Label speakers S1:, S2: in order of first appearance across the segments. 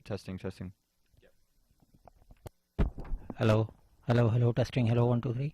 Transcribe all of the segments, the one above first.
S1: Testing, testing.
S2: Hello, hello, hello, testing, hello, 1, 2, 3.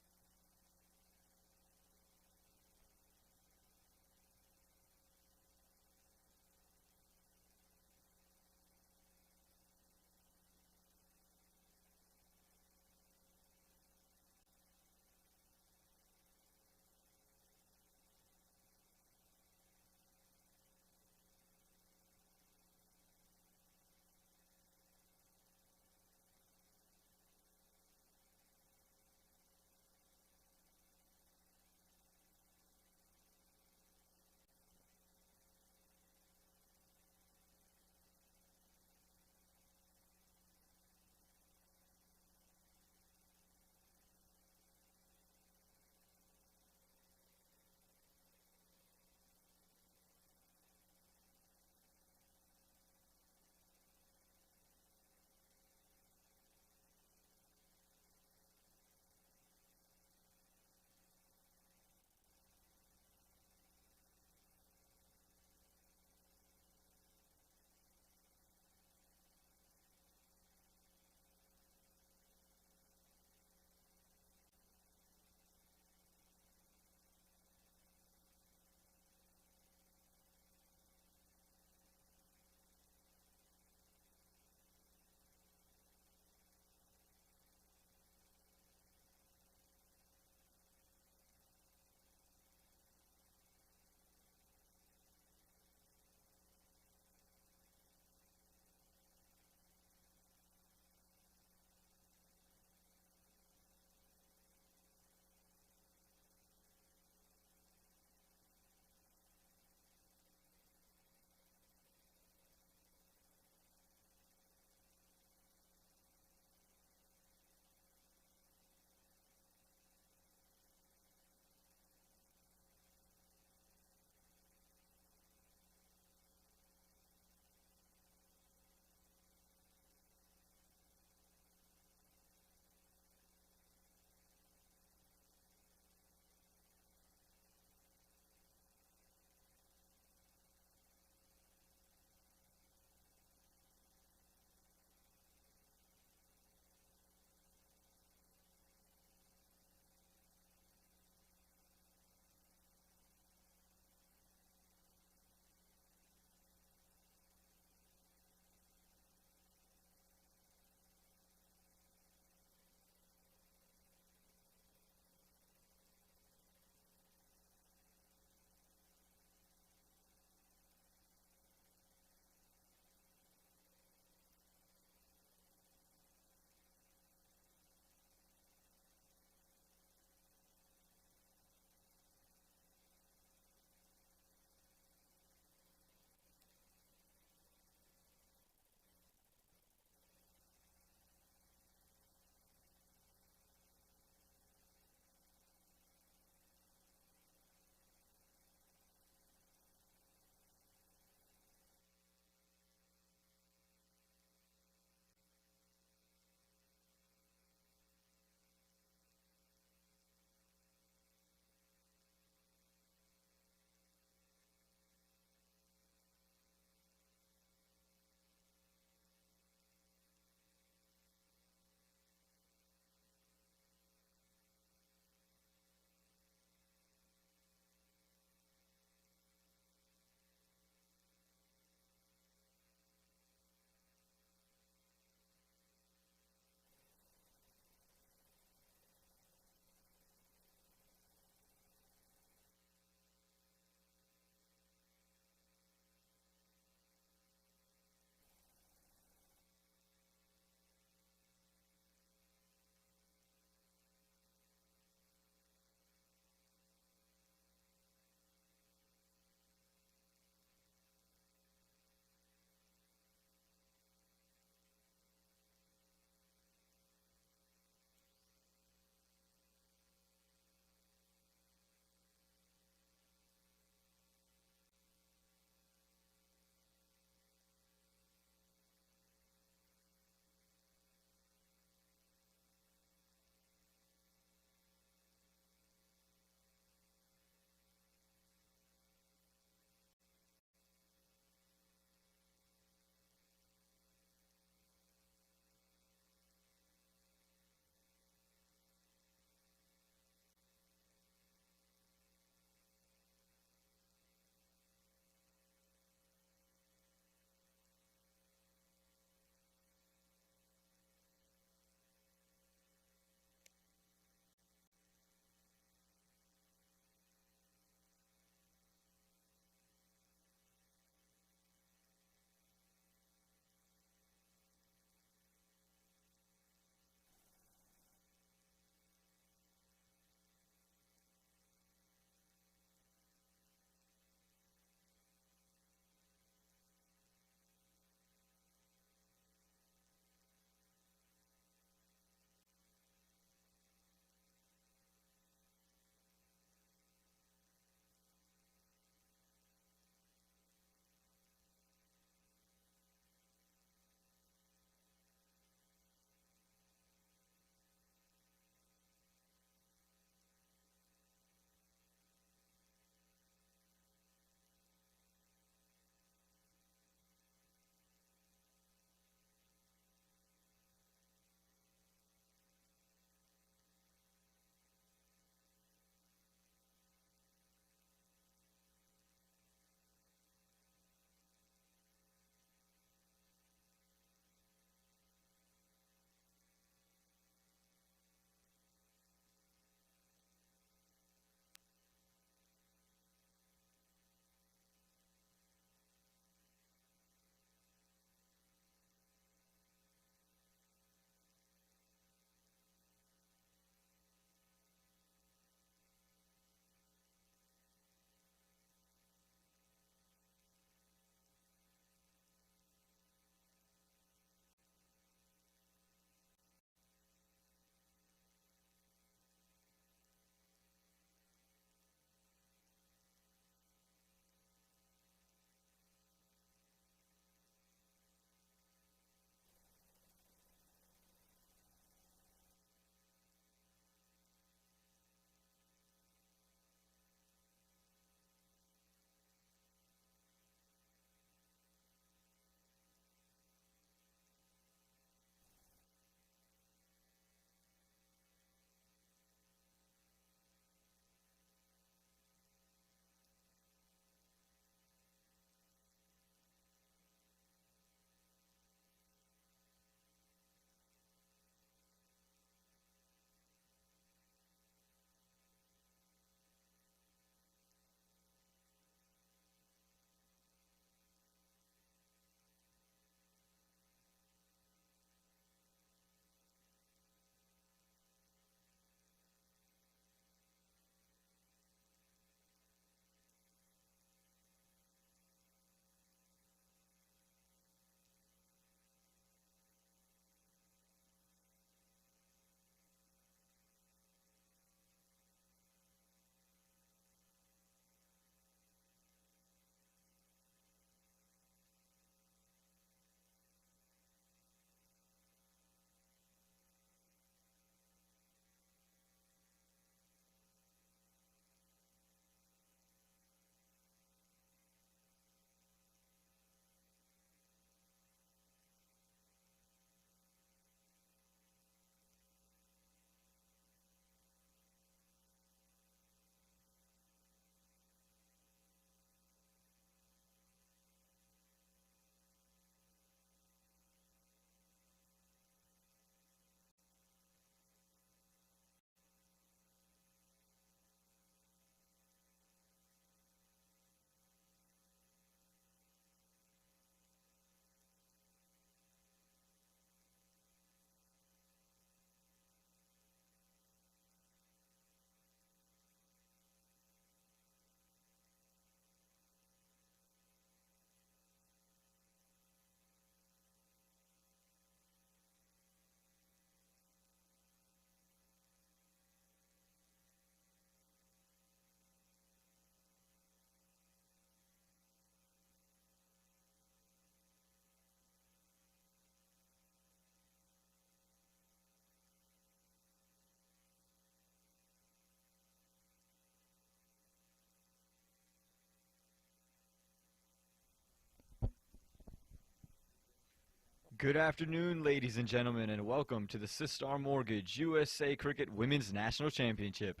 S1: Good afternoon, ladies and gentlemen, and welcome to the Sistar Mortgage USA Cricket Women's National Championship.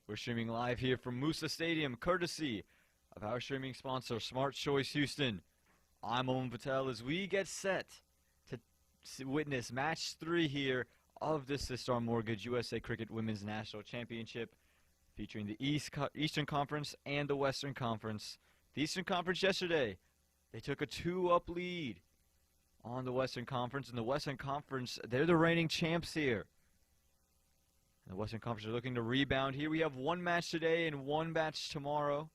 S1: We're streaming live here from Moosa Stadium, courtesy of our streaming sponsor, Smart Choice Houston. I'm Owen Patel as we get set to witness Match 3 here of the Sistar Mortgage USA Cricket Women's National Championship, featuring the Eastern Conference and the Western Conference. The Eastern Conference yesterday, they took a 2-up lead on the Western Conference. In the Western Conference, they're the reigning champs here. And the Western Conference are looking to rebound here. We have one match today and one match tomorrow.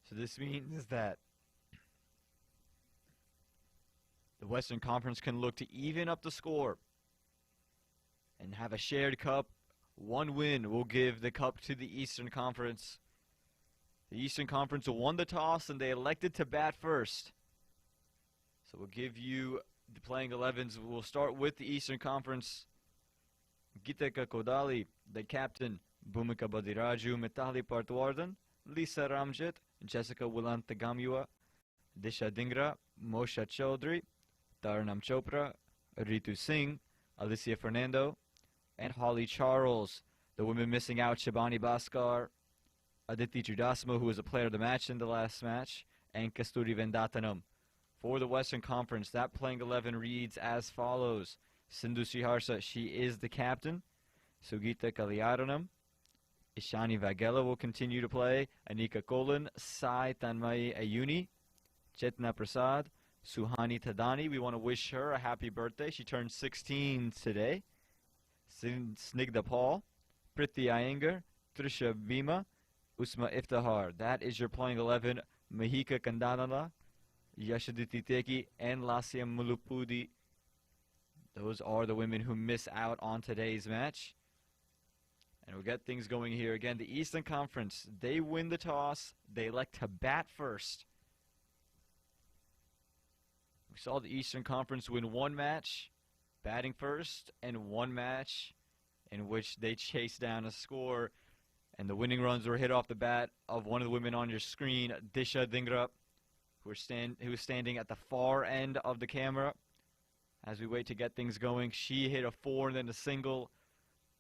S1: So this means that the Western Conference can look to even up the score and have a shared cup. One win will give the cup to the Eastern Conference. The Eastern Conference won the toss and they elected to bat first. So we'll give you the playing 11s. We'll start with the Eastern Conference. Giteka Kodali, the captain. Bhumika Badiraju, Mitali Partwardan, Lisa Ramjet, Jessica Willantagamiwa, Disha Dingra, Mosha Chaudhry, Dharnam Chopra, Ritu Singh, Alicia Fernando, and Holly Charles. The women missing out, Shabani Bhaskar, Aditi Chudasma, who was a player of the match in the last match, and Kasturi Vendatanam. For the Western Conference, that playing 11 reads as follows. Sindhu Sriharsa, she is the captain. Sugita Kalyaranam. Ishani Vagela will continue to play. Anika Kolan, Sai Tanmai Ayuni, Chetna Prasad, Suhani Tadani. We want to wish her a happy birthday. She turned 16 today. Snigdha Paul, Priti Iyengar, Trisha Bhima, Usma Iftihar. That is your playing 11. Mahika Kandanala, Yashaditi Teki, and Lasya Mulupudi. Those are the women who miss out on today's match. And we'll get things going here. Again, the Eastern Conference, they win the toss. They elect to bat first. We saw the Eastern Conference win one match, batting first, and one match in which they chased down a score. And the winning runs were hit off the bat of one of the women on your screen, Disha Dingra, who is standing at the far end of the camera. As we wait to get things going, she hit a 4 and then a single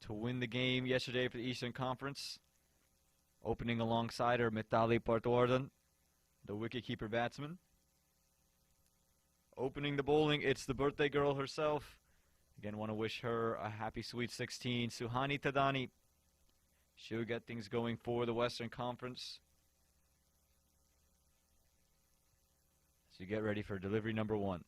S1: to win the game yesterday for the Eastern Conference. Opening alongside her, Mitali Partwardan, the wicketkeeper batsman. Opening the bowling, it's the birthday girl herself. Again, want to wish her a happy sweet 16. Suhani Tadani. She'll get things going for the Western Conference. So you get ready for delivery number 1.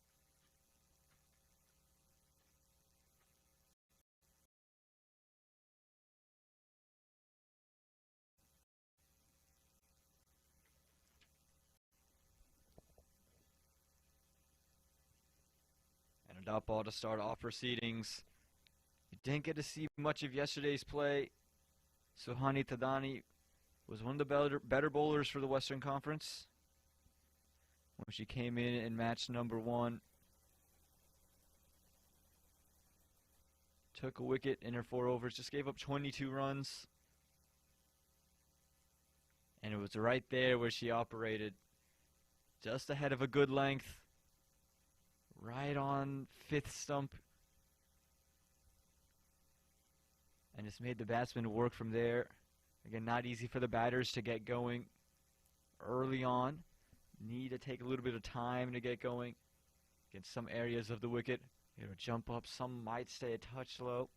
S1: And a dot ball to start off proceedings. You didn't get to see much of yesterday's play. Suhani Tadani was one of the better bowlers for the Western Conference when she came in match number 1. Took a wicket in her 4 overs, just gave up 22 runs. And it was right there where she operated, just ahead of a good length, right on 5th stump. And just made the batsman work from there. Again, not easy for the batters to get going early on. Need to take a little bit of time to get going. Again, some areas of the wicket, it'll jump up. Some might stay a touch low.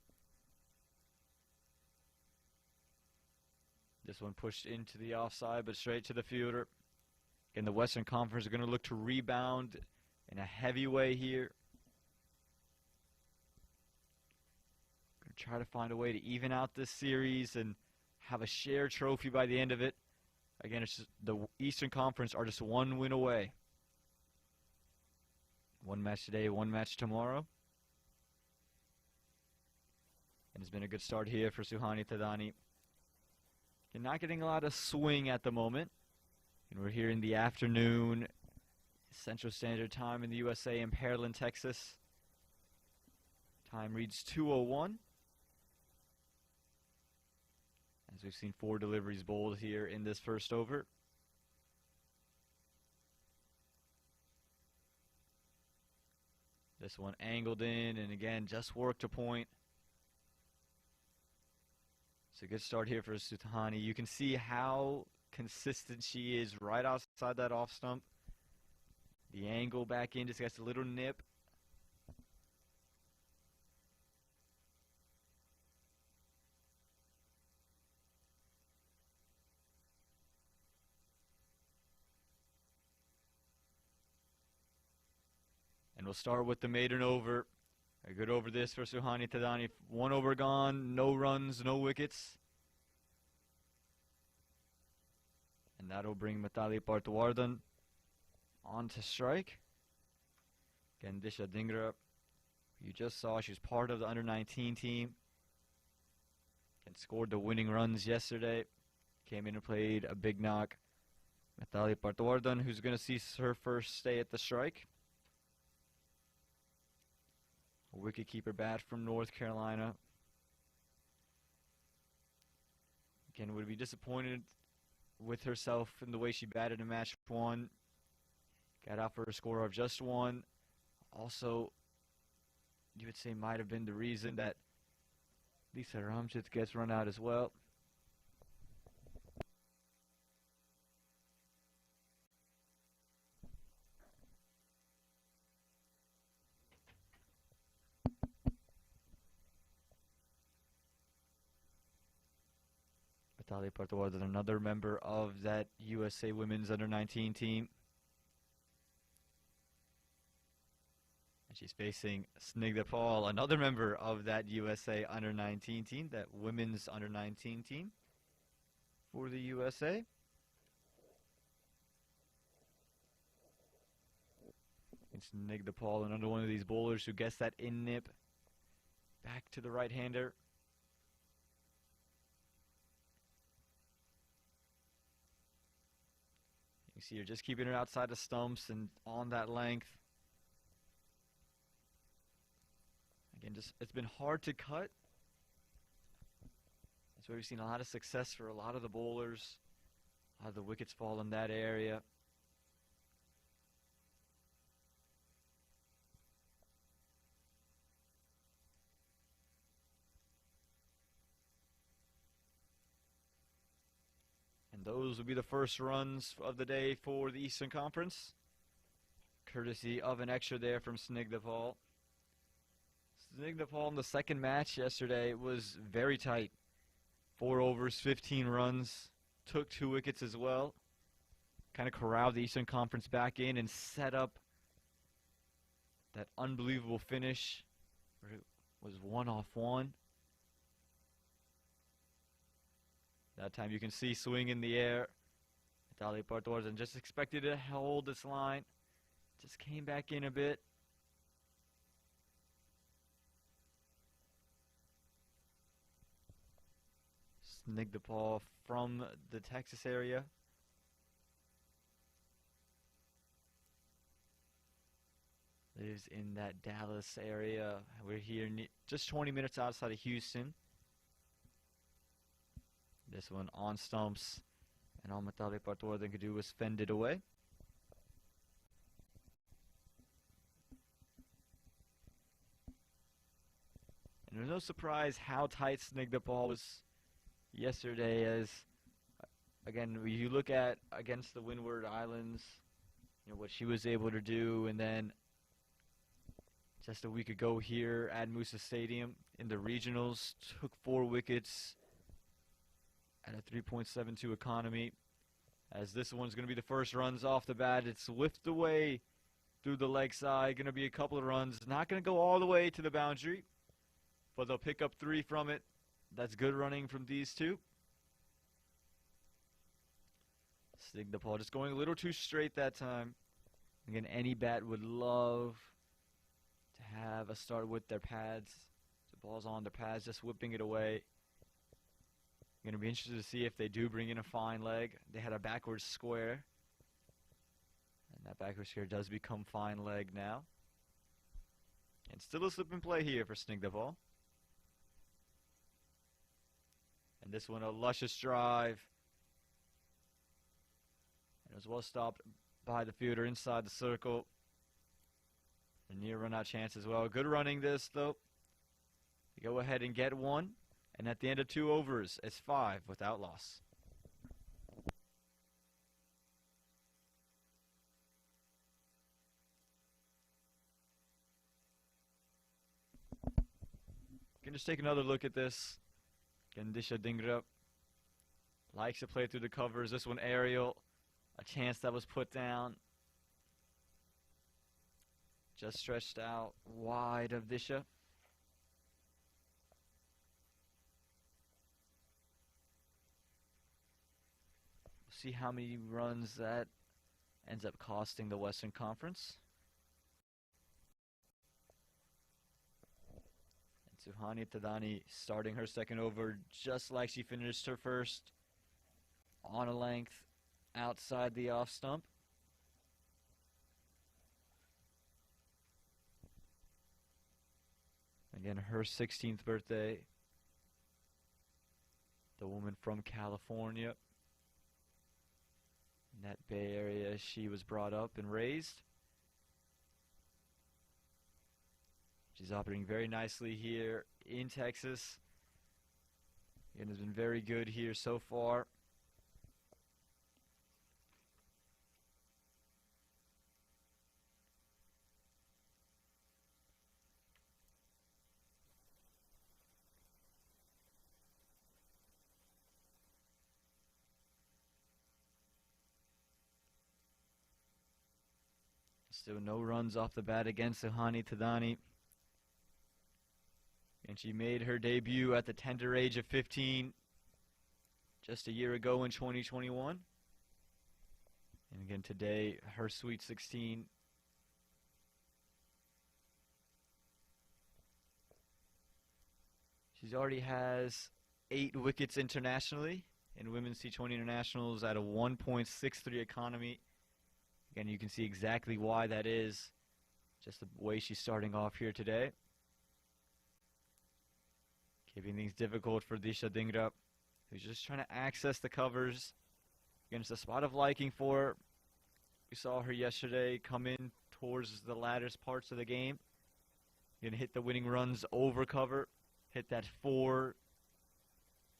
S1: This one pushed into the offside, but straight to the fielder. Again, the Western Conference are going to look to rebound in a heavy way here. Going to try to find a way to even out this series and have a shared trophy by the end of it. Again, it's just the Eastern Conference are just one win away. One match today, one match tomorrow. And it's been a good start here for Suhani Tadani. You're not getting a lot of swing at the moment. And we're here in the afternoon, Central Standard Time in the USA in Pearland, Texas. Time reads 2:01. As we've seen 4 deliveries bowled here in this first over. The This one angled in, and again, just worked a point. It's a good start here for Sutani. You can see how consistent she is right outside that off stump. The angle back in just gets a little nip. And we'll start with the maiden over. A good over this for Suhani Tadani. One over gone, no runs, no wickets. And that'll bring Mitali Parthawardan on to strike. Again, Disha Dhingra, you just saw, she was part of the under-19 team. And scored the winning runs yesterday. Came in and played a big knock. Mitali Parthawardan, who's going to see her first stay at the strike. A wicketkeeper bat from North Carolina. Again, would be disappointed with herself in the way she batted in match one. Got out for a score of just one. Also, you would say might have been the reason that Lisa Ramchit gets run out as well. Mitali Parthawardan, another member of that USA Women's Under-19 team. And she's facing Snigdha Paul, another member of that USA Under-19 team, that Women's Under-19 team for the USA. And Snigdha Paul, another one of these bowlers who gets that in-nip back to the right-hander. You see her just keeping her outside the stumps and on that length. Again, just it's been hard to cut. That's where we've seen a lot of success for a lot of the bowlers. A lot of the wickets fall in that area. And those will be the first runs of the day for the Eastern Conference. Courtesy of an extra there from Snigdha Paul. Snigdha Paul in the second match yesterday was very tight. 4 overs, 15 runs. Took 2 wickets as well. Kind of corralled the Eastern Conference back in and set up that unbelievable finish where it was 1 off 1. That time you can see swing in the air. Mitali Parthawardan just expected to hold this line. Just came back in a bit. Snigdha Paul from the Texas area. Lives in that Dallas area. We're here just 20 minutes outside of Houston. This one on stumps, and all Mitali Parthawardan could do was fend it away. And there's no surprise how tight Snigdha Paul was yesterday, as again you look at against the Windward Islands, you know what she was able to do, and then just a week ago here at Moosa Stadium in the regionals, took 4 wickets at a 3.72 economy. As this one's going to be the first runs off the bat. It's whiffed away through the leg side. Going to be a couple of runs. Not going to go all the way to the boundary, but they'll pick up 3 from it. That's good running from these two. Snigdha Paul just going a little too straight that time. Again, any bat would love to have a start with their pads. The ball's on their pads, just whipping it away. Going to be interested to see if they do bring in a fine leg. They had a backwards square, and that backwards square does become fine leg now. And still a slip and play here for Snigdha Paul. And this one a luscious drive. And it was well stopped by the fielder inside the circle. A near run-out chance as well. Good running this, though. You go ahead and get one. And at the end of 2 overs, it's 5 without loss. Can just take another look at this. Gandisha Dingra likes to play through the covers. This one aerial. A chance that was put down. Just stretched out wide of Disha. See how many runs that ends up costing the Western Conference. And Suhani Tadani starting her second over just like she finished her first, on a length outside the off stump. Again, her 16th birthday. The woman from California. In that Bay Area she was brought up and raised. She's operating very nicely here in Texas. And has been very good here so far. Still no runs off the bat against Suhani Tadani. And she made her debut at the tender age of 15 just a year ago in 2021. And again today, her sweet 16. She already has 8 wickets internationally in Women's T20 Internationals at a 1.63 economy. Again, you can see exactly why that is, just the way she's starting off here today. Keeping things difficult for Disha Dingra, who's just trying to access the covers. Again, it's a spot of liking for her. We saw her yesterday come in towards the latter parts of the game. Gonna hit the winning runs over cover. Hit that 4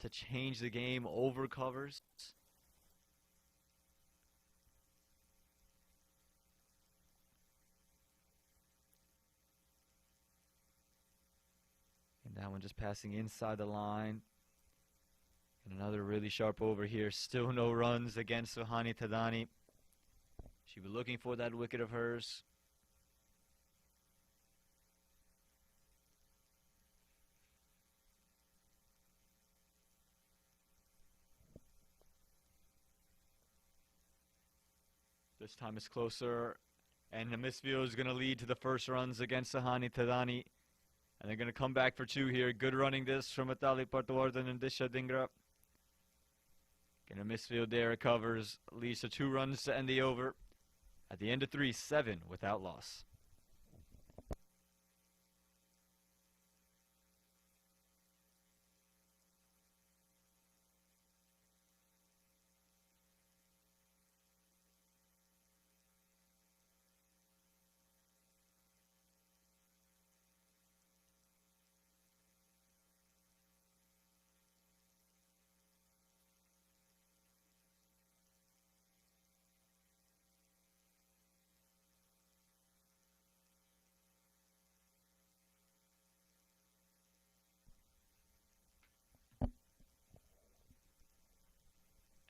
S1: to change the game over covers. That one just passing inside the line. And another really sharp over here. Still no runs against Suhani Tadani. She was looking for that wicket of hers. This time it's closer. And the misfield is going to lead to the first runs against Suhani Tadani. And they're going to come back for 2 here. Good running this from Atali Partawardhan and Disha Dingra. Going to misfield there. It covers. Leads to 2 runs to end the over. At the end of 3, 7 without loss.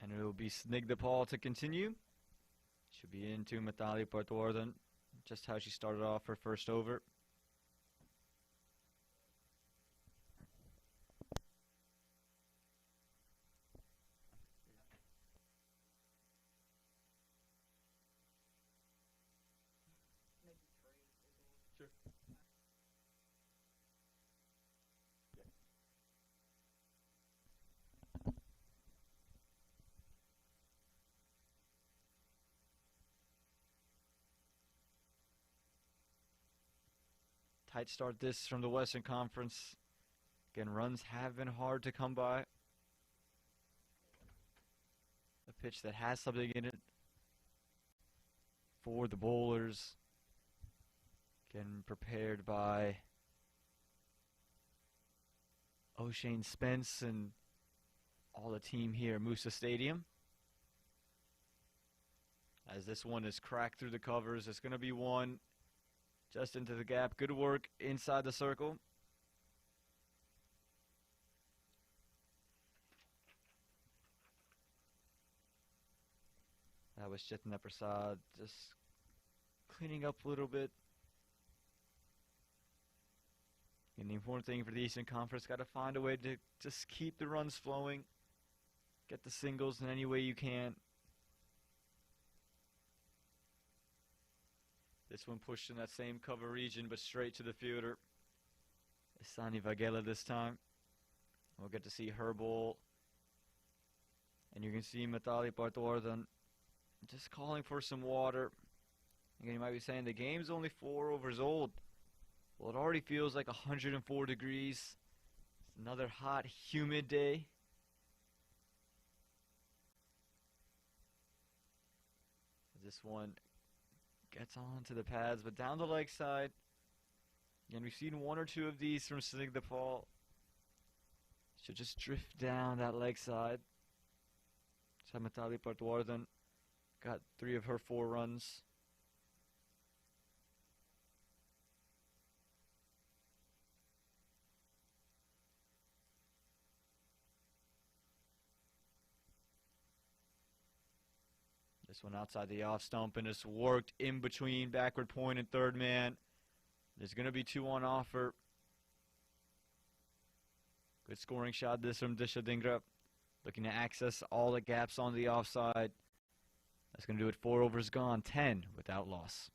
S1: And it will be Snigdapal to continue. Should be into Matali Partawardhan. Just how she started off her first over. Tight start this from the Western Conference. Again, runs have been hard to come by. A pitch that has something in it for the bowlers. Getting prepared by O'Shane Spence and all the team here at Moosa Stadium. As this one is cracked through the covers, it's going to be one just into the gap. Good work inside the circle. That was Chetan Prasad just cleaning up a little bit. And the important thing for the Eastern Conference, got to find a way to just keep the runs flowing. Get the singles in any way you can. This one pushed in that same cover region, but straight to the fielder. Isani Vagela this time. We'll get to see her bowl. And you can see Mitali Partwardhan just calling for some water. Again, you might be saying the game's only 4 overs old. Well, it already feels like 104 degrees. It's another hot, humid day. This one gets onto the pads, but down the leg side. And we've seen 1 or 2 of these from Snigdha Paul. Should just drift down that leg side. Samatali Partwardhan got 3 of her 4 runs. This one outside the off stump and it's worked in between backward point and third man. There's going to be 2 on offer. Good scoring shot this from Disha Dhingra. Looking to access all the gaps on the offside. That's going to do it. 4 overs gone. 10 without loss.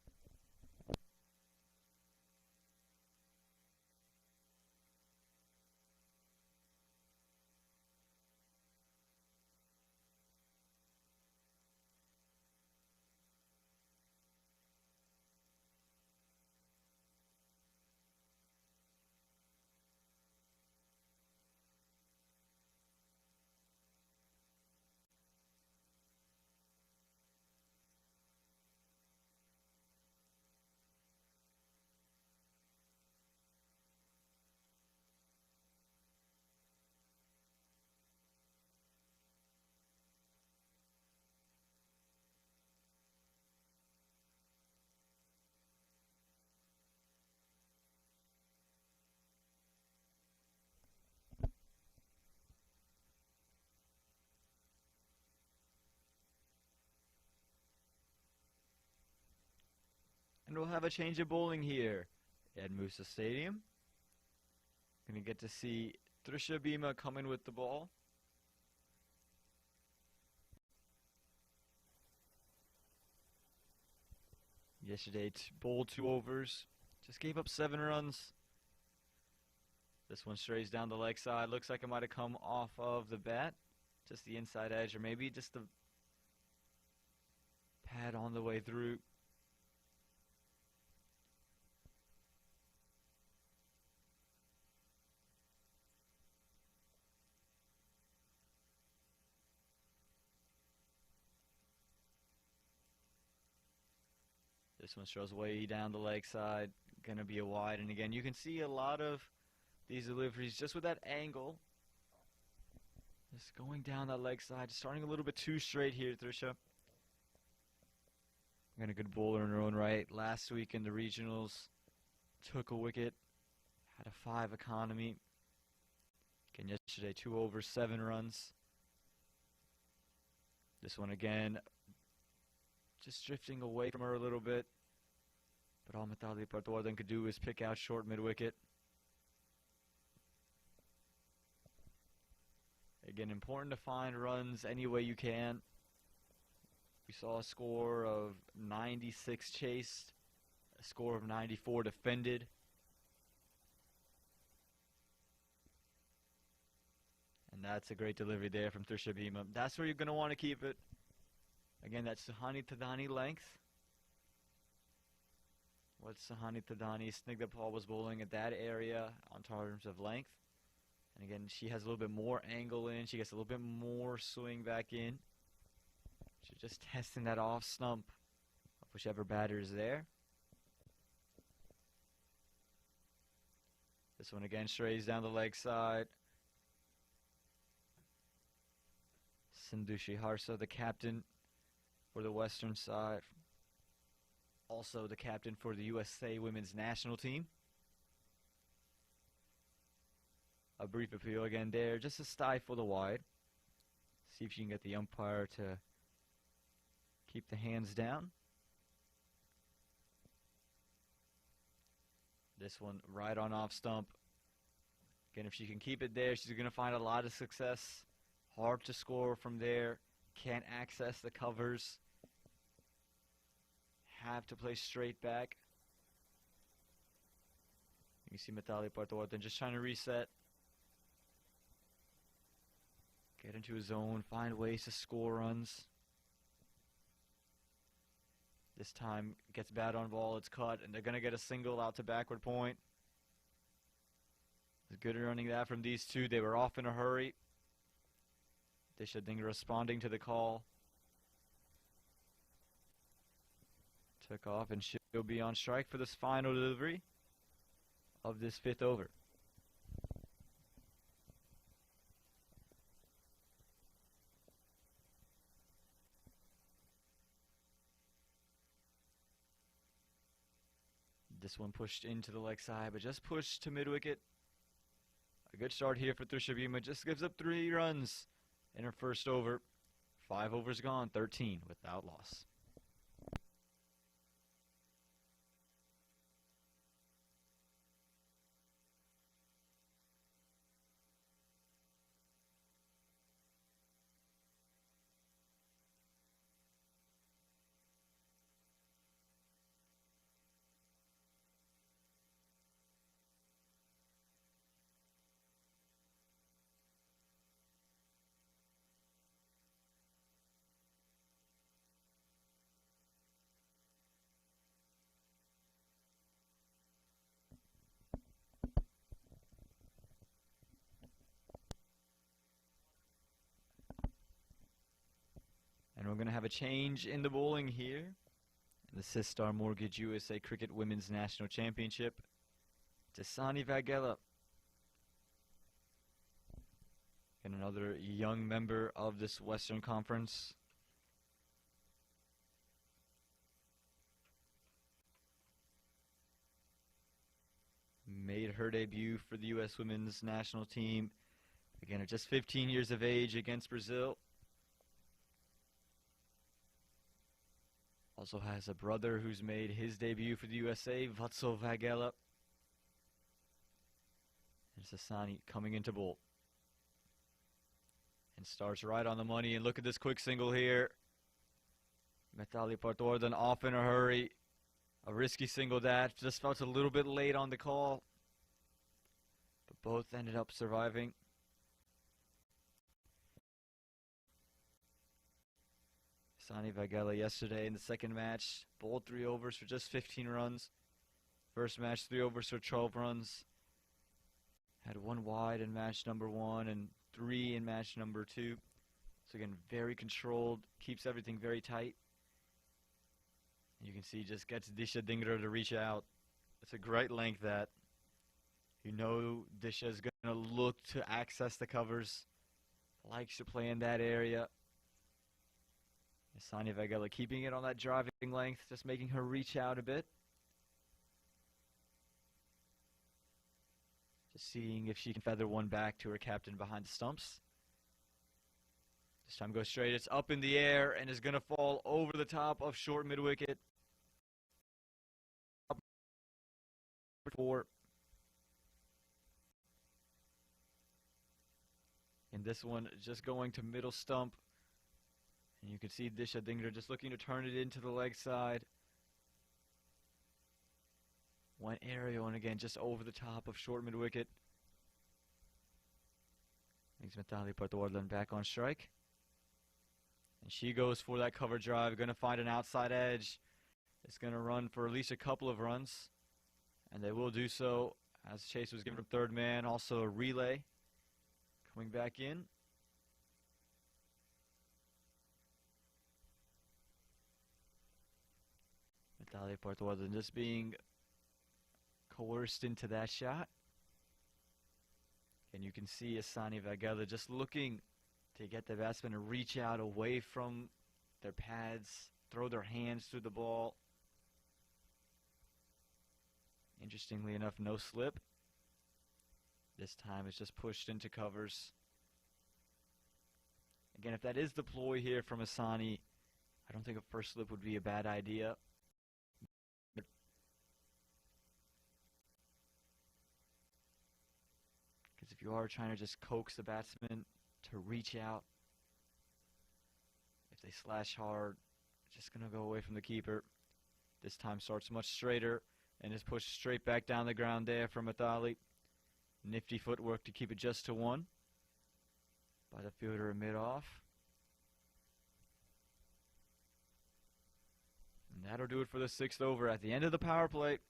S1: And we'll have a change of bowling here at Moosa Stadium. Going to get to see Trisha Bhima come in with the ball. Yesterday bowled 2 overs. Just gave up 7 runs. This one strays down the leg side. Looks like it might have come off of the bat. Just the inside edge, or maybe just the pad on the way through. This one shows way down the leg side. Going to be a wide. And again, you can see a lot of these deliveries just with that angle. Just going down that leg side. Starting a little bit too straight here, Trisha. Got a good bowler in her own right. Last week in the regionals, took a wicket. Had a 5 economy. Again, yesterday, 2 overs, 7 runs. This one again, just drifting away from her a little bit. But all Mitali Partwardhan could do is pick out short mid-wicket. Again, important to find runs any way you can. We saw a score of 96 chased, a score of 94 defended. And that's a great delivery there from Trisha Bhima. That's where you're going to want to keep it. Again, that's Sahani Tadani length. What Sahani Tadani, Snigdha Paul was bowling at that area on terms of length. And again, she has a little bit more angle in. She gets a little bit more swing back in. She's just testing that off stump of whichever batter is there. This one again strays down the leg side. Sindhushi Harsa, the captain for the Western side. Also the captain for the USA women's national team. A brief appeal again there, just to stifle the wide. See if she can get the umpire to keep the hands down. This one right on off stump. Again, if she can keep it there, she's going to find a lot of success. Hard to score from there. Can't access the covers. Have to play straight back. You can see Mitali Parthawarthan just trying to reset. Get into his zone, find ways to score runs. This time gets bad on ball, it's cut, and they're going to get a single out to backward point. It's good running that from these two. They were off in a hurry. Disha Dhingra responding to the call. Took off, and she'll be on strike for this final delivery of this 5th over. This one pushed into the leg side, but just pushed to mid-wicket. A good start here for Trisha Bhima. Just gives up 3 runs in her first over. 5 overs gone, 13 without loss. And we're going to have a change in the bowling here. The Sistar Mortgage USA Cricket Women's National Championship. Dasani Vaghela. And another young member of this Western Conference. Made her debut for the U.S. Women's National Team. Again, at just 15 years of age against Brazil. Also has a brother who's made his debut for the USA, Vatsal Vaghela. And Sasani coming into bowl. And starts right on the money. And look at this quick single here. Mitali Parthawarthan off in a hurry. A risky single that just felt a little bit late on the call. But both ended up surviving. Sani Vaghela yesterday in the second match bowled 3 overs for just 15 runs. First match 3 overs for 12 runs. Had 1 wide in match number 1 and 3 in match number 2. So again, very controlled, keeps everything very tight. You can see just gets Disha Dhingra to reach out. It's a great length that. You know Disha is going to look to access the covers. Likes to play in that area. Sani Vaghela keeping it on that driving length, just making her reach out a bit. Just seeing if she can feather one back to her captain behind the stumps. This time goes straight, it's up in the air and is going to fall over the top of short mid-wicket. 4. And this one just going to middle stump. And you can see Disha Dhingra just looking to turn it into the leg side. One aerial, and again, just over the top of short mid-wicket. Makes Mitali Parthawarthan back on strike. And she goes for that cover drive, going to find an outside edge. It's going to run for at least a couple of runs. And they will do so as chase was given from third man. Also a relay coming back in. Mitali Parthawarthan just being coerced into that shot. And you can see Asani Vagela just looking to get the batsman to reach out away from their pads, throw their hands through the ball. Interestingly enough, no slip. This time it's just pushed into covers. Again, if that is the ploy here from Asani, I don't think a first slip would be a bad idea. Because if you are trying to just coax the batsman to reach out, if they slash hard, it's just going to go away from the keeper. This time starts much straighter and is pushed straight back down the ground there from Mithali. Nifty footwork to keep it just to 1 by the fielder in mid-off. And that'll do it for the 6th over. At the end of the power play,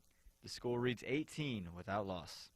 S1: the score reads 18 without loss.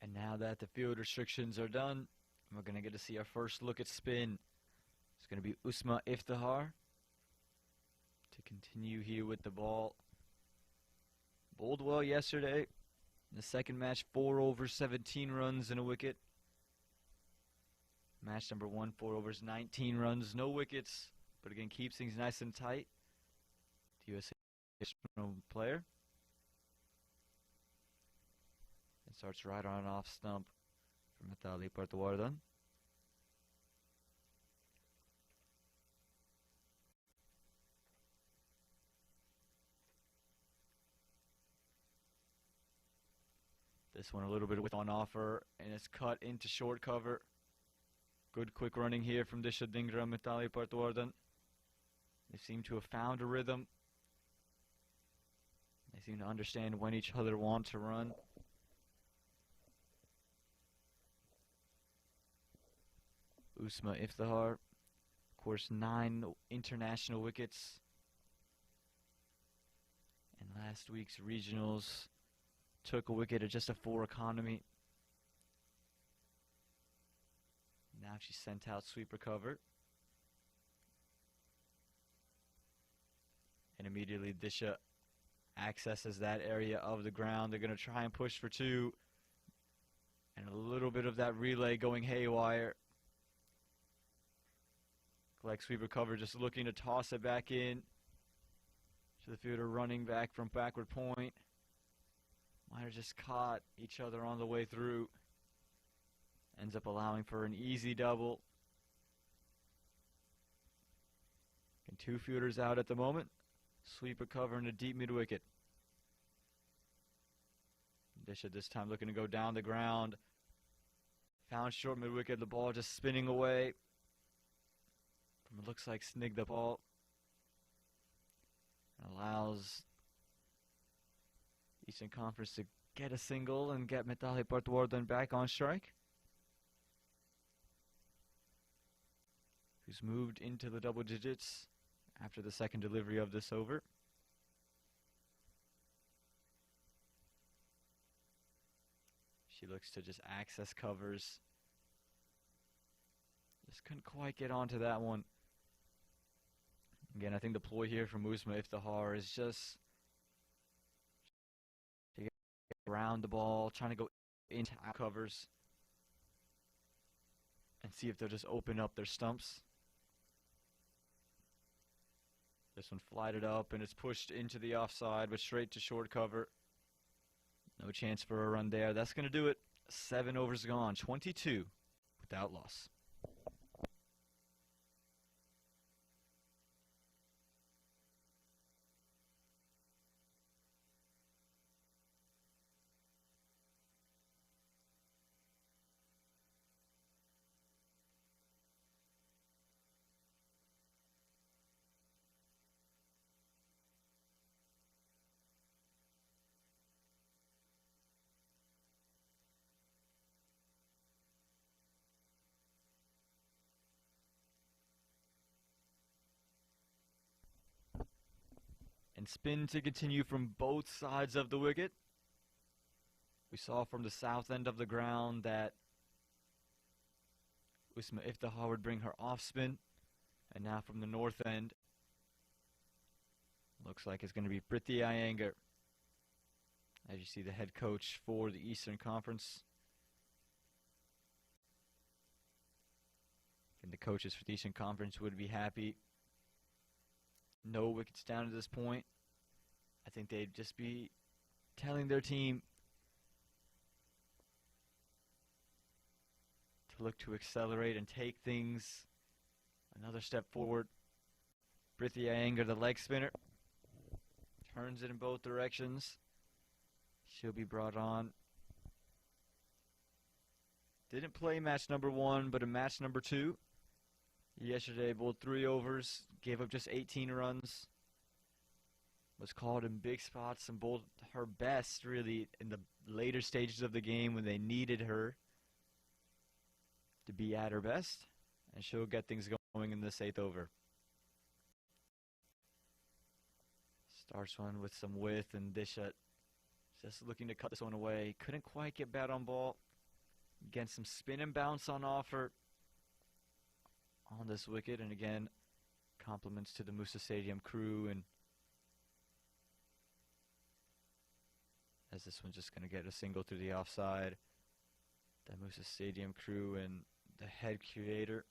S1: And now that the field restrictions are done, we're going to get to see our first look at spin. It's going to be Usma Iftihar to continue here with the ball. Bowled well yesterday. In the second match, 4 overs, 17 runs and a wicket. Match number 1, 4 overs, 19 runs, no wickets. But again, keeps things nice and tight. The USA player. And starts right on an off stump from Mithali Patwardhan. This one a little bit with on offer, and it's cut into short cover. Good quick running here from Disha Dhingra and Mithali Patwardhan. They seem to have found a rhythm. They seem to understand when each other want to run. Usma Iftihar, of course, 9 international wickets. And last week's regionals took a wicket at just a 4 economy. Now she sent out sweeper cover. And immediately Disha accesses that area of the ground. They're going to try and push for 2. And a little bit of that relay going haywire. Leg sweeper cover just looking to toss it back in. So the fielder running back from backward point. Might have just caught each other on the way through. Ends up allowing for an easy double. And 2 fielders out at the moment. Sweeper cover in a deep mid wicket. Disha this time looking to go down the ground. Found short mid wicket. The ball just spinning away. It looks like snigged the ball. And allows Eastern Conference to get a single and get Mithali Patwardhan back on strike. Who's moved into the double digits after the second delivery of this over. She looks to just access covers. Just couldn't quite get onto that one. Again, I think the ploy here from Usma Iftihar is just to get around the ball, trying to go into covers and see if they'll just open up their stumps. This one flighted up and it's pushed into the offside, but straight to short cover. No chance for a run there. That's going to do it. 7 overs gone, 22 without loss. And spin to continue from both sides of the wicket. We saw from the south end of the ground that Usma Iftihar would bring her off spin. And now from the north end, looks like it's going to be Priti Iyengar, as you see the head coach for the Eastern Conference. And the coaches for the Eastern Conference would be happy. No wickets down to this point. I think they'd just be telling their team to look to accelerate and take things another step forward. Priti Iyengar, the leg spinner, turns it in both directions. She'll be brought on. Didn't play match number 1, but in match number 2. Yesterday, bowled 3 overs, gave up just 18 runs. Was called in big spots and bowled her best, really, in the later stages of the game when they needed her to be at her best. And she'll get things going in this 8th over. Starts one with some width, and Disha just looking to cut this one away. Couldn't quite get bat on ball. Again, some spin and bounce on offer on this wicket. And again, compliments to the Moosa Stadium crew. And as this one's just going to get a single through the offside. The Moosa Stadium crew and the head curator,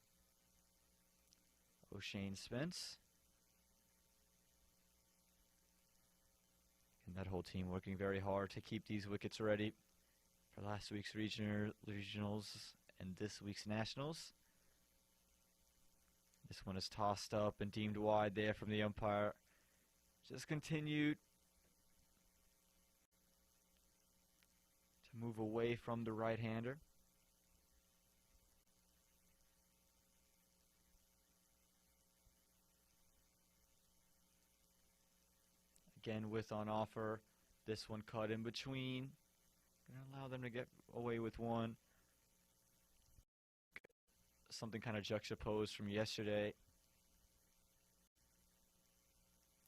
S1: O'Shane Spence. And that whole team working very hard to keep these wickets ready for last week's regionals and this week's nationals. This one is tossed up and deemed wide there from the umpire. Just continued to move away from the right-hander. Again, width on offer. This one cut in between. Gonna allow them to get away with one. Something kind of juxtaposed from yesterday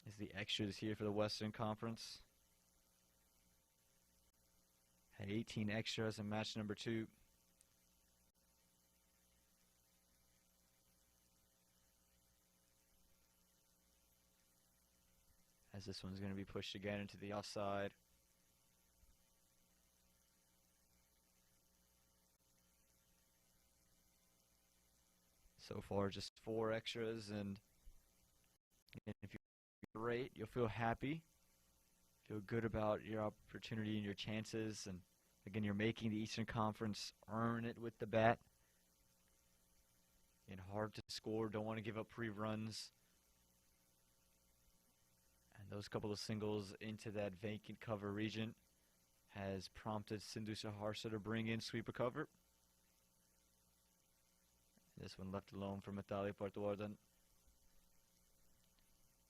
S1: is the extras here for the Western Conference. Had 18 extras in match number 2. As this one's going to be pushed again into the offside. So far, just 4 extras, and if you rate, you'll feel happy, feel good about your opportunity and your chances, and again, you're making the Eastern Conference earn it with the bat. And hard to score, don't want to give up pre-runs. And those couple of singles into that vacant cover region has prompted Sindhu Saharsa to bring in sweeper cover. This one left alone for Mithali Parthawardan.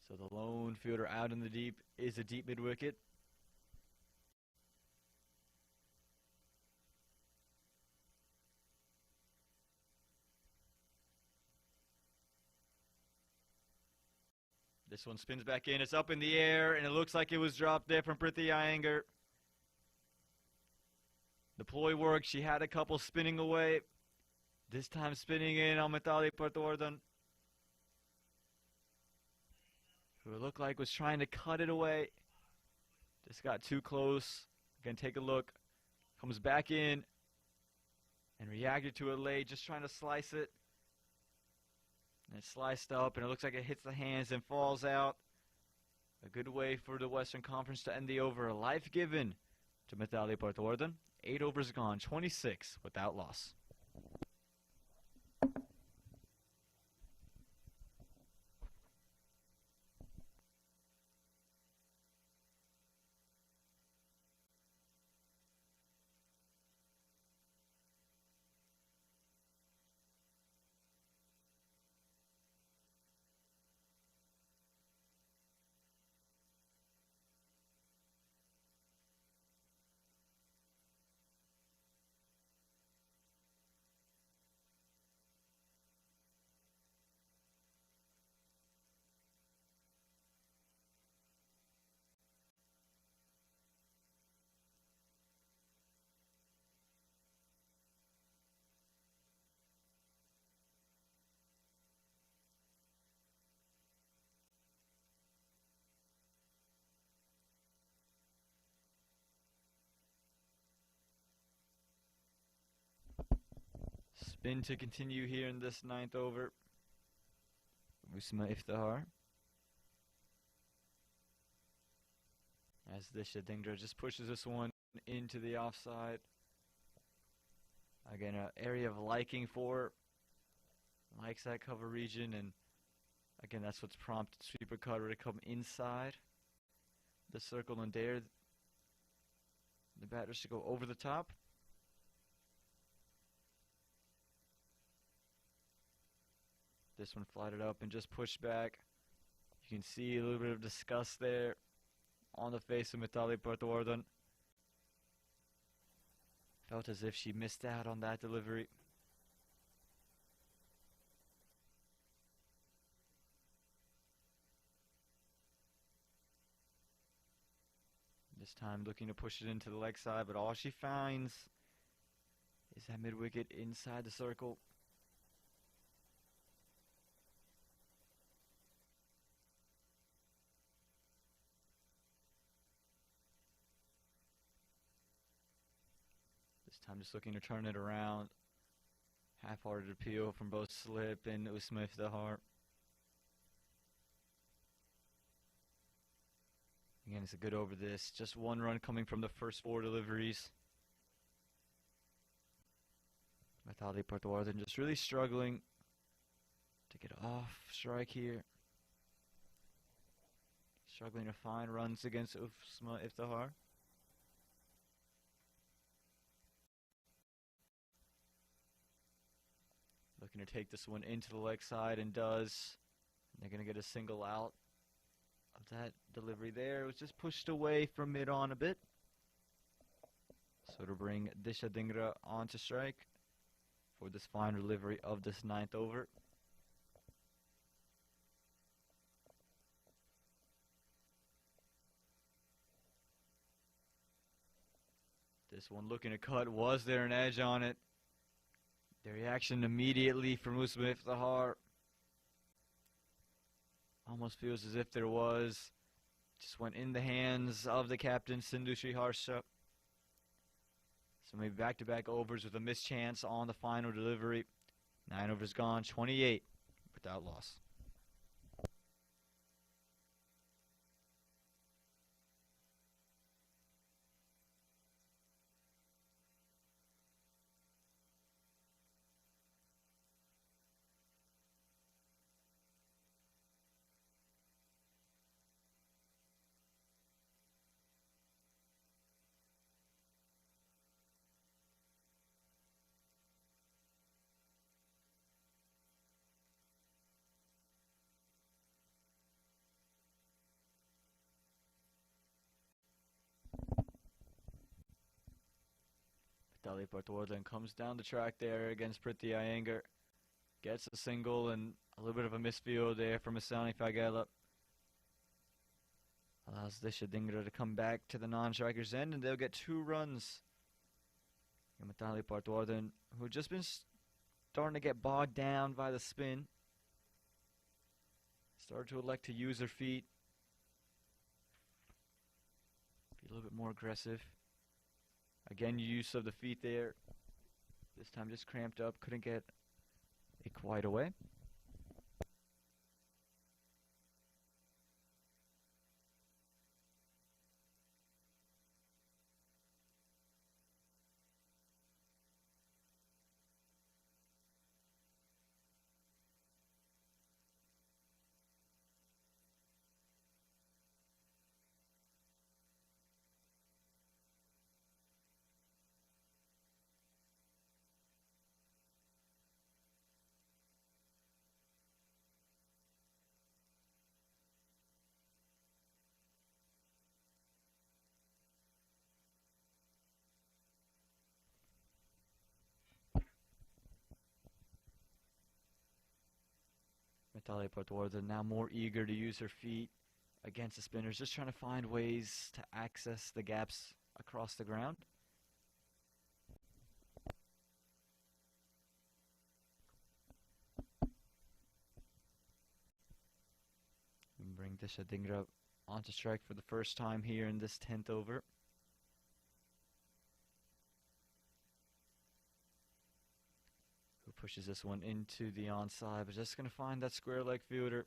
S1: So the lone fielder out in the deep is a deep mid-wicket. This one spins back in. It's up in the air, and it looks like it was dropped there from Priti Iyengar. The ploy worked. She had a couple spinning away. This time spinning in on Mithali Parthawardan, who it looked like was trying to cut it away. Just got too close. Again, take a look. Comes back in and reacted to it late, just trying to slice it. And it's sliced up, and it looks like it hits the hands and falls out. A good way for the Western Conference to end the over. A life given to Mithali Parthawardan. 8 overs gone, 26 without loss. spin to continue here in this ninth over. Moosa Iftihar. As Disha Dingra just pushes this one into the offside. Again, an area of liking for. Likes that cover region, and again, that's what's prompted sweeper cutter to come inside the circle and dare the batters to go over the top. This one flighted up and just pushed back. You can see a little bit of disgust there on the face of Mitali Portawardhan. Felt as if she missed out on that delivery. This time looking to push it into the leg side, but all she finds is that mid-wicket inside the circle. This time just looking to turn it around. Half-hearted appeal from both Slip and Moosa Iftihar. Again, it's a good over this. Just one run coming from the first 4 deliveries. Mitali Portawardhan just really struggling to get off strike here. Struggling to find runs against Moosa Iftihar. Looking to take this one into the leg side and does. And they're going to get a single out of that delivery there. It was just pushed away from mid-on a bit. So to bring Disha Dingra onto strike for this final delivery of this 9th over. This one looking to cut. Was there an edge on it? The reaction immediately from Moosa Iftihar. Almost feels as if there was. Just went in the hands of the captain, Sindhu Sri Harsha. So maybe back-to-back overs with a missed chance on the final delivery. 9 overs gone, 28 without loss. Mitali Portawardhan comes down the track there against Priti Iyengar. Gets a single and a little bit of a misfield there from Asani Fagela. Allows Disha Dingra to come back to the non-striker's end, and they'll get 2 runs. And Mitali Portawardhan, who just been starting to get bogged down by the spin, started to elect to use her feet. Be a little bit more aggressive. Again, use of the feet there. This time just cramped up, couldn't get it quite away. Mitali Portawardhan now more eager to use her feet against the spinners, just trying to find ways to access the gaps across the ground. And bring Disha Dingra onto strike for the first time here in this 10th over. Who Pushes this one into the onside, but just going to find that square leg fielder.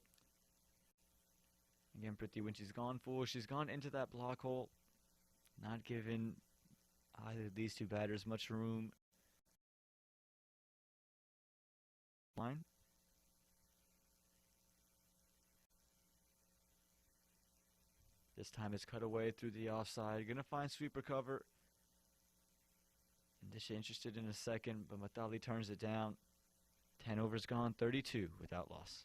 S1: Again, Priti, when she's gone full, she's gone into that block hole. Not giving either of these two batters much room. Line. This time it's cut away through the offside. Gonna find sweeper cover. And Disha interested in a second, but Matali turns it down. 10 overs gone, 32 without loss.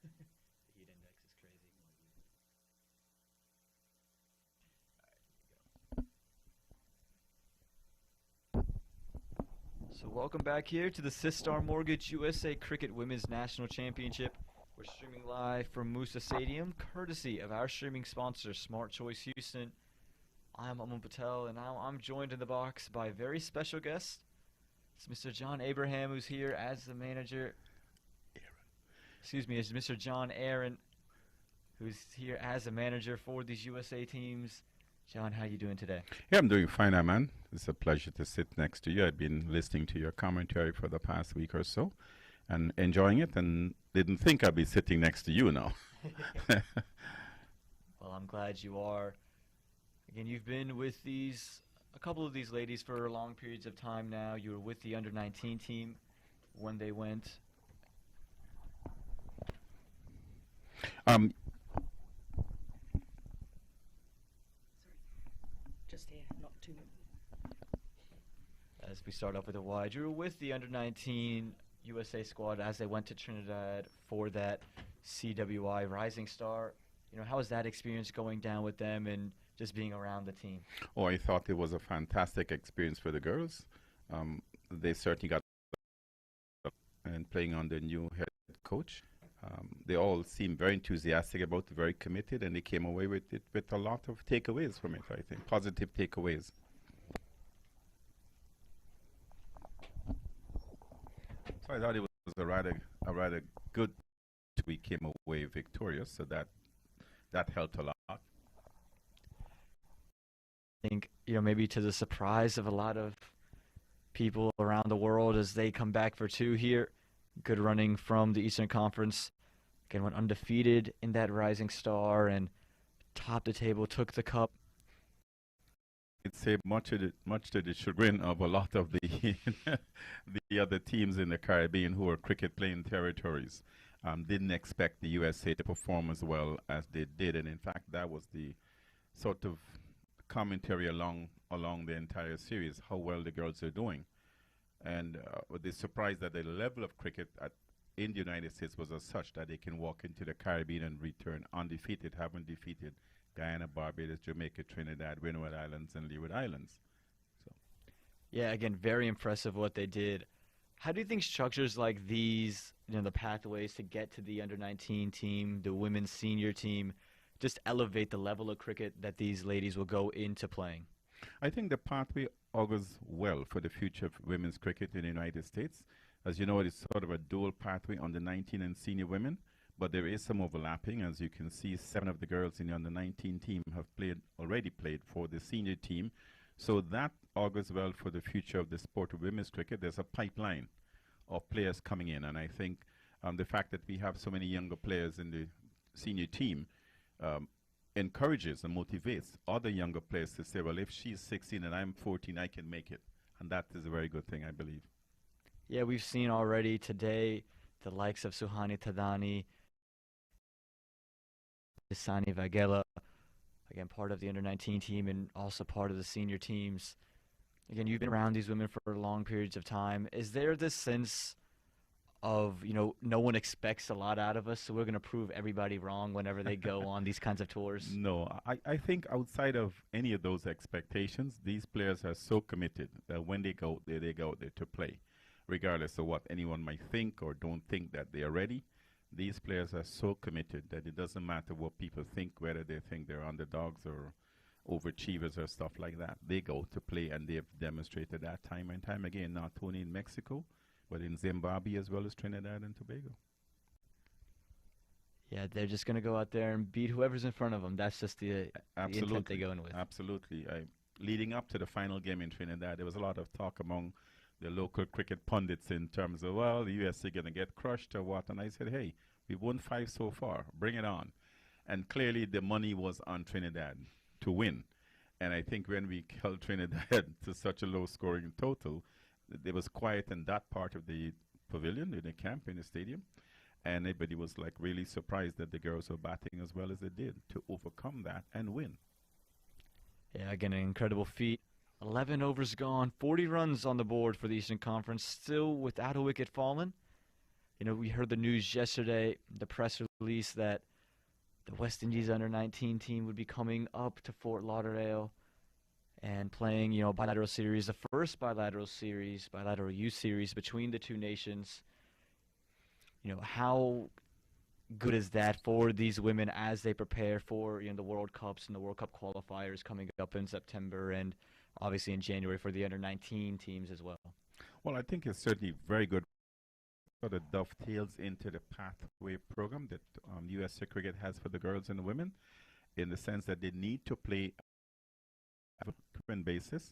S1: The heat index is crazy. So welcome back here to the Sistar Mortgage USA Cricket Women's National Championship. We're streaming live from Moosa Stadium, courtesy of our streaming sponsor, Smart Choice Houston. I'm Aman Patel, and now I'm joined in the box by a very special guest. It's Mr. John Abraham, who's here as the manager. Excuse me, it's Mr. John Aaron, who's here as a manager for these USA teams. John, how you doing today?
S3: Yeah, I'm doing fine, Aman. It's a pleasure to sit next to you. I've been listening to your commentary for the past week or so and enjoying it, and didn't think I'd be sitting next to you now.
S1: Well, I'm glad you are. Again, you've been with a couple of these ladies for long periods of time now. You were with the under-19 team when they went.
S4: Just here, not too.
S1: As we start off with a wide, you were with the under-19 USA squad as they went to Trinidad for that CWI Rising Star. You know, how was that experience going down with them and just being around the team?
S3: Oh, I thought it was a fantastic experience for the girls. They certainly got and playing on the new head coach. They all seemed very enthusiastic about it, very committed, and they came away with it with a lot of takeaways from it, I think, positive takeaways. So I thought it was a rather good. We came away victorious, so that helped a lot.
S1: I think, you know, maybe to the surprise of a lot of people around the world as they come back for two here. Good running from the Eastern Conference. Again, went undefeated in that Rising Star and topped the table, took the cup.
S3: I'd say much to the chagrin of a lot of the the other teams in the Caribbean who are cricket playing territories. Didn't expect the USA to perform as well as they did, and in fact that was the sort of commentary along the entire series, how well the girls are doing. And they're surprised that the level of cricket in the United States was as such that they can walk into the Caribbean and return undefeated, having defeated Guyana, Barbados, Jamaica, Trinidad, Windward Islands, and Leeward Islands. So,
S1: Yeah, again, very impressive what they did. How do you think structures like these, you know, the pathways to get to the under-19 team, the women's senior team, just elevate the level of cricket that these ladies will go into playing?
S3: I think the pathway augurs well for the future of women's cricket in the United States. As you know, it's sort of a dual pathway on the 19 and senior women, but there is some overlapping. As you can see, 7 of the girls in the under-19 team have already played for the senior team. So that augurs well for the future of the sport of women's cricket. There's a pipeline of players coming in, and I think the fact that we have so many younger players in the senior team encourages and motivates other younger players to say, well, if she's 16 and I'm 14, I can make it. And that is a very good thing, I believe.
S1: Yeah, we've seen already today the likes of Suhani Tadani, Isani Vagela, again, part of the under-19 team and also part of the senior teams. Again, you've been around these women for long periods of time. Is there this sense of, you know, no one expects a lot out of us, so we're going to prove everybody wrong whenever they go on these kinds of tours?
S3: No, I think outside of any of those expectations, these players are so committed that when they go there, they go there to play. Regardless of what anyone might think or don't think that they are ready, these players are so committed that it doesn't matter what people think, whether they think they're underdogs or overachievers or stuff like that. They go to play, and they've demonstrated that time and time again, not only in Mexico, but in Zimbabwe as well as Trinidad and Tobago.
S1: Yeah, they're just going to go out there and beat whoever's in front of them. That's just the intent they go in with.
S3: Absolutely. Leading up to the final game in Trinidad, there was a lot of talk among the local cricket pundits in terms of, well, the USA going to get crushed or what. And I said, hey, we've won 5 so far. Bring it on. And clearly the money was on Trinidad to win. And I think when we held Trinidad to such a low scoring total, it was quiet in that part of the pavilion, in the camp, in the stadium. And everybody was like really surprised that the girls were batting as well as they did to overcome that and win.
S1: Yeah, again, an incredible feat. 11 overs gone, 40 runs on the board for the Eastern Conference, still without a wicket fallen. You know, we heard the news yesterday, the press release that the West Indies under-19 team would be coming up to Fort Lauderdale and playing, you know, bilateral series, the first bilateral youth series between the two nations. You know, how good is that for these women as they prepare for, you know, the World Cups and the World Cup qualifiers coming up in September and obviously in January for the under-19 teams as well?
S3: Well, I think it's certainly very good. Sort of dovetails into the pathway program that USA Cricket has for the girls and the women, in the sense that they need to play on a frequent basis.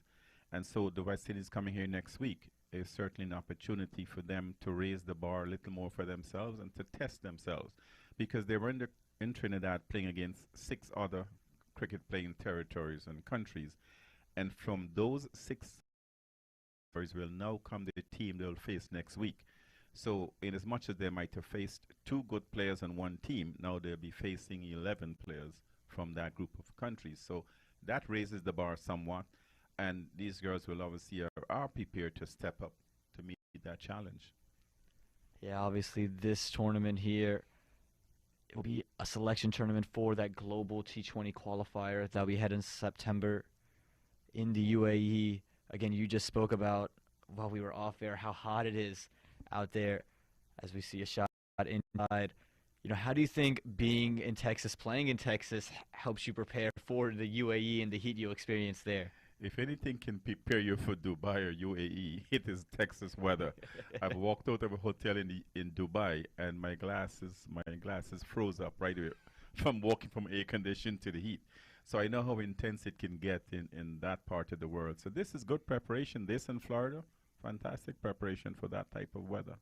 S3: And so the West Indies coming here next week is certainly an opportunity for them to raise the bar a little more for themselves and to test themselves, because they were in Trinidad playing against 6 other cricket playing territories and countries. And from those 6 territories will now come the team they'll face next week. So in as much as they might have faced 2 good players on one team, now they'll be facing 11 players from that group of countries. So that raises the bar somewhat. And these girls will obviously are prepared to step up to meet that challenge.
S1: Yeah, obviously this tournament here, it will be a selection tournament for that global T20 qualifier that we had in September in the UAE. Again, you just spoke about, while we were off air, how hot it is out there as we see a shot inside. You know, how do you think being in Texas, playing in Texas, helps you prepare for the UAE and the heat you'll experience there?
S3: If anything can prepare you for Dubai or UAE, it is Texas weather. I've walked out of a hotel in Dubai, and my glasses froze up right away from walking from air conditioning to the heat. So I know how intense it can get in that part of the world. So this is good preparation. This in Florida, fantastic preparation for that type of weather.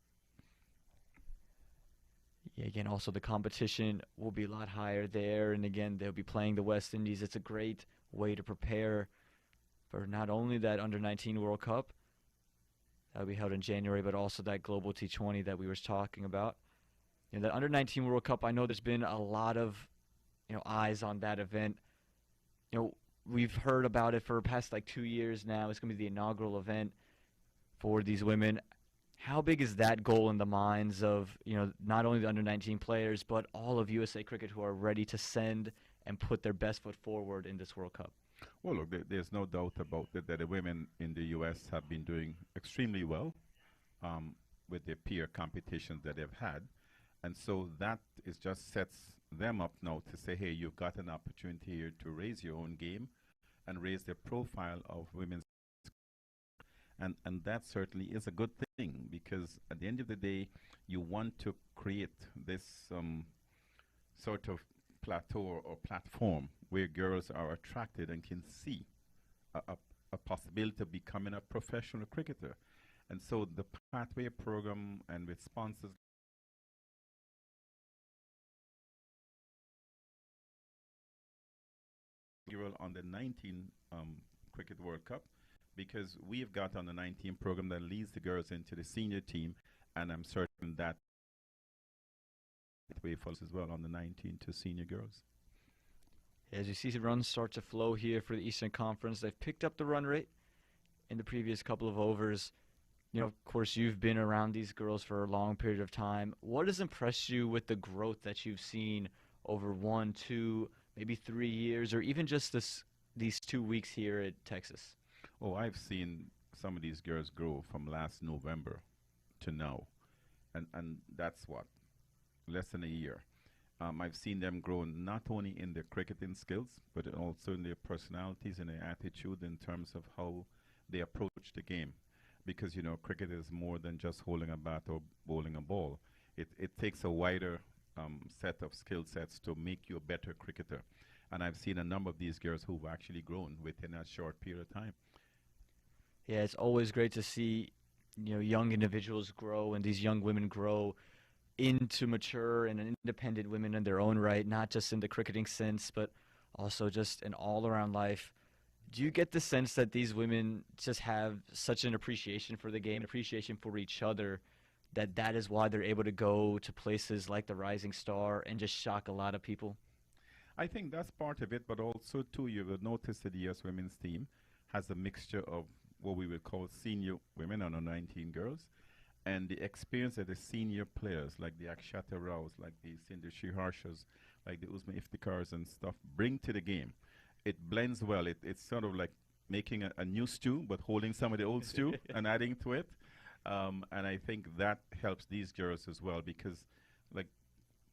S1: Yeah, again, also the competition will be a lot higher there, and again, they'll be playing the West Indies. It's a great way to prepare for not only that under-19 World Cup that will be held in January, but also that global T20 that we were talking about. You know, the under-19 World Cup, I know there's been a lot of, you know, eyes on that event. You know, we've heard about it for the past like 2 years now. It's going to be the inaugural event for these women. How big is that goal in the minds of, you know, not only the under-19 players, but all of USA Cricket who are ready to send and put their best foot forward in this World Cup?
S3: Well, look, there's no doubt about it that the women in the U.S. have been doing extremely well with their peer competitions that they've had. And so that is just sets them up now to say, hey, you've got an opportunity here to raise your own game and raise the profile of women's. And that certainly is a good thing, because at the end of the day, you want to create this sort of plateau or platform where girls are attracted and can see a possibility of becoming a professional cricketer. And so the pathway program, and with sponsors on the 19 Cricket World Cup, because we've got on the 19 program that leads the girls into the senior team, and I'm certain that way follows as well on the 19 to senior girls.
S1: As you see the runs start to flow here for the Eastern Conference, they've picked up the run rate in the previous couple of overs. You know, of course, you've been around these girls for a long period of time. What has impressed you with the growth that you've seen over 1, 2, maybe 3 years, or even just these 2 weeks here at Texas?
S3: Oh, I've seen some of these girls grow from last November to now. And that's what? Less than a year. I've seen them grow not only in their cricketing skills, but also in their personalities and their attitude in terms of how they approach the game. Because, you know, cricket is more than just holding a bat or bowling a ball. It takes a wider set of skill sets to make you a better cricketer. And I've seen a number of these girls who've actually grown within a short period of time.
S1: Yeah, it's always great to see, young individuals grow and these young women grow into mature and independent women in their own right, not just in the cricketing sense, but also just in all around life. Do you get the sense that these women just have such an appreciation for the game, appreciation for each other, that is why they're able to go to places like the Rising Star and just shock a lot of people?
S3: I think that's part of it, but also, too, you will notice that the U.S. women's team has a mixture of what we would call senior women, under 19 girls, and the experience that the senior players, like the Akshata Raos, like the Sindhu Harshas, like the Uzma Iftikhars and stuff, bring to the game. It blends well. It's sort of like making a new stew, but holding some of the old stew and adding to it. And I think that helps these girls as well, because like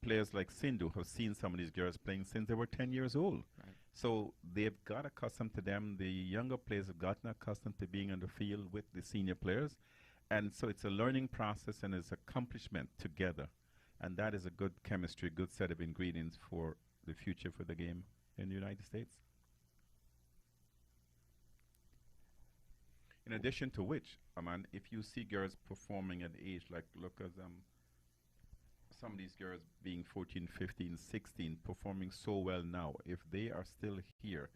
S3: players like Sindhu have seen some of these girls playing since they were 10 years old.
S1: Right.
S3: So they've got accustomed to them. The younger players have gotten accustomed to being on the field with the senior players. And so it's a learning process and it's accomplishment together. And that is a good chemistry, good set of ingredients for the future for the game in the United States. In addition to which, if you see girls performing at age, like look at some of these girls being 14, 15, 16, performing so well now, if they are still here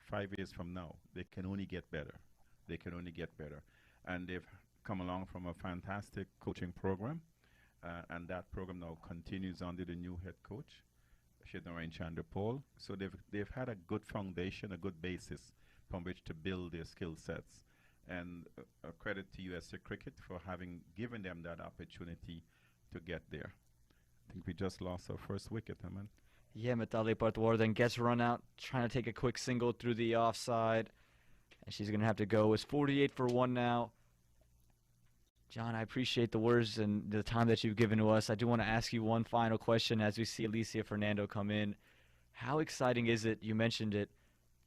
S3: 5 years from now, they can only get better. They can only get better. And they've come along from a fantastic coaching program, and that program now continues under the new head coach, Shidnarayan Chandrapal. So they've had a good foundation, a good basis from which to build their skill sets. And a credit to USA Cricket for having given them that opportunity to get there. I think we just lost our first wicket, Aman.
S1: Yeah, Mitali Patwardhan gets run out, trying to take a quick single through the offside. And she's going to have to go. It's 48 for 1 now. John, I appreciate the words and the time that you've given to us. I do want to ask you one final question as we see Alicia Fernando come in. How exciting is it, you mentioned it,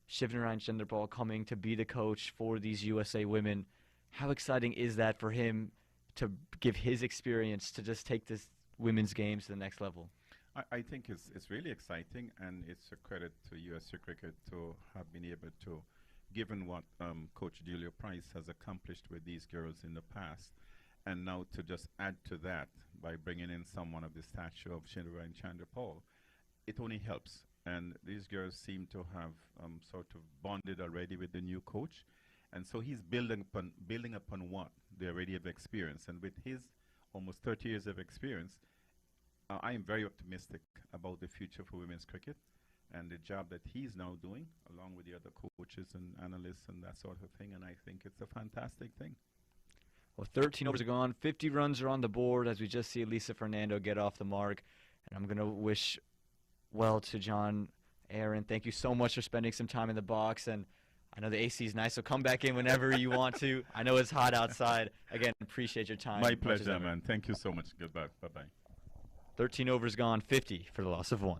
S1: Shivnarayan Chandrapal coming to be the coach for these USA women. How exciting is that for him to give his experience to just take this women's games to the next level?
S3: I think it's really exciting, and it's a credit to USA Cricket to have been able to, given what Coach Julia Price has accomplished with these girls in the past, and now to just add to that by bringing in someone of the stature of Shivnarayan Chandrapal, it only helps. And these girls seem to have sort of bonded already with the new coach. And so he's building upon what they already have experienced. And with his almost 30 years of experience, I am very optimistic about the future for women's cricket and the job that he's now doing, along with the other coaches and analysts and that sort of thing. And I think it's a fantastic thing.
S1: Well, 13 overs are gone. 50 runs are on the board as we just see Alicia Fernando get off the mark. And I'm going to wish well to John Aaron. Thank you so much for spending some time in the box. And I know the AC is nice, so come back in whenever you want to. I know it's hot outside. Again, appreciate your time.
S3: My pleasure, man. Thank you so much. Goodbye. Bye-bye.
S1: 13 overs gone, 50 for the loss of 1.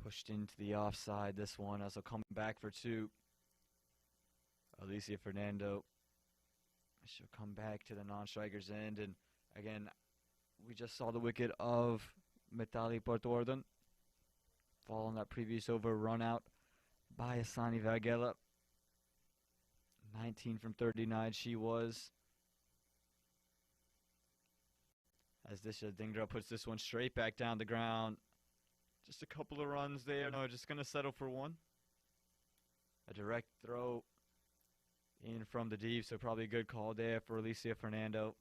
S1: Pushed into the offside, this one, as he'll come back for 2. Alicia Fernando. She'll come back to the non-striker's end. And again, we just saw the wicket of Mitali Patwardhan fall on that previous over, run out by Asani Vaghela. 19 from 39 she was. As Disha Dhingra puts this one straight back down the ground. Just a couple of runs there. No, just going to settle for 1. A direct throw in from the deep, so probably a good call there for Alicia Fernando.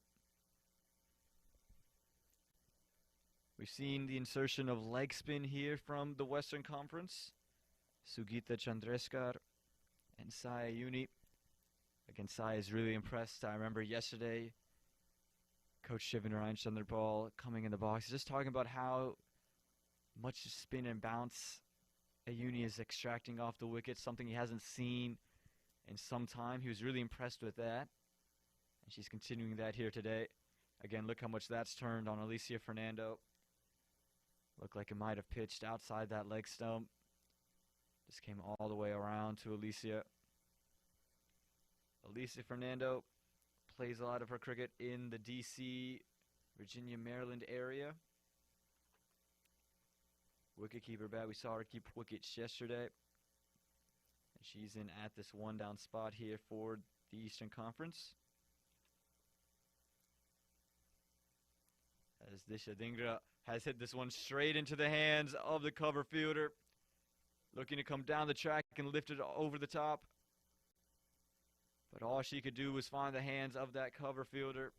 S1: We've seen the insertion of leg spin here from the Western Conference. Sugita Chandreskar and Saya Uni. Again, Saya is really impressed. I remember yesterday, Coach Shivanarayan Chandrapal coming in the box, just talking about how much spin and bounce Ayuni is extracting off the wicket, something he hasn't seen in some time. He was really impressed with that, and she's continuing that here today. Again, look how much that's turned on Alicia Fernando. Looked like it might have pitched outside that leg stump. Just came all the way around to Alicia. Alicia Fernando plays a lot of her cricket in the D.C., Virginia, Maryland area. Wicketkeeper bat. We saw her keep wickets yesterday. And she's in at this one down spot here for the Eastern Conference. As Disha Dhingra has hit this one straight into the hands of the cover fielder. Looking to come down the track and lift it over the top. But all she could do was find the hands of that cover fielder.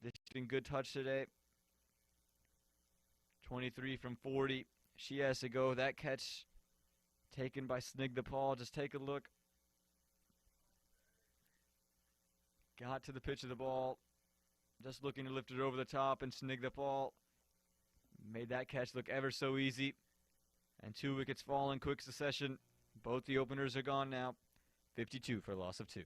S1: This has been good touch today. 23 from 40. She has to go. That catch taken by Snigdha Paul. Just take a look. Got to the pitch of the ball. Just looking to lift it over the top, and Snigdha Paul made that catch look ever so easy. And 2 wickets fall in quick succession. Both the openers are gone now. 52 for a loss of 2.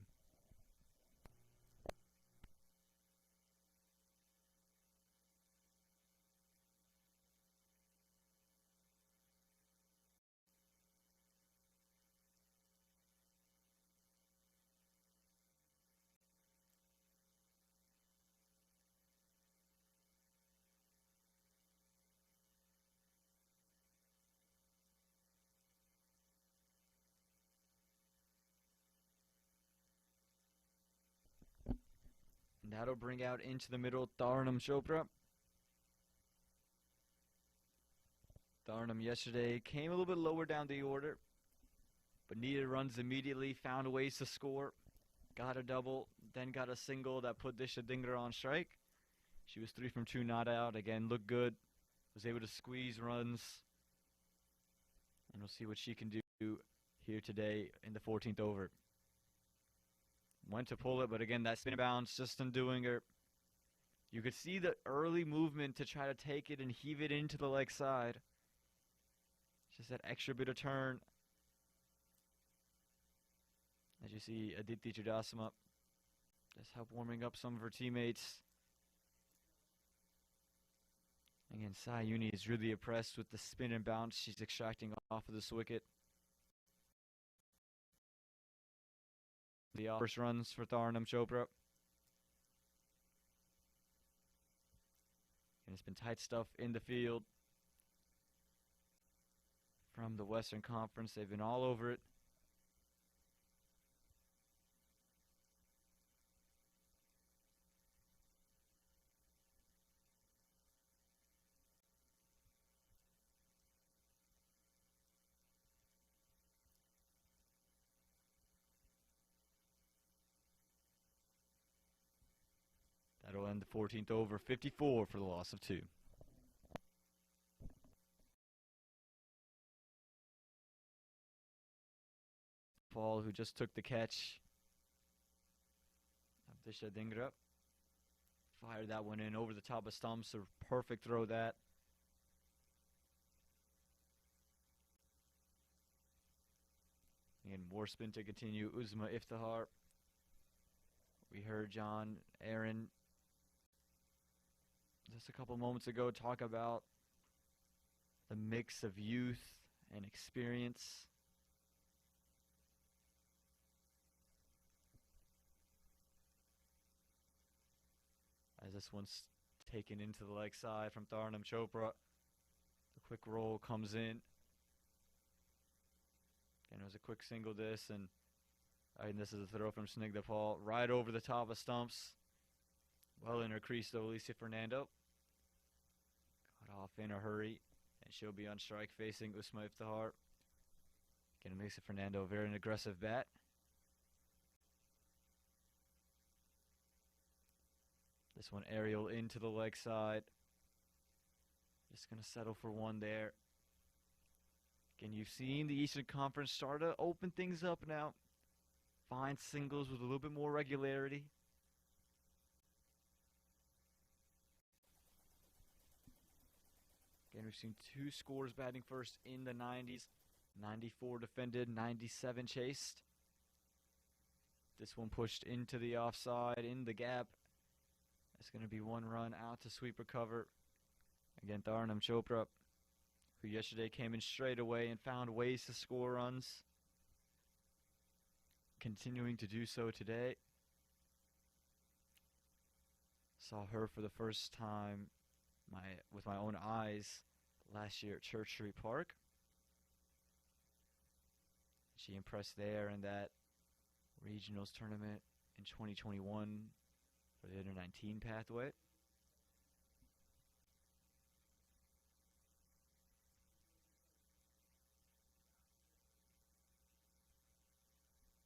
S1: And that'll bring out into the middle Dharnam Chopra. Dharnam yesterday came a little bit lower down the order, but needed runs immediately, found ways to score. Got a double, then got a single that put Disha Dhingra on strike. She was 3 from 2 not out. Again, looked good. Was able to squeeze runs. And we'll see what she can do here today in the 14th over. Went to pull it, but again, that spin bounce just undoing her. You could see the early movement to try to take it and heave it into the leg side. Just that extra bit of turn. As you see, Aditi Chudasama just help warming up some of her teammates. Again, Sayuni is really impressed with the spin and bounce she's extracting off of this wicket. The first runs for Dharnam Chopra. And it's been tight stuff in the field. From the Western Conference, they've been all over it. That'll end the 14th over, 54 for the loss of 2. Paul, who just took the catch of Disha Dhingra, fired that one in over the top of stumps. A perfect throw that. And more spin to continue. Uzma Iftihar. We heard John Aaron just a couple moments ago talk about the mix of youth and experience. As this one's taken into the leg side from Dharnam Chopra. The quick roll comes in. And it was a quick single this, and this is a throw from Snigdha Paul right over the top of stumps. Well in her crease though, Alicia Fernando. Got off in a hurry, and she'll be on strike facing Usma Iftihar. Again, Alicia Fernando, very an aggressive bat. This one aerial into the leg side. Just going to settle for one there. Again, you've seen the Eastern Conference start to open things up now. Find singles with a little bit more regularity. Again, we've seen two scores batting first in the 90s. 94 defended, 97 chased. This one pushed into the offside, in the gap. That's going to be one run out to sweeper cover. Again, Dharnam Chopra, who yesterday came in straight away and found ways to score runs. Continuing to do so today. Saw her for the first time with my own eyes last year at Church Street Park. She impressed there in that regionals tournament in 2021 for the Under 19 pathway.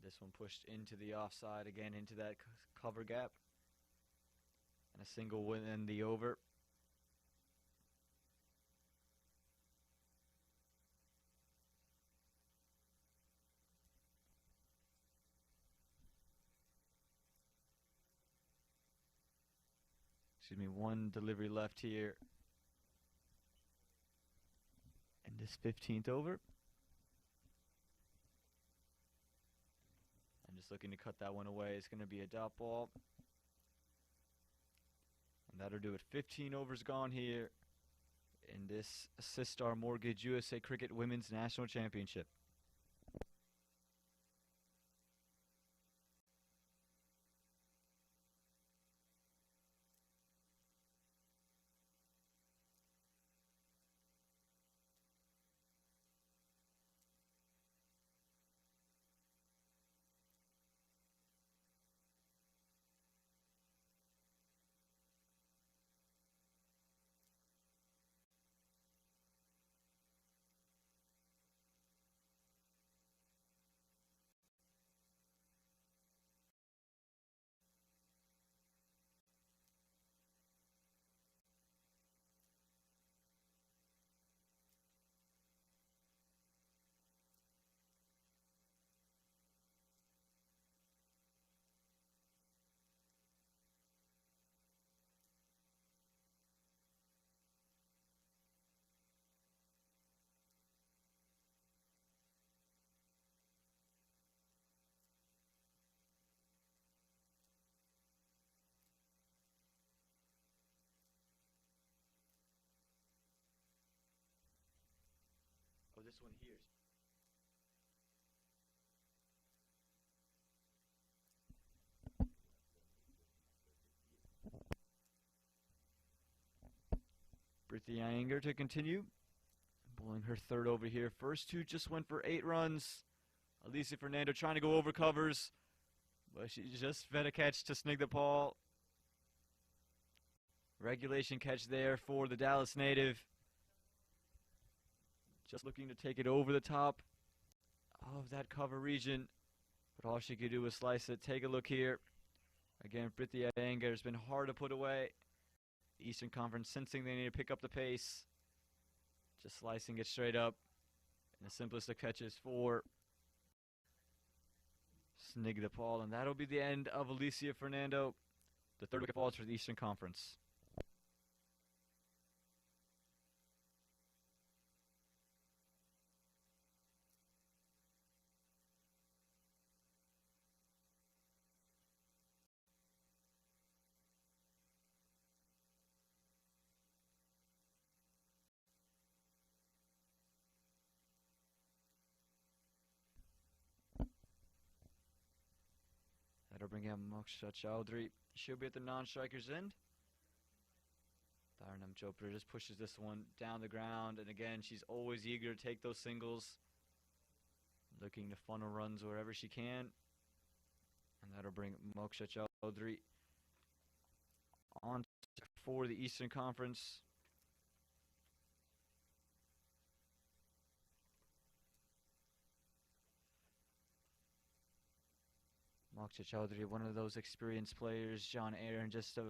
S1: This one pushed into the offside again, into that cover gap. And a single within the over. Excuse me, one delivery left here. And this 15th over. I'm just looking to cut that one away. It's going to be a dot ball. And that'll do it. 15 overs gone here in this Sistar Mortgage USA Cricket Women's National Championship. Oh, this one here. Prithvi Iyengar to continue. Bowling her third over here. First two just went for 8 runs. Alicia Fernando trying to go over covers, but she just fed a catch to Snigdhapal. Regulation catch there for the Dallas native. Just looking to take it over the top of that cover region, but all she could do was slice it. Take a look here. Again, Prithvi Iyengar has been hard to put away. The Eastern Conference sensing they need to pick up the pace. Just slicing it straight up. And the simplest of catches for Snigdhapal. And that'll be the end of Alicia Fernando. The third wicket falls for the Eastern Conference. That'll bring out Moosa Chowdhury. She'll be at the non-striker's end. Dharnam Chopra just pushes this one down the ground. And again, she's always eager to take those singles. Looking to funnel runs wherever she can. And that'll bring Moosa Chowdhury on for the Eastern Conference. Moosa Chowdhury, one of those experienced players John Aaron just a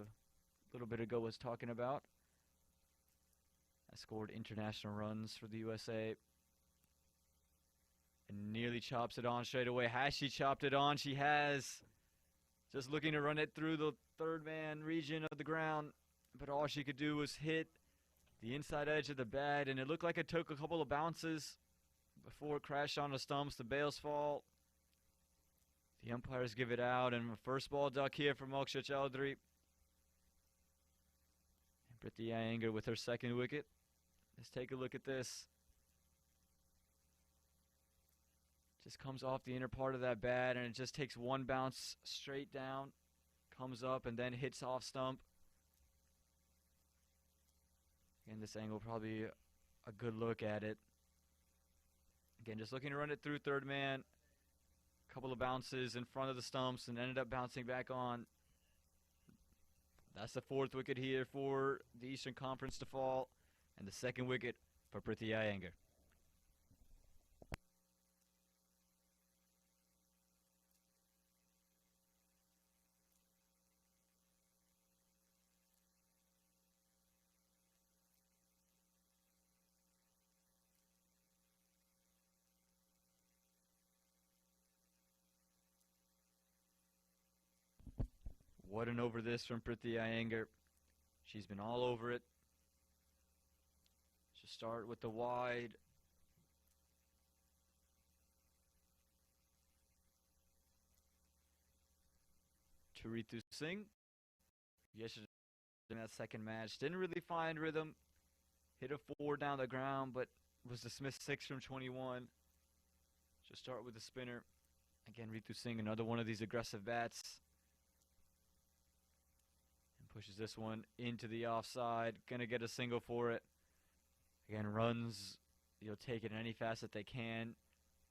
S1: little bit ago was talking about. Has scored international runs for the USA. And nearly chops it on straight away. Has she chopped it on? She has. Just looking to run it through the third man region of the ground. But all she could do was hit the inside edge of the bat. And it looked like it took a couple of bounces before it crashed on the stumps. The bails fall. The umpires give it out. And a first ball duck here from Moksha Chowdhury. And Priti Iyengar with her second wicket. Let's take a look at this. Just comes off the inner part of that bat, and it just takes one bounce straight down, comes up, and then hits off stump. Again, this angle probably a good look at it. Again, just looking to run it through third man. A couple of bounces in front of the stumps, and ended up bouncing back on. That's the fourth wicket here for the Eastern Conference to fall, and the second wicket for Priti Iyengar. What an over this from Priti Iyengar. She's been all over it. She'll start with the wide. To Ritu Singh. Yesterday in that second match, didn't really find rhythm. Hit a 4 down the ground, but was dismissed 6 from 21. She'll start with the spinner. Again, Ritu Singh, another one of these aggressive bats. Pushes this one into the offside. Gonna get a single for it. Again, runs. You'll take it in any facet they can.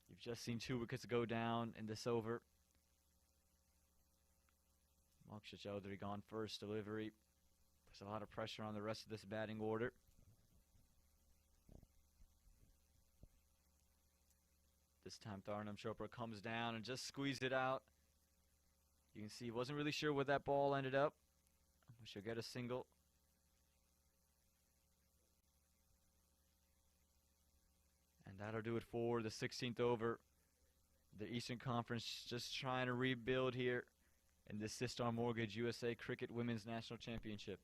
S1: You've just seen 2 wickets go down in this over. Moksha Chowdhury gone first delivery. Puts a lot of pressure on the rest of this batting order. This time Dharnam Chopra comes down and just squeezed it out. You can see he wasn't really sure where that ball ended up. She'll get a single. And that'll do it for the 16th over. The Eastern Conference just trying to rebuild here in the Sistar Mortgage USA Cricket Women's National Championship.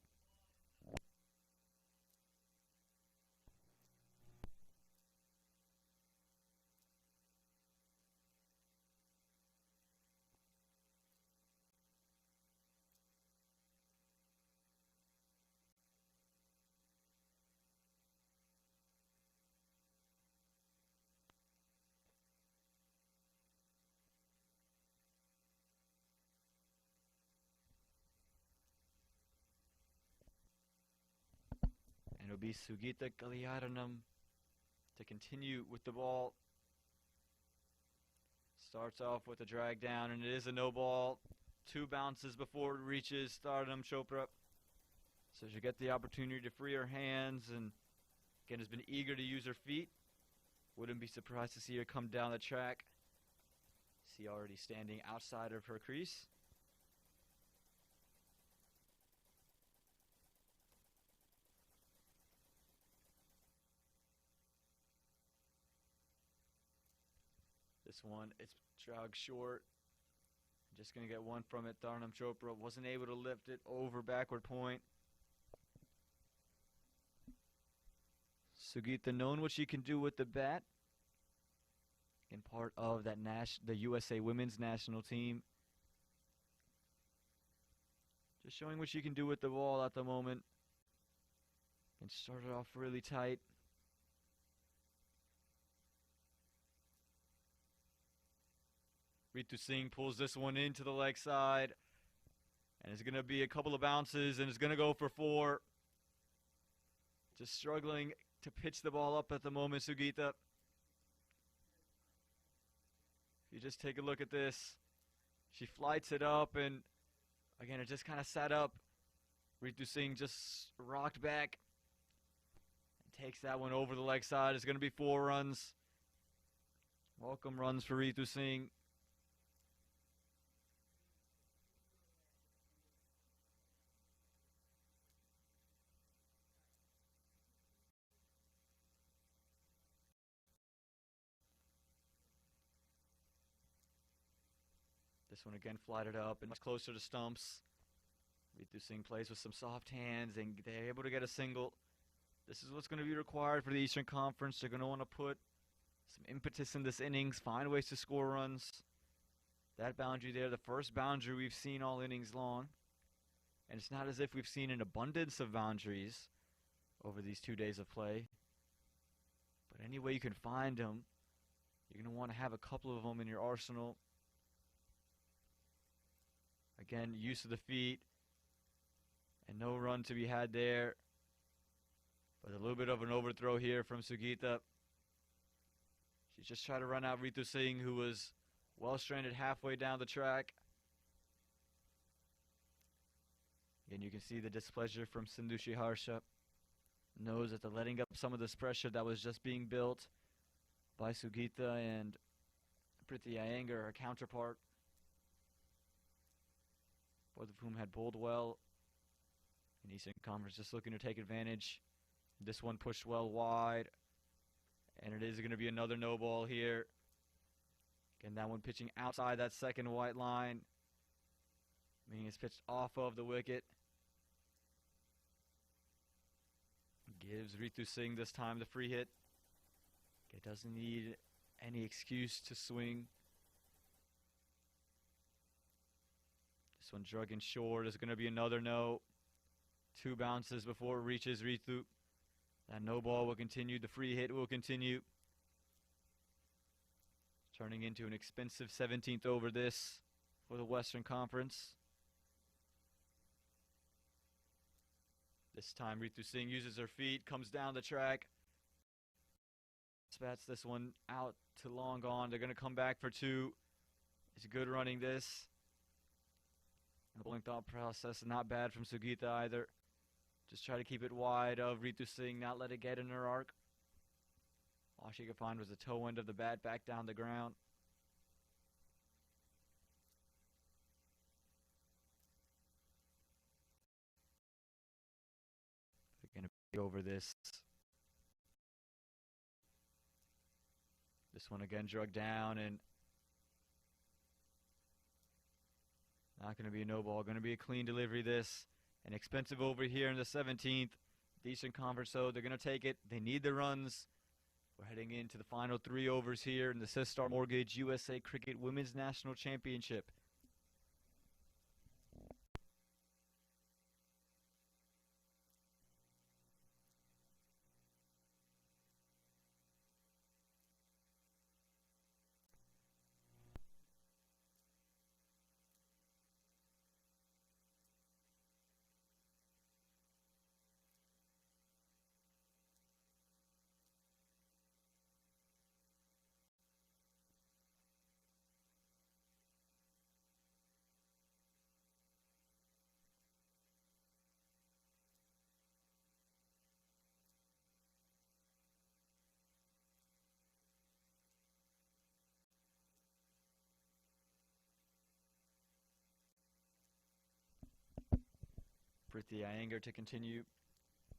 S1: It'll be Sugita Kalyaranam to continue with the ball. Starts off with a drag down, and it is a no ball. 2 bounces before it reaches Dharnam Chopra. So she'll get the opportunity to free her hands, and again has been eager to use her feet. Wouldn't be surprised to see her come down the track. See already standing outside of her crease. This one, it's dragged short. Just going to get one from it. Dharnam Chopra wasn't able to lift it over backward point. Sugita known what she can do with the bat. And part of that the USA Women's National Team. Just showing what she can do with the ball at the moment. And started off really tight. Ritu Singh pulls this one into the leg side. And it's going to be a couple of bounces, and it's going to go for 4. Just struggling to pitch the ball up at the moment, Sugita. You just take a look at this. She flights it up, and again, it just kind of sat up. Ritu Singh just rocked back. And takes that one over the leg side. It's going to be 4 runs. Welcome runs for Ritu Singh. This one again flighted up and much closer to stumps. Ritu Singh plays with some soft hands and they're able to get a single. This is what's going to be required for the Eastern Conference. They're going to want to put some impetus in this innings, find ways to score runs. That boundary there, the first boundary we've seen all innings long. And it's not as if we've seen an abundance of boundaries over these 2 days of play. But any way you can find them, you're going to want to have a couple of them in your arsenal. Again, use of the feet. And no run to be had there. But a little bit of an overthrow here from Sugita. She just tried to run out Ritu Singh, who was well stranded halfway down the track. Again, you can see the displeasure from Sindhushi Harsha. Knows that they're letting up some of this pressure that was just being built by Sugita and Priti Iyengar, her counterpart. Both of whom had bowled well. And Eastern Conference just looking to take advantage. This one pushed well wide. And it is going to be another no ball here. Again, that one pitching outside that second white line. Meaning it's pitched off of the wicket. Gives Ritu Singh this time the free hit. It doesn't need any excuse to swing. This one drug in short is going to be another no. 2 bounces before it reaches Ritu. That no ball will continue. The free hit will continue. Turning into an expensive 17th over this for the Western Conference. This time Ritu Singh uses her feet, comes down the track. Spats this one out to long gone. They're going to come back for 2. It's good running this. The bowling thought process not bad from Sugita either. Just try to keep it wide of Ritu Singh, not let it get in her arc. All she could find was the toe end of the bat back down the ground. They're going to be over this. This one again drugged down and not going to be a no ball. Going to be a clean delivery this. An expensive over here in the 17th. The Eastern Conference, so they're going to take it. They need the runs. We're heading into the final 3 overs here in the Sistar Mortgage USA Cricket Women's National Championship. Priti Iyengar to continue.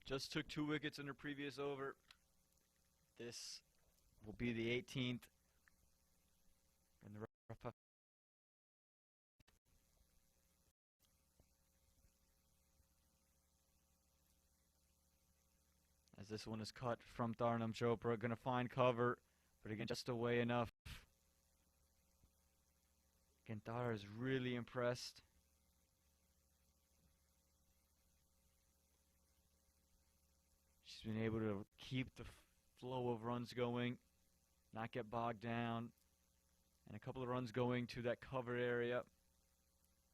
S1: Just took 2 wickets in her previous over. This will be the 18th. And the rough as this one is cut from Dharnam Chopra. Going to find cover, but again, just away enough. Again, Dhar is really impressed. She's been able to keep the flow of runs going, not get bogged down, and a couple of runs going to that cover area.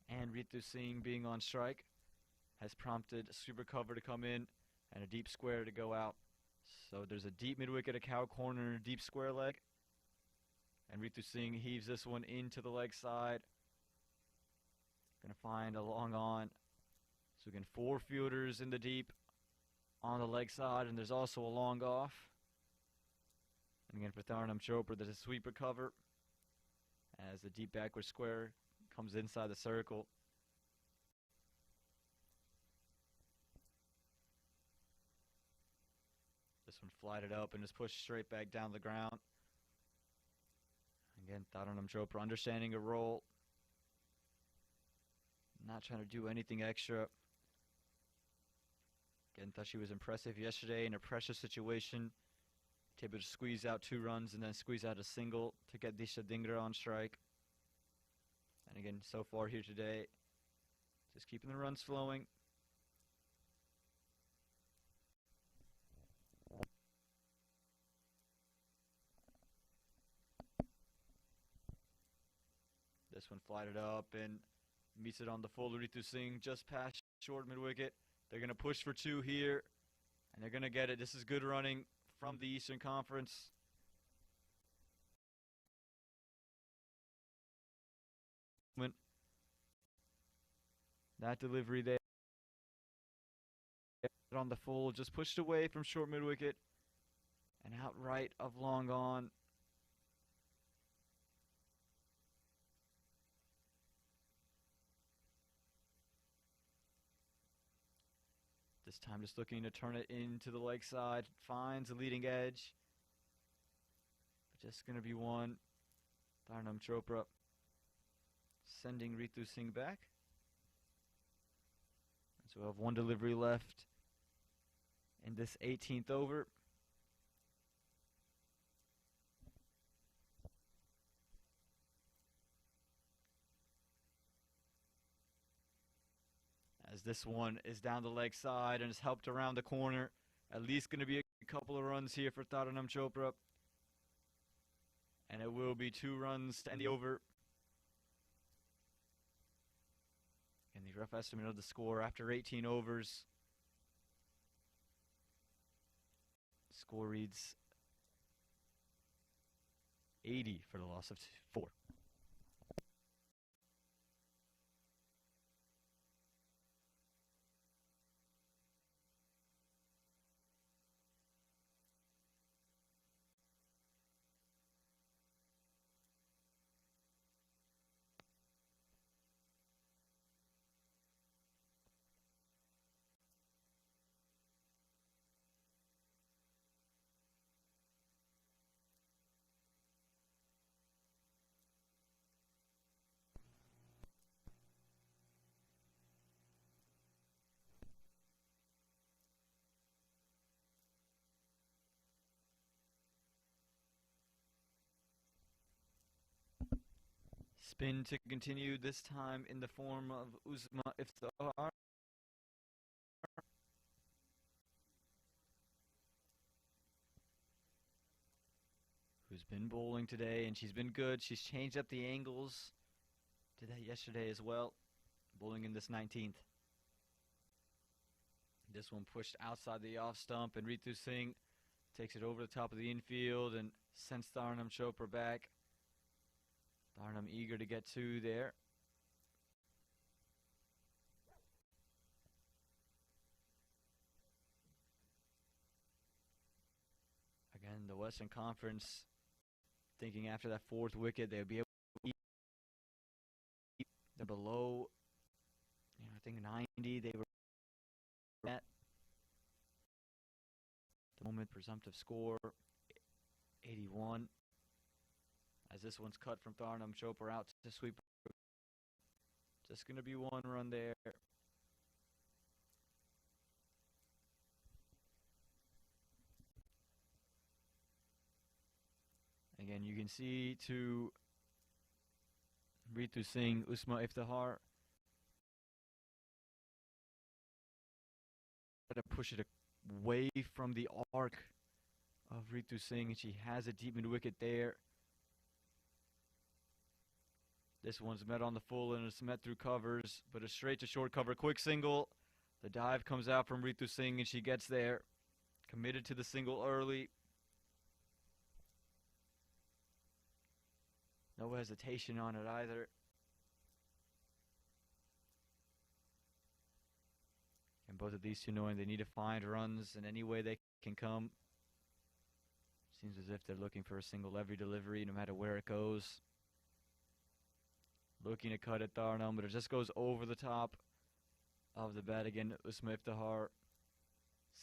S1: And Ritu Singh being on strike has prompted a super cover to come in and a deep square to go out. So there's a deep mid-wicket, a cow corner, and a deep square leg. And Ritu Singh heaves this one into the leg side. Going to find a long on. So again, 4 fielders in the deep on the leg side, and there's also a long off. And again, for Dharnam Chopra, there's a sweeper cover as the deep backward square comes inside the circle. This one flighted up and is pushed straight back down the ground. Again, Dharnam Chopra understanding a role. not trying to do anything extra. Again, thought she was impressive yesterday in a pressure situation. Able to squeeze out 2 runs and then squeeze out a single to get Disha Dhingra on strike. And again, so far here today, just keeping the runs flowing. This one flighted up and meets it on the full. Ritu Singh just past short mid-wicket. They're going to push for 2 here, and they're going to get it. This is good running from the Eastern Conference. That delivery there on the full, just pushed away from short mid-wicket and out right of long on. This time just looking to turn it into the leg side. Finds the leading edge. But just going to be one. Dharnam Chopra sending Ritu Singh back. So we'll have 1 delivery left in this 18th over. As this one is down the leg side and is helped around the corner. At least going to be a couple of runs here for Dharnam Chopra. And it will be 2 runs to end the over. And the rough estimate of the score after 18 overs. Score reads 80 for the loss of 4. Spin to continue, this time in the form of Uzma Iftar. Who's been bowling today, and she's been good. She's changed up the angles. Did that yesterday as well. Bowling in this 19th. This one pushed outside the off stump, and Ritu Singh takes it over the top of the infield and sends Dharnam Chopra back. Dharnam eager to get 2 there. Again, the Western Conference thinking after that 4th wicket they'll be able to keep them below, I think 90 they were at the moment. Presumptive score 81. As this one's cut from Dharnam Chopra out to sweep. Just going to be 1 run there. Again, you can see to Ritu Singh, Uzma Iftar. To push it away from the arc of Ritu Singh, and she has a deep mid-wicket there. This one's met on the full and it's met through covers, but a straight to short cover, quick single. The dive comes out from Ritu Singh and she gets there. Committed to the single early. No hesitation on it either. And both of these two knowing they need to find runs in any way they can come. Seems as if they're looking for a single every delivery, no matter where it goes. Looking to cut at Dharnam, but it just goes over the top of the bat again. Uzma Iftar.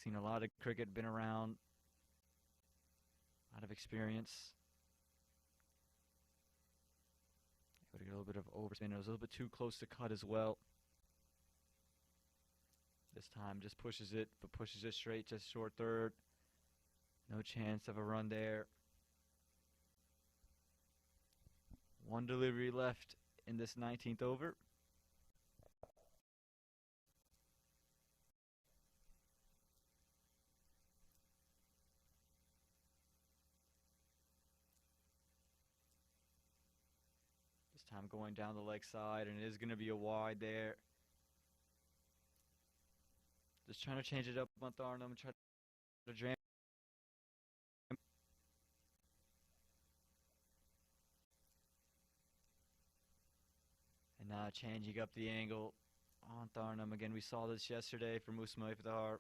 S1: Seen a lot of cricket, been around. A lot of experience. Got to get a little bit of overspin. It was a little bit too close to cut as well. This time just pushes it, but pushes it straight to short third. No chance of a run there. One delivery left in this 19th over. This time going down the leg side, and it is going to be a wide there. Just trying to change it up on Dharnam, try to jam. And now changing up the angle on Dharnam. Again, we saw this yesterday for Moosa.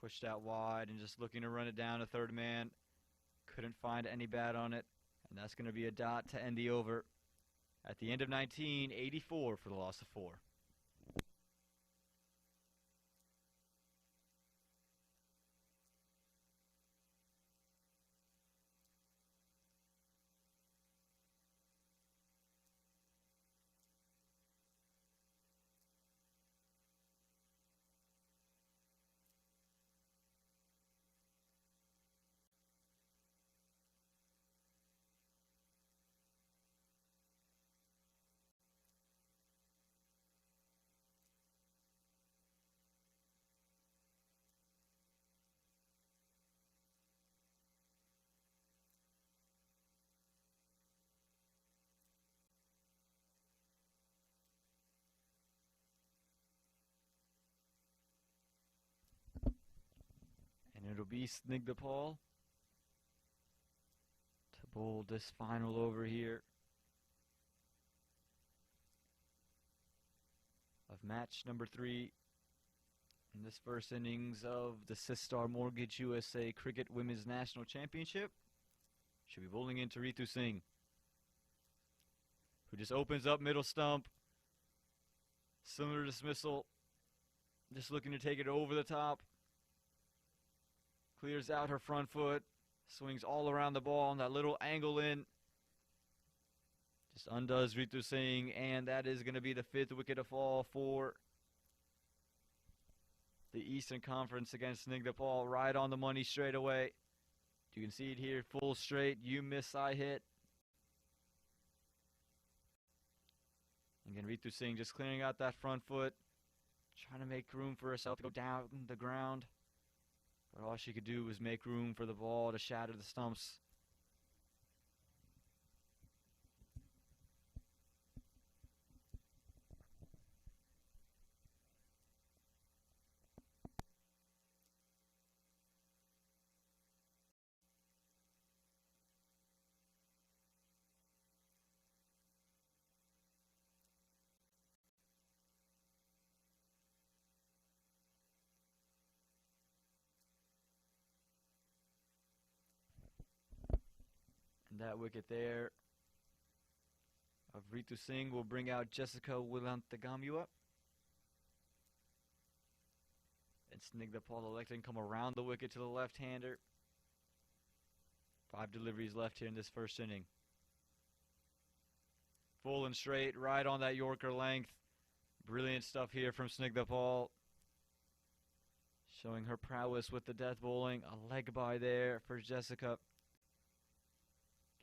S1: Pushed out wide and just looking to run it down to third man. Couldn't find any bat on it. And that's going to be a dot to end the over. At the end of 19, 84 for the loss of 4. And it'll be Snigdapal to bowl this final over here of match number 3 in this first innings of the Sistar Mortgage USA Cricket Women's National Championship. Should be bowling into Ritu Singh, who just opens up middle stump. Similar dismissal. Just looking to take it over the top. Clears out her front foot. Swings all around the ball on that little angle in. Just undoes Ritu Singh, and that is going to be the 5th wicket to fall for the Eastern Conference against Snigdapal. Right on the money straight away. You can see it here, full straight. You miss, I hit. Again, Ritu Singh just clearing out that front foot. Trying to make room for herself to go down the ground. But all she could do was make room for the ball to shatter the stumps. And that wicket there of Ritu Singh will bring out Jessica Wilantagamua. And Snigdapal electing come around the wicket to the left-hander. 5 deliveries left here in this first inning. Full and straight, right on that Yorker length. Brilliant stuff here from Snigdapal. Showing her prowess with the death bowling. A leg by there for Jessica.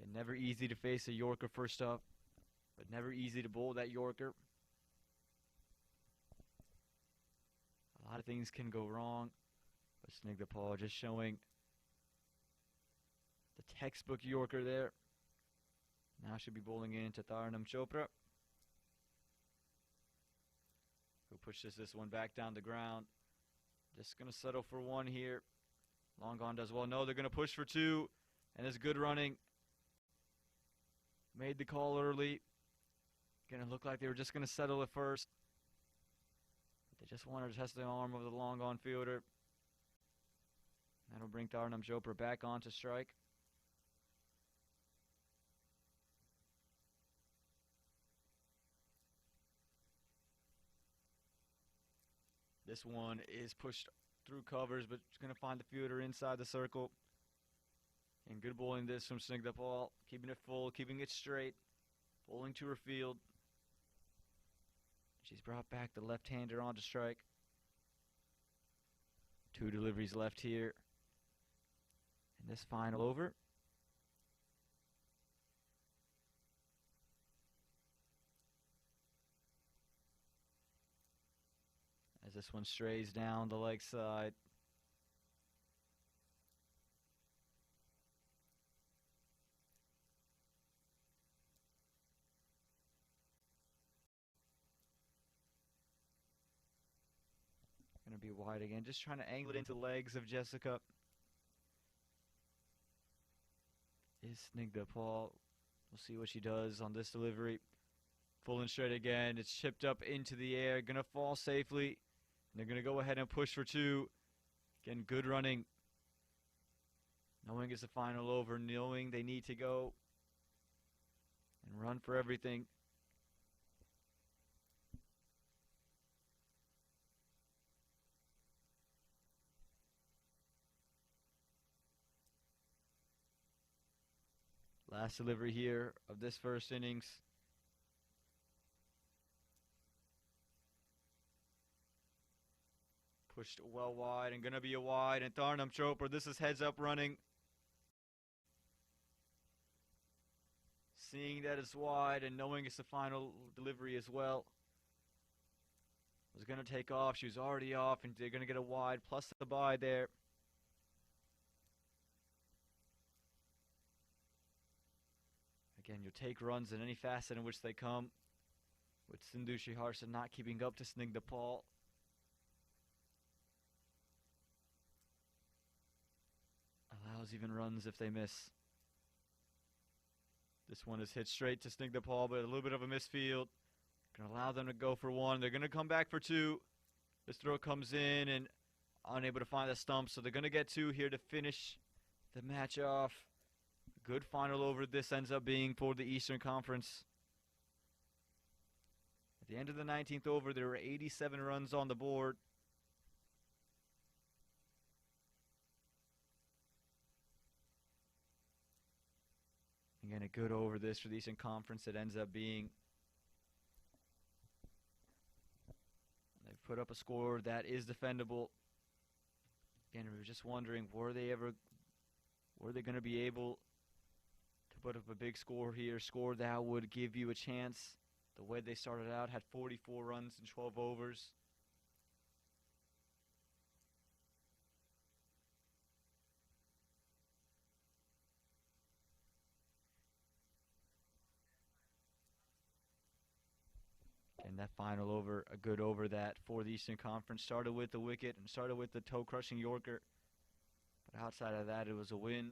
S1: Again, never easy to face a Yorker first up, but never easy to bowl that Yorker. A lot of things can go wrong, but Snigdapal just showing the textbook Yorker there. Now should be bowling into Dharnam Chopra, who pushes this one back down the ground. Just going to settle for 1 here. Long gone does well. No, they're going to push for 2, and it's good running. Made the call early. Gonna look like they were just gonna settle it first. But they just wanted to test the arm of the long gone fielder. That'll bring Dharnam Chopra back on to strike. This one is pushed through covers, but it's gonna find the fielder inside the circle. And good bowling this from Snigdapal. Keeping it full, keeping it straight. Bowling to her field. She's brought back the left-hander onto strike. 2 deliveries left here in this final over. As this one strays down the leg side. Going to be wide again, just trying to angle it into the legs of Jessica. Is Snigdha Paul. We'll see what she does on this delivery. Full and straight again. It's chipped up into the air. Going to fall safely. And they're going to go ahead and push for 2. Again, good running. Knowing it's the final over. Knowing they need to go and run for everything. Last delivery here of this first innings. Pushed well wide and going to be a wide. And Dharnam Chopra, this is heads up running. Seeing that it's wide and knowing it's the final delivery as well. Was going to take off. She was already off and they're going to get a wide plus the bye there. Again, you'll take runs in any facet in which they come. With Sindhu Sriharsa not keeping up to Snigdha Paul. Allows even runs if they miss. This one is hit straight to Snigdha Paul, but a little bit of a misfield. Gonna allow them to go for 1. They're gonna come back for 2. This throw comes in and unable to find the stump, so they're gonna get 2 here to finish the match off. Good final over this ends up being for the Eastern Conference. At the end of the 19th over, there were 87 runs on the board. Again, a good over this for the Eastern Conference. It ends up being. They've put up a score that is defendable. Again, we were just wondering, were they going to be able to put up a big score here? Score that would give you a chance. The way they started out, had 44 runs in 12 overs. And that final over, a good over that for the Eastern Conference. Started with the wicket and started with the toe-crushing Yorker. But outside of that, it was a win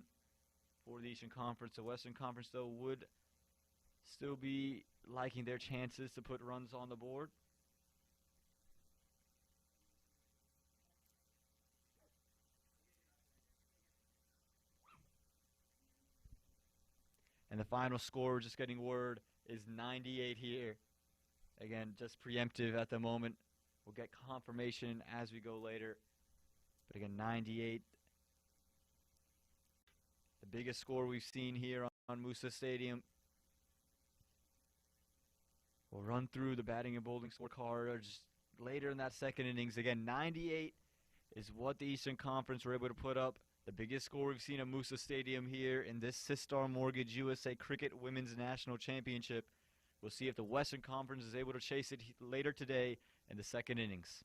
S1: for the Eastern Conference. The Western Conference, though, would still be liking their chances to put runs on the board. And the final score, we're just getting word, is 98 here. Again, just preemptive at the moment. We'll get confirmation as we go later. But again, 98. The biggest score we've seen here on Moosa Stadium. We'll run through the batting and bowling scorecard just later in that second innings. Again, 98 is what the Eastern Conference were able to put up. The biggest score we've seen at Moosa Stadium here in this Sistar Mortgage USA Cricket Women's National Championship. We'll see if the Western Conference is able to chase it later today in the second innings.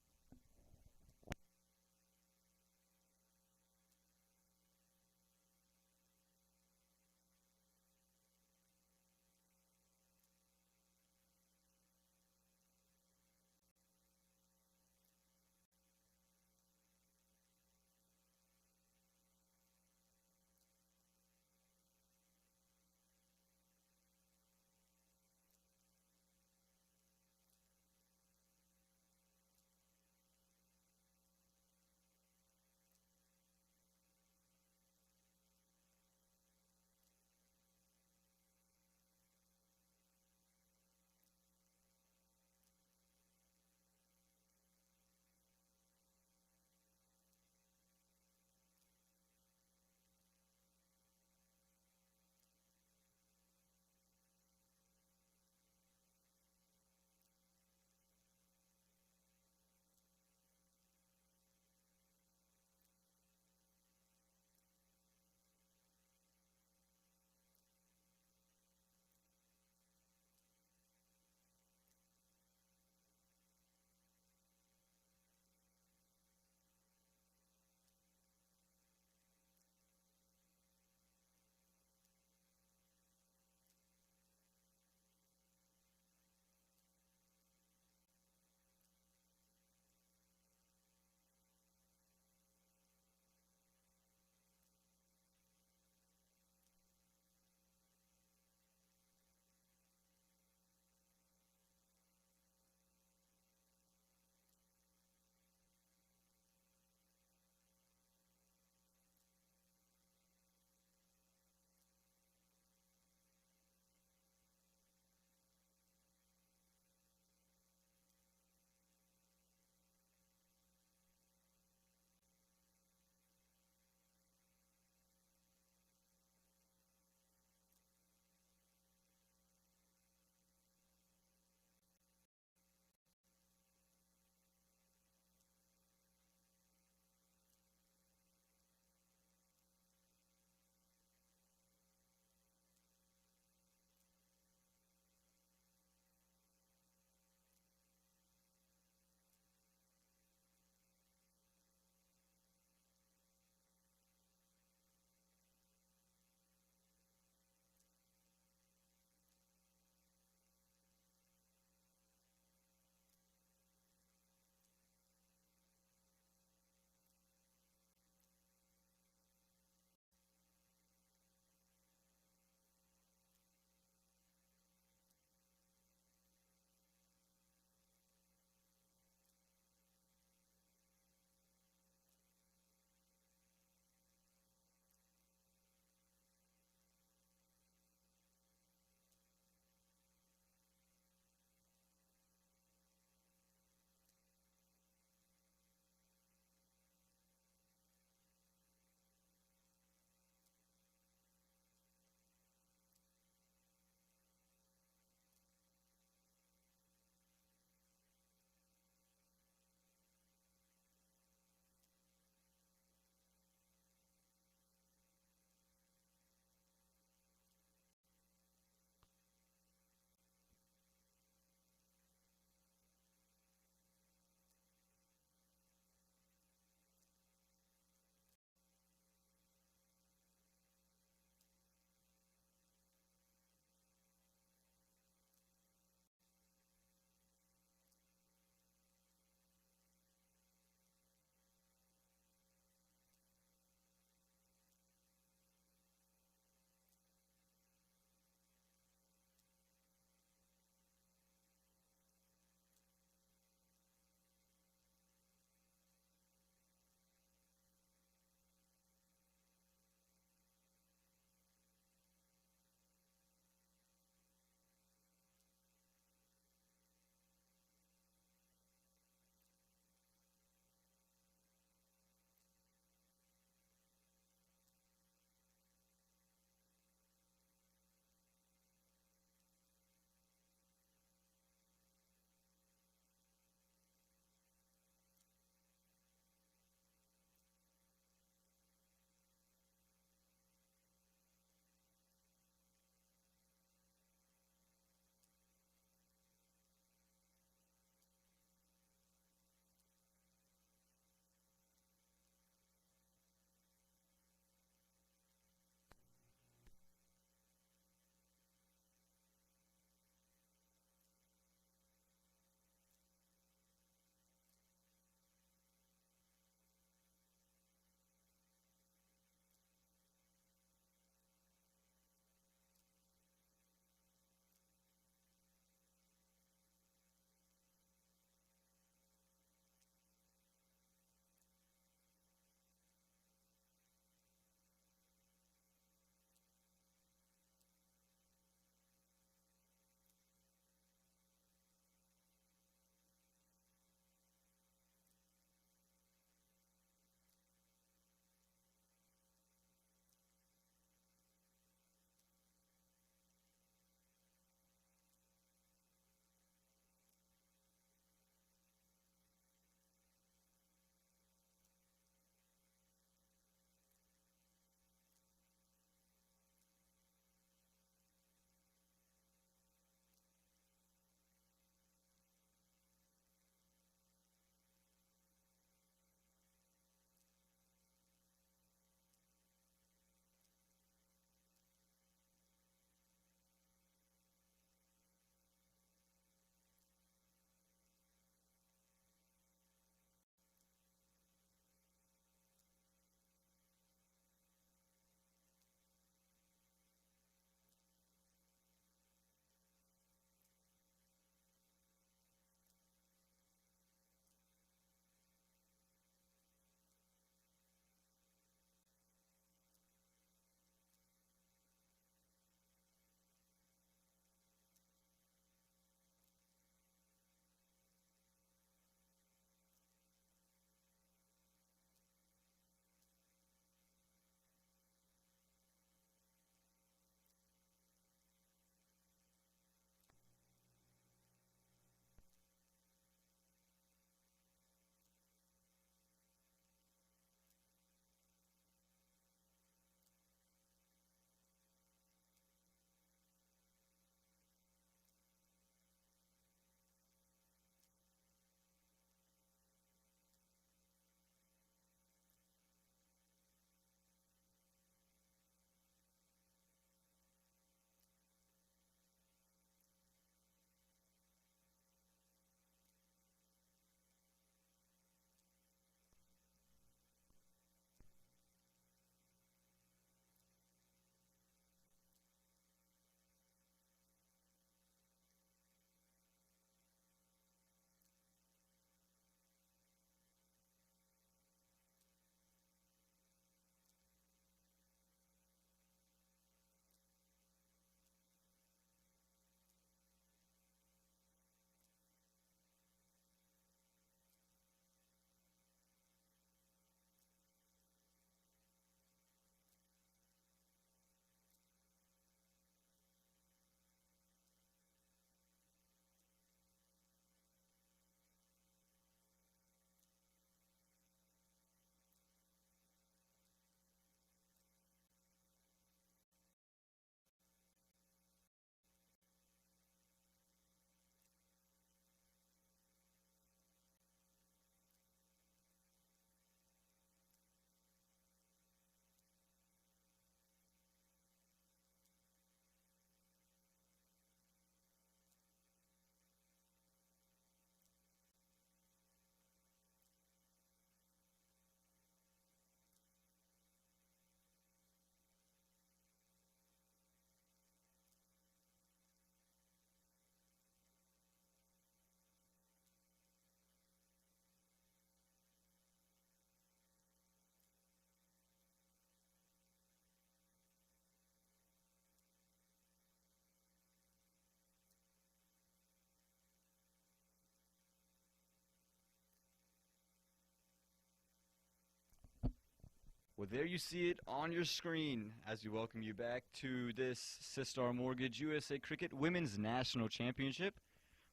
S1: Well, there you see it on your screen as we welcome you back to this Sistar Mortgage USA Cricket Women's National Championship.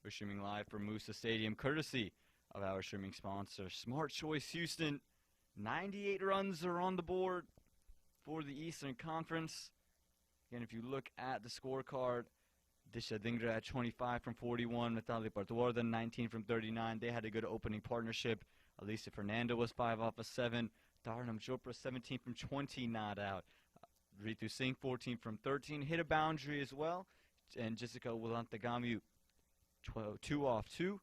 S1: We're streaming live from Moosa Stadium, courtesy of our streaming sponsor, Smart Choice Houston. 98 runs are on the board for the Eastern Conference. Again, if you look at the scorecard, Disha Dhingra at 25 from 41, Mitali Partwardhan 19 from 39. They had a good opening partnership. Alicia Fernando was 5 off of 7. Dharnam Chopra 17 from 20, not out. Ritu Singh 14 from 13, hit a boundary as well. And Jessica Willantagamu 2 off 2.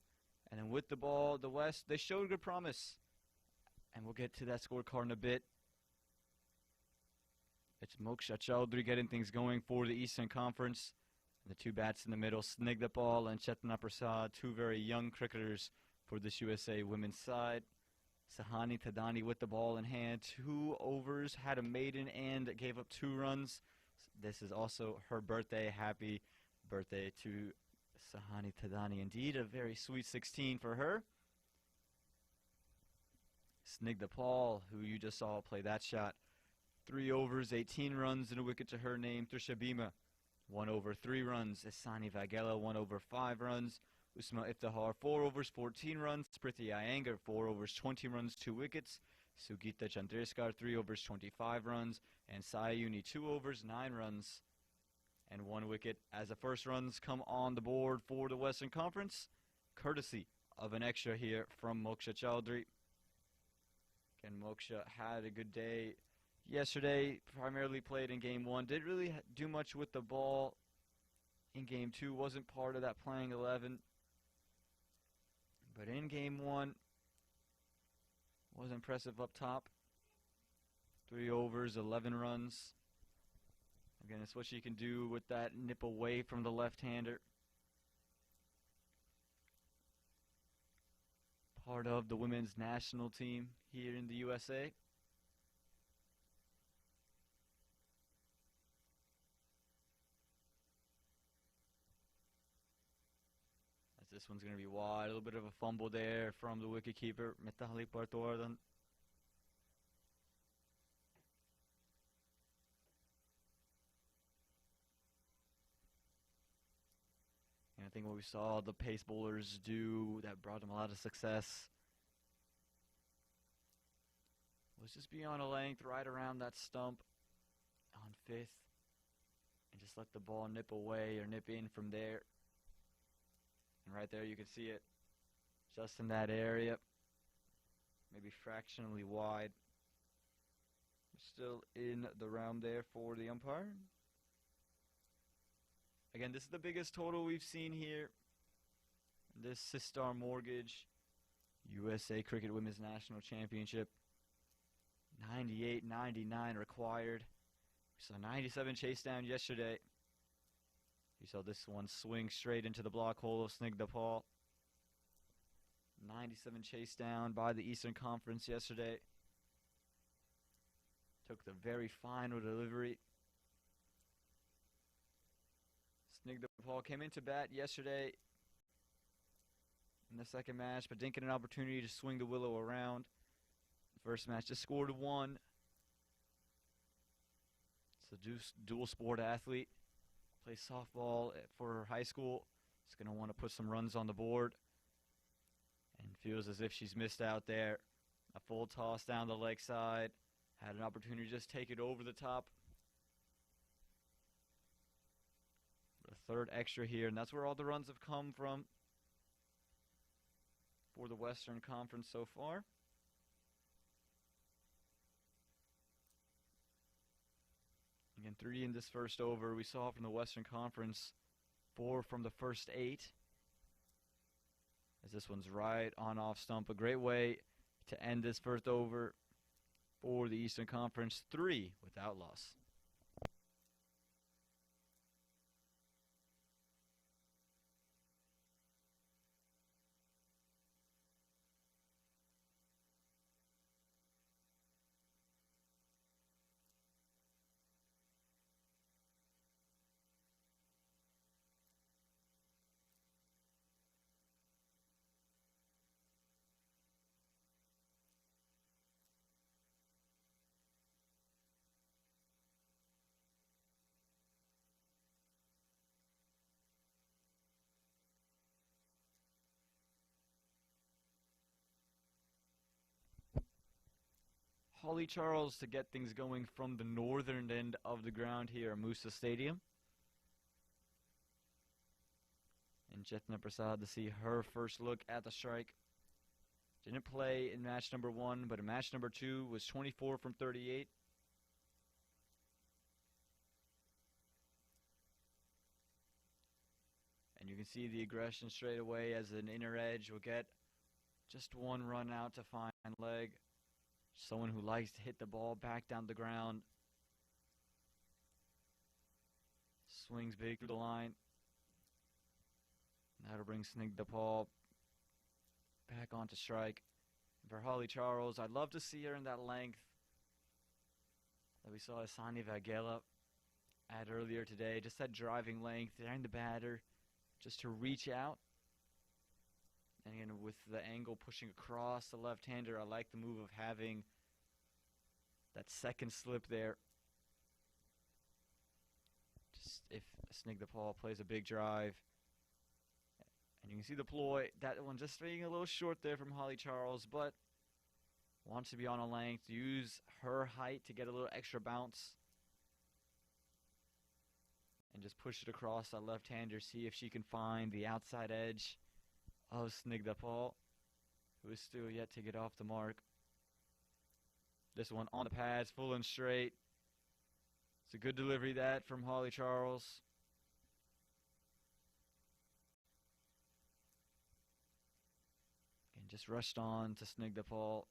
S1: And then with the ball, the West, they showed good promise. And we'll get to that scorecard in a bit. It's Moksha Chaudhary getting things going for the Eastern Conference. The two bats in the middle, Snigdha Paul and Chetna Prasad, two very young cricketers for this USA women's side. Sahani Tadani with the ball in hand, 2 overs, had a maiden and gave up 2 runs. This is also her birthday. Happy birthday to Sahani Tadani. Indeed, a very sweet 16 for her. Snigdha Paul, who you just saw play that shot, 3 overs, 18 runs and a wicket to her name. Trisha Bhima, 1 over 3 runs. Isani Vagela, 1 over 5 runs. Usma Iftihar, 4 overs, 14 runs. Priti Iyengar, 4 overs, 20 runs, 2 wickets. Sugita Chandreskar, 3 overs, 25 runs. And Sayuni, 2 overs, 9 runs, and 1 wicket. As the first runs come on the board for the Western Conference, courtesy of an extra here from Moksha Chaudhary. Again, Moksha had a good day yesterday, primarily played in Game 1. Didn't really do much with the ball in Game 2. Wasn't part of that playing 11. But in Game 1, was impressive up top. 3 overs, 11 runs. Again, it's what she can do with that nip away from the left-hander. Part of the women's national team here in the USA. This one's going to be wide. A little bit of a fumble there from the wicketkeeper, Mitali Partwardhan. And I think what we saw the pace bowlers do that brought them a lot of success was just be on a length right around that stump on 5th and just let the ball nip away or nip in from there. And right there you can see it just in that area, maybe fractionally wide. Still in the round there for the umpire. Again, this is the biggest total we've seen here. This Sistar Mortgage USA Cricket Women's National Championship. 98-99 required. We saw 97 chase down yesterday. You saw this one swing straight into the block hole of Snigdha Paul. 97 chase down by the Eastern Conference yesterday. Took the very final delivery. Snigdha Paul came into bat yesterday in the second match, but didn't get an opportunity to swing the willow around. First match just scored 1. It's a dual sport athlete. Plays softball for high school. Is going to want to put some runs on the board. And feels as if she's missed out there. A full toss down the leg side. Had an opportunity to just take it over the top. The third extra here, and that's where all the runs have come from for the Western Conference so far. Again, 3 in this first over. We saw from the Western Conference, 4 from the first 8. As this one's right on off stump. A great way to end this first over for the Eastern Conference. 3 without loss. Holly Charles to get things going from the northern end of the ground here at Moosa Stadium. And Chetna Prasad to see her first look at the strike. Didn't play in match number 1, but in match number 2 was 24 from 38. And you can see the aggression straight away as an inner edge will get just one run out to find leg. Someone who likes to hit the ball back down the ground. Swings big through the line. That'll bring Snigdha Paul back onto strike. For Holly Charles, I'd love to see her in that length that we saw Asani Vaghela at earlier today. Just that driving length, behind the batter, just to reach out. And again, with the angle pushing across the left-hander, I like the move of having that second slip there. Just if Snigdha Paul plays a big drive. And you can see the ploy, that one just being a little short there from Holly Charles, but wants to be on a length, use her height to get a little extra bounce. And just push it across that left-hander, see if she can find the outside edge of Snigdha Paul, who is still yet to get off the mark. This one on the pads, full and straight. It's a good delivery that from Holly Charles. And just rushed on to Snigdha Paul.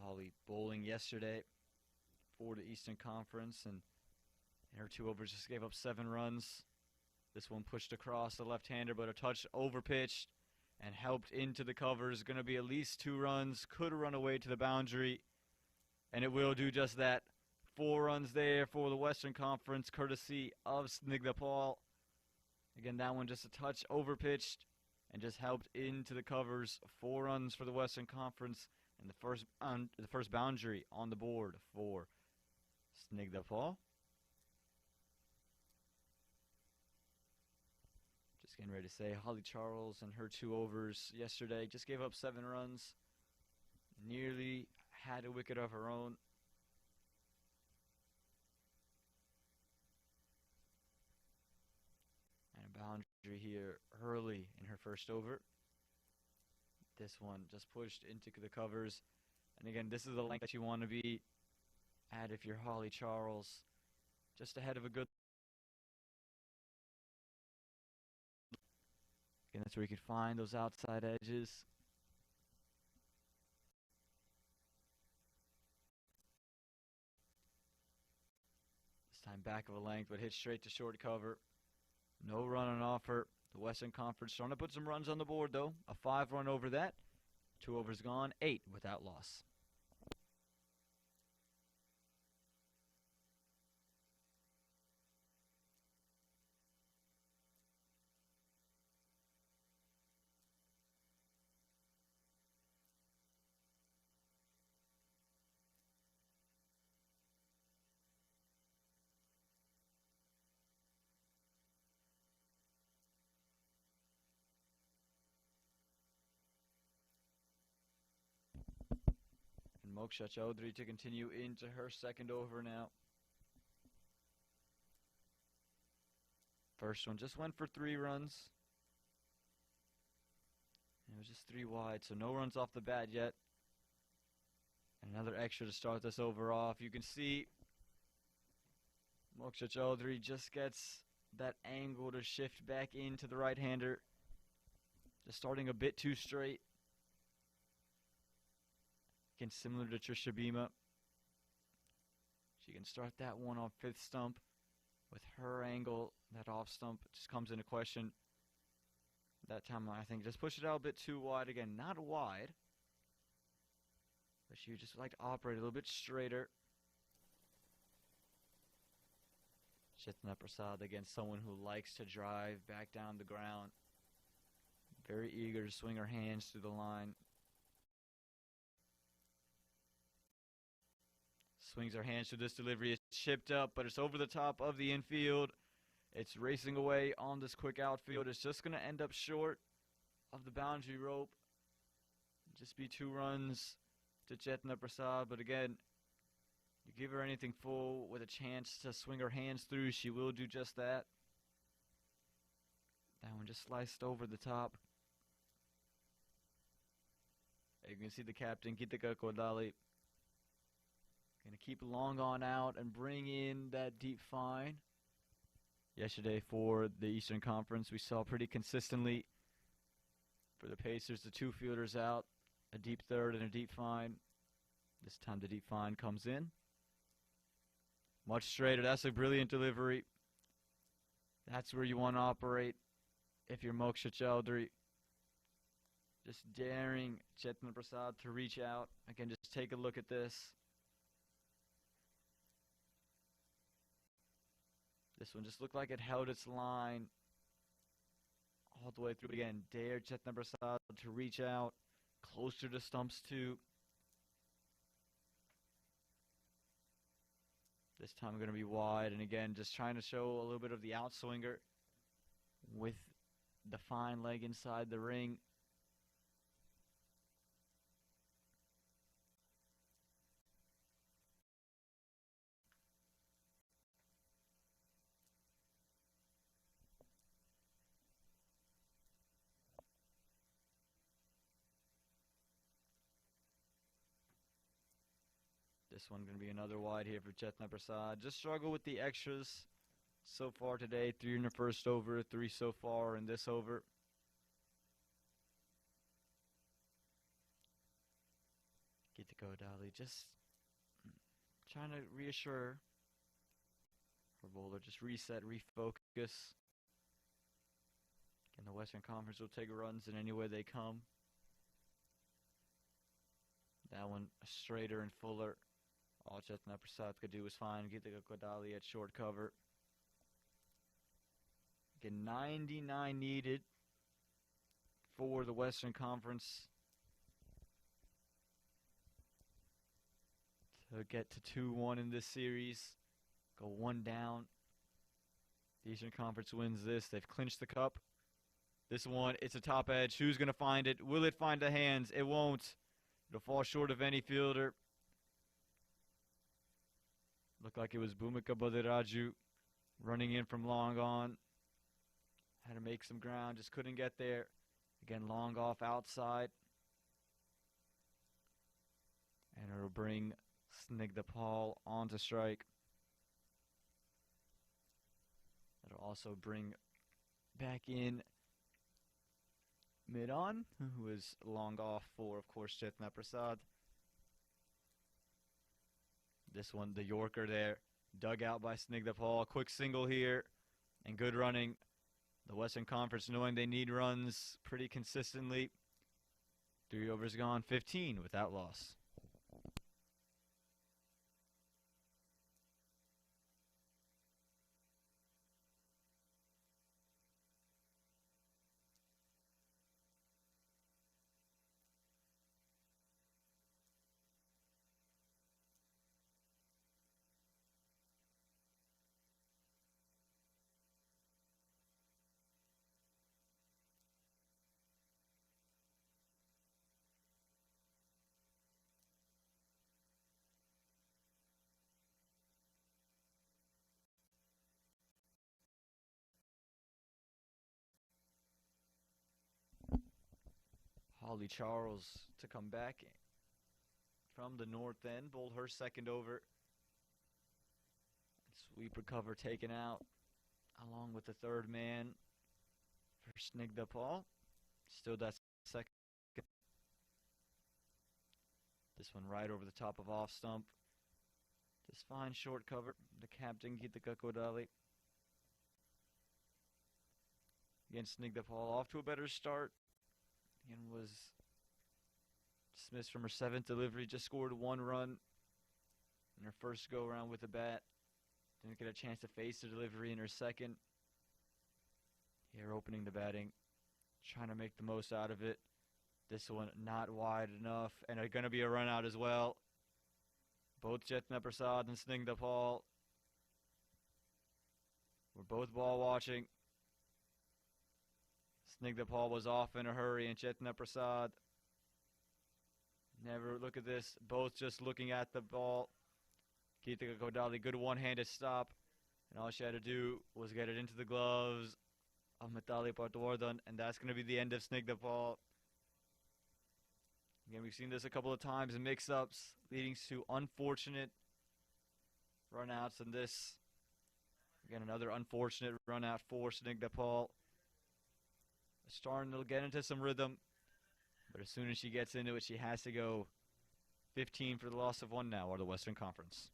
S1: Holly bowling yesterday for the Eastern Conference, and in her 2 overs just gave up 7 runs. This one pushed across the left-hander, but a touch over-pitched and helped into the covers. Going to be at least 2 runs. Could run away to the boundary, and it will do just that. 4 runs there for the Western Conference, courtesy of Snigdha Paul. Again, that one just a touch over-pitched and just helped into the covers. 4 runs for the Western Conference, and the first boundary on the board for Snigdha Paul. Just getting ready to say, Holly Charles and her 2 overs yesterday just gave up 7 runs. Nearly had a wicket of her own. And a boundary here early in her first over. This one just pushed into the covers. And again, this is the length that you want to be at if you're Holly Charles. Just ahead of a good... Again, that's where you can find those outside edges. This time back of a length, but hit straight to short cover. No run on offer. The Western Conference trying to put some runs on the board, though. A 5-run over that. 2 overs gone, 8 without loss. Moksha Chaudhary to continue into her second over now. First one just went for 3 runs. It was just 3 wide, so no runs off the bat yet. And another extra to start this over off. You can see Moksha Chaudhary just gets that angle to shift back into the right-hander. Just starting a bit too straight. Again, similar to Trisha Bhima. She can start that one on 5th stump. With her angle, that off stump just comes into question. That time, I think, just push it out a bit too wide. Again, not wide. But she would just like to operate a little bit straighter. Chetna Prasad, again, someone who likes to drive back down the ground. Very eager to swing her hands through the line. Swings her hands through this delivery. It's chipped up, but it's over the top of the infield. It's racing away on this quick outfield. It's just going to end up short of the boundary rope. Just be 2 runs to Chetna Prasad, but again, you give her anything full with a chance to swing her hands through, she will do just that. That one just sliced over the top. You can see the captain, Gitika Kodali, going to keep long on out and bring in that deep fine. Yesterday for the Eastern Conference, we saw pretty consistently for the Pacers, the 2 fielders out, a deep third and a deep fine. This time the deep fine comes in. Much straighter. That's a brilliant delivery. That's where you want to operate if you're Moksha Chowdhury. Just daring Chetna Prasad to reach out. Again, just take a look at this. This one just looked like it held its line all the way through. Again, dare Chetna Prasad to reach out closer to stumps 2. This time going to be wide, and again, just trying to show a little bit of the outswinger with the fine leg inside the ring. This one going to be another wide here for Chetna Prasad. Just struggle with the extras so far today. 3 in the first over, 3 so far in this over. Get to go, Dali. Just trying to reassure her bowler. Just reset, refocus. And the Western Conference will take runs in any way they come. That one straighter and fuller. All Chetna Prasad could do was fine. Get the Kodali at short cover. Again, 99 needed for the Western Conference to get to 2-1 in this series. Go 1 down. The Eastern Conference wins this. They've clinched the cup. This one, it's a top edge. Who's going to find it? Will it find the hands? It won't. It'll fall short of any fielder. Looked like it was Bhumika Badiraju running in from long on. Had to make some ground, just couldn't get there. Again, long off outside. And it'll bring Snigdha Paul onto strike. It'll also bring back in mid-on, who is long off for, of course, Chetna Prasad. This one, the Yorker there, dug out by Snigdha Paul. Quick single here, and good running. The Western Conference knowing they need runs pretty consistently. 3 overs gone, 15 without loss. Holly Charles to come back from the north end. Bowled her second over. Sweep recover taken out along with the third man for Snigdha Paul. Still that second. This one right over the top of off stump. Just fine short cover. The captain Gitika Kodali. Again, Snigdha Paul off to a better start. And was dismissed from her 7th delivery. Just scored 1 run in her first go around with the bat. Didn't get a chance to face the delivery in her second. Here opening the batting. Trying to make the most out of it. This one not wide enough. And going to be a run out as well. Both Chetna Prasad and Snigdha Paul. We're both ball watching. Snigdha Paul was off in a hurry, and Chetna Prasad never look at this. Both just looking at the ball. Geetika Kodali, good one-handed stop. And all she had to do was get it into the gloves of Mitali Partwardhan, and that's going to be the end of Snigdha Paul. Again, we've seen this a couple of times in mix-ups, leading to unfortunate run-outs, and this, again, another unfortunate run-out for Snigdha Paul. Starting to get into some rhythm, but as soon as she gets into it, she has to go 15 for the loss of 1 now, or the Western Conference.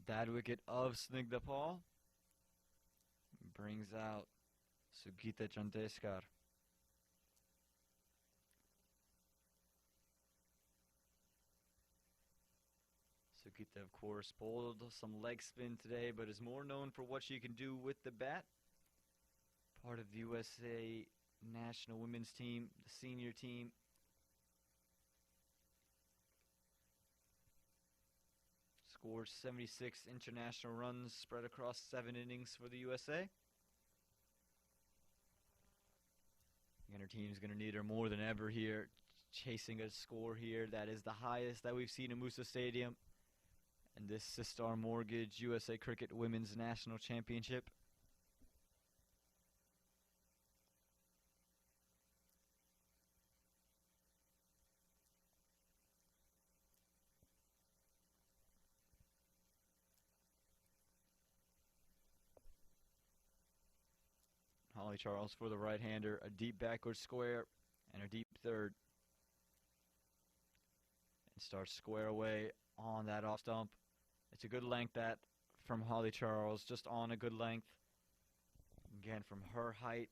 S1: Bad wicket of Snigdha Paul brings out Sugita Chandeskar. Sugita, of course, bowled some leg spin today, but is more known for what she can do with the bat. Part of the USA national women's team, the senior team. Scored 76 international runs spread across 7 innings for the USA. And her team's going to need her more than ever here, chasing a score here that is the highest that we've seen in Moosa Stadium. And this Sistar Mortgage USA Cricket Women's National Championship. Holly Charles for the right-hander, a deep backward square and a deep third. And starts square away on that off stump. It's a good length that from Holly Charles, just on a good length. Again, from her height,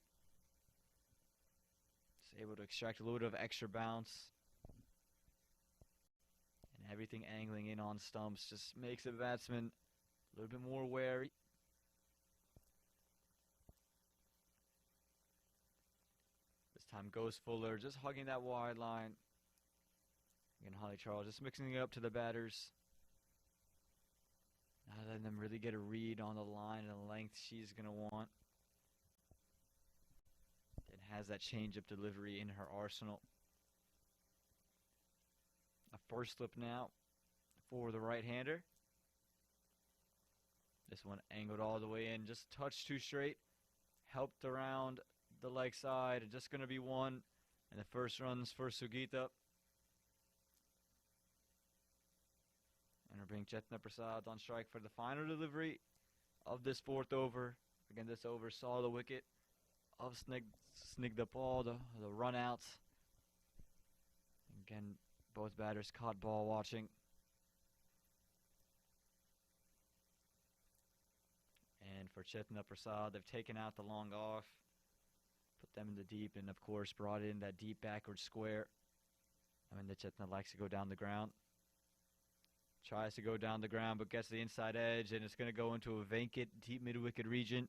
S1: it's able to extract a little bit of extra bounce. And everything angling in on stumps just makes the batsman a little bit more wary. This time goes Fuller, just hugging that wide line. Again, Holly Charles just mixing it up to the batters. Not letting them really get a read on the line and the length she's going to want. It has that change-up delivery in her arsenal. A first slip now for the right-hander. This one angled all the way in, just touched too straight. Helped around the leg side, just going to be 1. And the first run's for Sugita. And we're bringing Chetna Prasad on strike for the final delivery of this 4th over. Again, this over saw the wicket of Snigdha Paul, the run outs. Again, both batters caught ball watching. And for Chetna Prasad, they've taken out the long off, put them in the deep, and of course brought in that deep backward square. I mean, the Chetna likes to go down the ground. Tries to go down the ground, but gets the inside edge, and it's going to go into a vacant, deep mid-wicket region.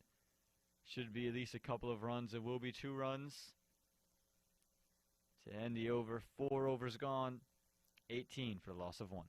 S1: Should be at least a couple of runs. It will be 2 runs to end the over. 4 overs gone, 18 for the loss of 1.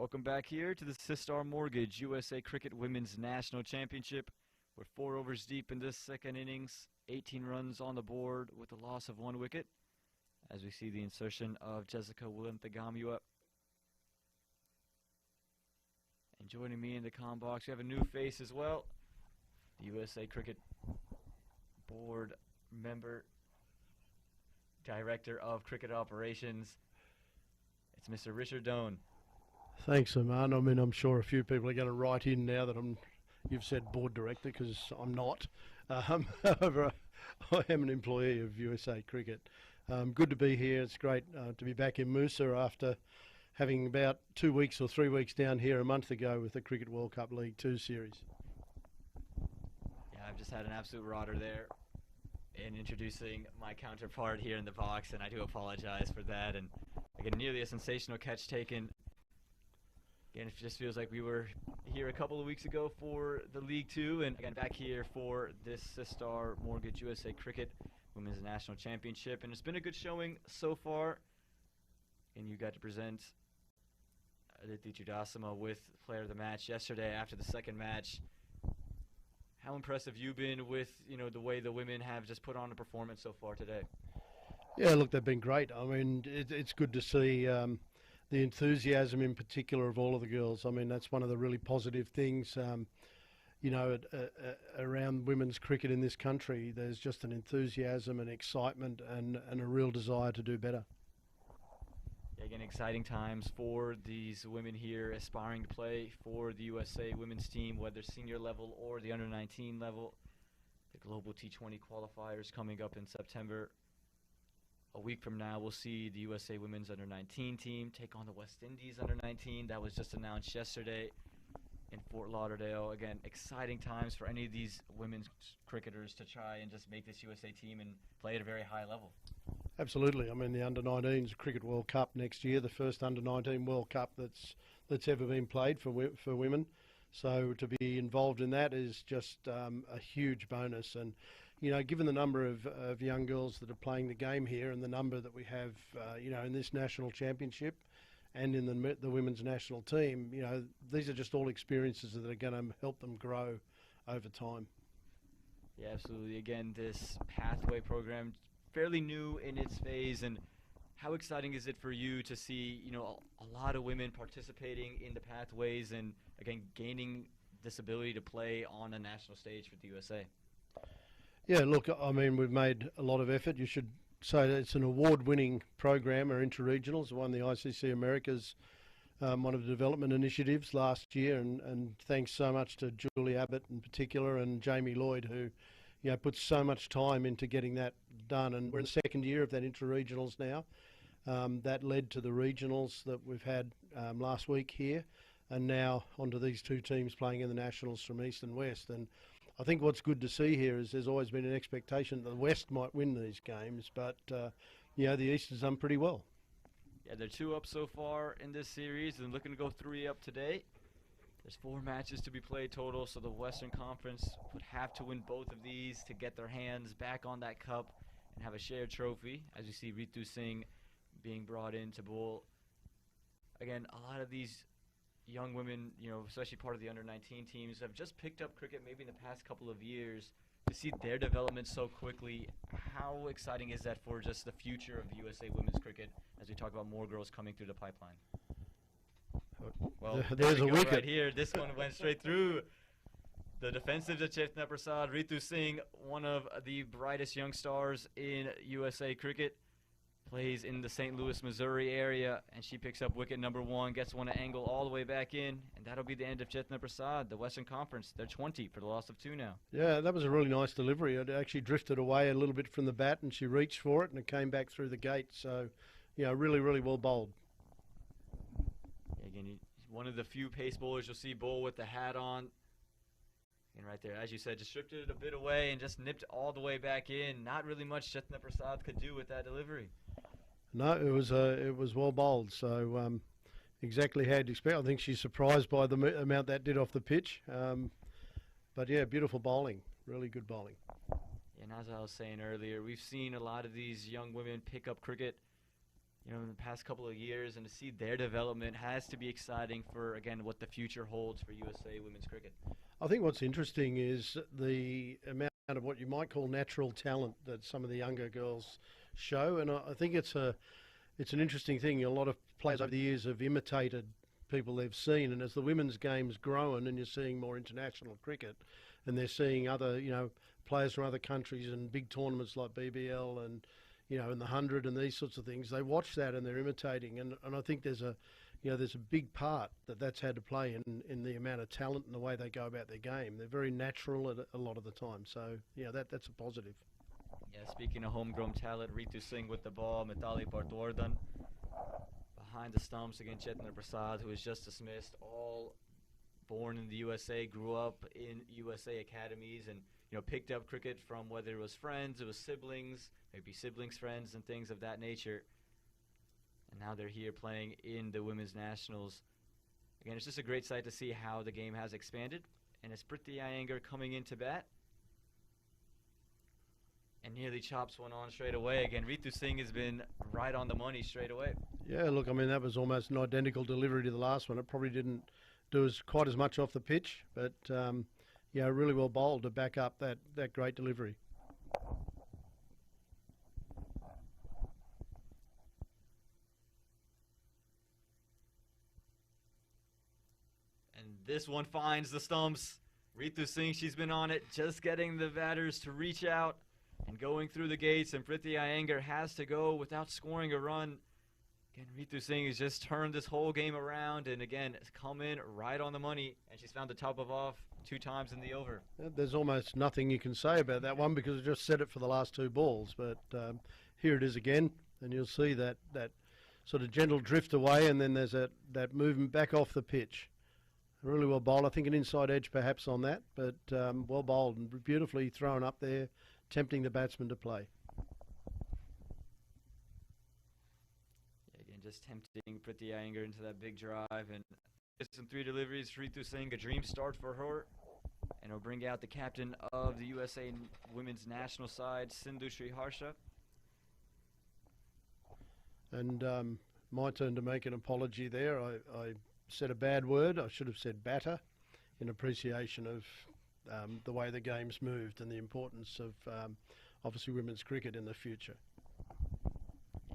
S1: Welcome back here to the Sistar Mortgage USA Cricket Women's National Championship. We're 4 overs deep in this second innings, 18 runs on the board with a loss of 1 wicket. As we see the insertion of Jessica Willenthagamiwa. And joining me in the comm box, we have a new face as well. The USA Cricket Board member, Director of Cricket Operations. It's Mr. Richard Doan.
S5: Thanks, Aman. I mean, I'm sure a few people are going to write in now that you've said board director, because I'm not. However, I am an employee of USA Cricket. Good to be here. It's great to be back in Moosa after having about 2 weeks or 3 weeks down here a month ago with the Cricket World Cup League 2 series.
S1: Yeah, I've just had an absolute rotter there in introducing my counterpart here in the box, and I do apologize for that. And again, nearly a sensational catch taken. Again, it just feels like we were here a couple of weeks ago for the League 2, and again back here for this Sistar Mortgage USA Cricket Women's National Championship. And it's been a good showing so far. And you got to present Aditi Chudasama with Player of the Match yesterday after the second match. How impressive you been with, the way the women have just put on a performance so far today?
S5: Yeah, look, they've been great. I mean, it's good to see the enthusiasm in particular of all of the girls. I mean, that's one of the really positive things, around women's cricket in this country. There's just an enthusiasm and excitement and a real desire to do better.
S1: Again, exciting times for these women here aspiring to play for the USA women's team, whether senior level or the under-19 level. The Global T20 qualifiers coming up in September. A week from now, we'll see the USA women's under-19 team take on the West Indies under-19. That was just announced yesterday in Fort Lauderdale. Again, exciting times for any of these women's cricketers to try and just make this USA team and play at a very high level.
S5: Absolutely. I mean, the under-19s Cricket World Cup next year, the first under-19 World Cup that's ever been played for women. So to be involved in that is just a huge bonus. And, given the number of young girls that are playing the game here and the number that we have, in this national championship and in the women's national team, these are just all experiences that are going to help them grow over time.
S1: Yeah, absolutely. Again, this pathway program, fairly new in its phase, and how exciting is it for you to see, a lot of women participating in the pathways and, again, gaining this ability to play on a national stage for the USA?
S5: Yeah, look, I mean, we've made a lot of effort. You should say that it's an award-winning program, our inter-regionals, won the ICC Americas, one of the development initiatives last year, and thanks so much to Julie Abbott in particular and Jamie Lloyd, who put so much time into getting that done. And we're in the second year of that inter-regionals now. That led to the regionals that we've had last week here, and now onto these 2 teams playing in the nationals from East and West. And I think what's good to see here is there's always been an expectation that the West might win these games, but the East has done pretty well.
S1: Yeah, they're 2 up so far in this series and looking to go 3 up today. There's 4 matches to be played total, so the Western Conference would have to win both of these to get their hands back on that cup and have a shared trophy, as you see Ritu Singh being brought in to bowl. Again, a lot of these young women, especially part of the under-19 teams, have just picked up cricket maybe in the past couple of years. To see their development so quickly, how exciting is that for just the future of USA women's cricket as we talk about more girls coming through the pipeline? Well,
S5: there's a wicket
S1: right here. This one went straight through. The defensive to Chetna Prasad, Ritu Singh, one of the brightest young stars in USA cricket, plays in the St. Louis, Missouri area, and she picks up wicket number 1, gets one to angle all the way back in, and that'll be the end of Chetna Prasad, the Western Conference. They're 20 for the loss of 2 now.
S5: Yeah, that was a really nice delivery. It actually drifted away a little bit from the bat, and she reached for it, and it came back through the gate. So, really, really well bowled.
S1: Again, one of the few pace bowlers you'll see bowl with the hat on. And right there, as you said, just drifted it a bit away and just nipped all the way back in. Not really much Chetna Prasad could do with that delivery.
S5: No, it was well bowled. So exactly how you'd expect. I think she's surprised by the amount that did off the pitch. But yeah, beautiful bowling, really good bowling.
S1: And as I was saying earlier, we've seen a lot of these young women pick up cricket in the past couple of years, and to see their development has to be exciting for, again, what the future holds for USA women's cricket.
S5: I think what's interesting is the amount of what you might call natural talent that some of the younger girls show, and I think it's an interesting thing. A lot of players over the years have imitated people they've seen, and as the women's game's grown and you're seeing more international cricket, and they're seeing other, players from other countries and big tournaments like BBL and, in the 100 and these sorts of things, they watch that and they're imitating, and I think there's a big part that's had to play in the amount of talent and the way they go about their game. They're very natural at a lot of the time, so that's a positive.
S1: Yeah, speaking of homegrown talent, Ritu Singh with the ball, Mithali Partwardhan behind the stumps against Chetna Prasad, who was just dismissed, all born in the USA, grew up in USA academies, and picked up cricket from whether it was friends, it was siblings, maybe siblings' friends and things of that nature. And now they're here playing in the women's nationals. Again, it's just a great sight to see how the game has expanded. And it's Priti Iyengar coming into bat. And nearly chops one on straight away. Again, Ritu Singh has been right on the money straight away.
S5: Yeah, look, I mean, that was almost an identical delivery to the last one. It probably didn't do quite as much off the pitch, but really well bowled to back up that great delivery.
S1: And this one finds the stumps. Ritu Singh, she's been on it, just getting the batters to reach out and going through the gates, and Priti Iyengar has to go without scoring a run. Again, Ritu Singh has just turned this whole game around and, again, has come in right on the money, and she's found the top of off 2 times in the over.
S5: There's almost nothing you can say about that one because I just said it for the last 2 balls, but here it is again, and you'll see that sort of gentle drift away, and then there's that movement back off the pitch. Really well bowled. I think an inside edge perhaps on that, but well bowled and beautifully thrown up there, tempting the batsman to play.
S1: Again, just tempting Priti Iyengar into that big drive, and some 3 deliveries. Ritu Singh, a dream start for her, and it'll bring out the captain of the USA women's national side, Sindhu Sriharsha.
S5: And my turn to make an apology there. I said a bad word. I should have said batter, in appreciation of the way the game's moved and the importance of obviously women's cricket in the future.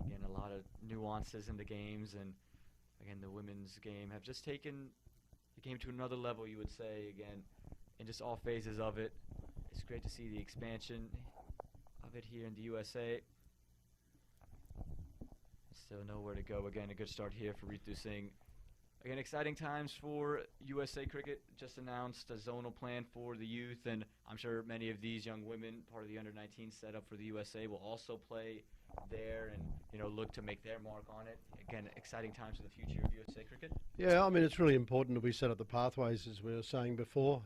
S1: Again, a lot of nuances in the games, and again, the women's game have just taken the game to another level, you would say, again, in just all phases of it. It's great to see the expansion of it here in the USA. Still nowhere to go. Again, a good start here for Ritu Singh. Again, exciting times for USA Cricket. Just announced a zonal plan for the youth, and I'm sure many of these young women, part of the under-19 setup for the USA, will also play there and look to make their mark on it. Again, exciting times for the future of USA Cricket.
S5: Yeah, I mean, it's really important that we set up the pathways, as we were saying before.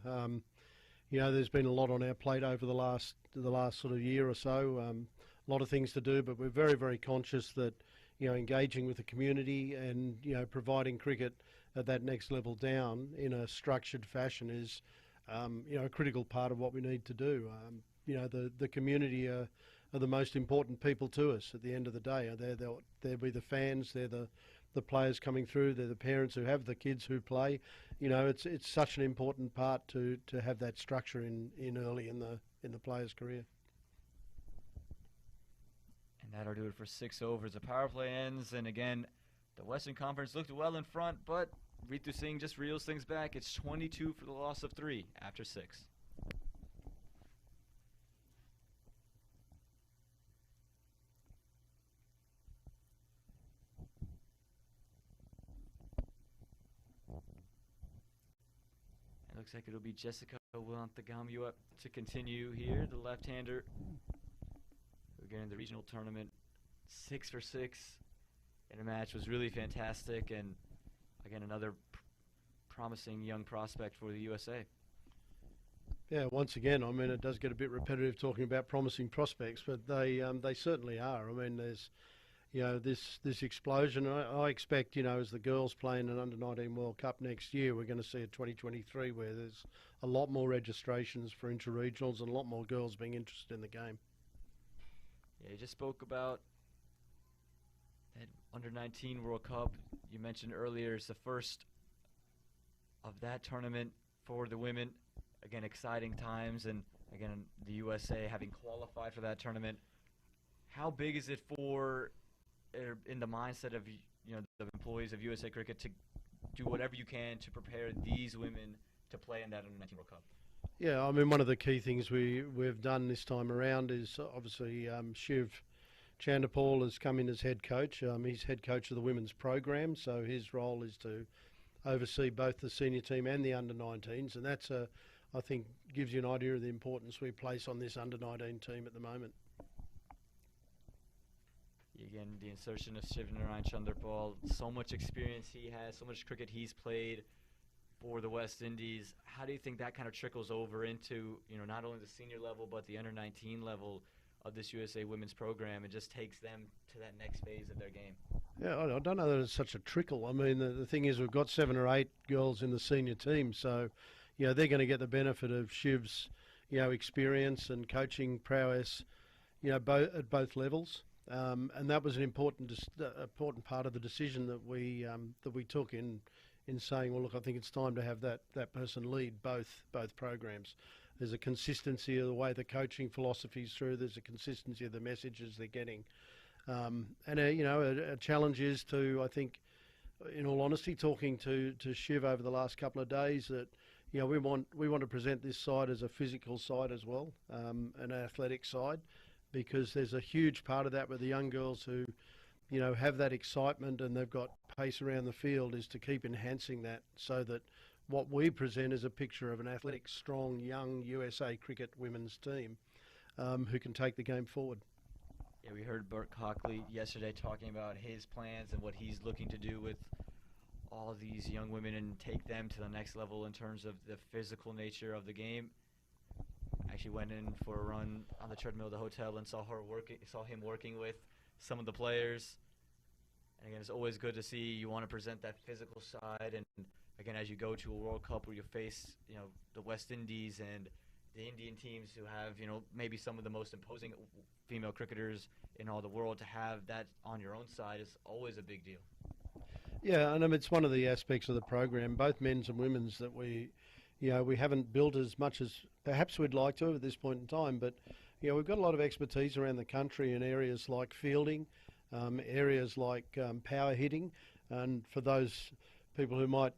S5: There's been a lot on our plate over the last sort of year or so. A lot of things to do, but we're very, very conscious that engaging with the community and providing cricket at that next level down in a structured fashion is a critical part of what we need to do. The community are the most important people to us at the end of the day. They'll be the fans, they're the players coming through, they're the parents who have the kids who play. It's such an important part to have that structure in early in the player's career.
S1: And that'll do it for 6 overs. The power play ends, and again, the Western Conference looked well in front, but Ritu Singh just reels things back. It's 22 for the loss of 3 after 6. It looks like it'll be Jessica Wilanthagamua to continue here, the left-hander. Again, in the regional tournament, 6 for 6 in a match was really fantastic, and again, another promising young prospect for the USA.
S5: Yeah, once again, I mean, it does get a bit repetitive talking about promising prospects, but they certainly are. I mean, there's this explosion. I expect as the girls play in an under-19 World Cup next year, we're going to see a 2023 where there's a lot more registrations for inter-regionals and a lot more girls being interested in the game.
S1: Yeah, you just spoke about That Under-19 World Cup you mentioned earlier is the first of that tournament for the women. Again, exciting times, and again, the USA having qualified for that tournament. How big is it for, in the mindset of the employees of USA Cricket, to do whatever you can to prepare these women to play in that Under-19 World Cup?
S5: Yeah, I mean, one of the key things we've done this time around is obviously Shiv Chandapal has come in as head coach. He's head coach of the women's program, so his role is to oversee both the senior team and the under-19s, and that's I think gives you an idea of the importance we place on this under-19 team at the moment.
S1: Again, the insertion of Shivnarine Chanderpaul, so much experience he has, so much cricket he's played for the West Indies. How do you think that kind of trickles over into, not only the senior level, but the under-19 level of this USA women's program, and just takes them to that next phase of their game?
S5: Yeah, I don't know that it's such a trickle. I mean, the thing is we've got 7 or 8 girls in the senior team, so, they're going to get the benefit of Shiv's, experience and coaching prowess, at both levels. And that was an important part of the decision that we took in saying, well, look, I think it's time to have that person lead both programs. There's a consistency of the way the coaching philosophy's through. There's a consistency of the messages they're getting, and a challenge is to, I think, in all honesty, talking to Shiv over the last couple of days, that we want to present this side as a physical side as well, an athletic side, because there's a huge part of that with the young girls who, have that excitement and they've got pace around the field, is to keep enhancing that so that what we present is a picture of an athletic, strong, young USA cricket women's team who can take the game forward.
S1: Yeah, we heard Bert Cockley yesterday talking about his plans and what he's looking to do with all these young women and take them to the next level in terms of the physical nature of the game. Actually went in for a run on the treadmill of the hotel and saw him working with some of the players. And again, it's always good to see you want to present that physical side. And again, as you go to a World Cup where you face, the West Indies and the Indian teams who have, maybe some of the most imposing female cricketers in all the world, to have that on your own side is always a big deal.
S5: Yeah, and it's one of the aspects of the program, both men's and women's, that we haven't built as much as perhaps we'd like to at this point in time. But, we've got a lot of expertise around the country in areas like fielding, areas like power hitting. And for those people who might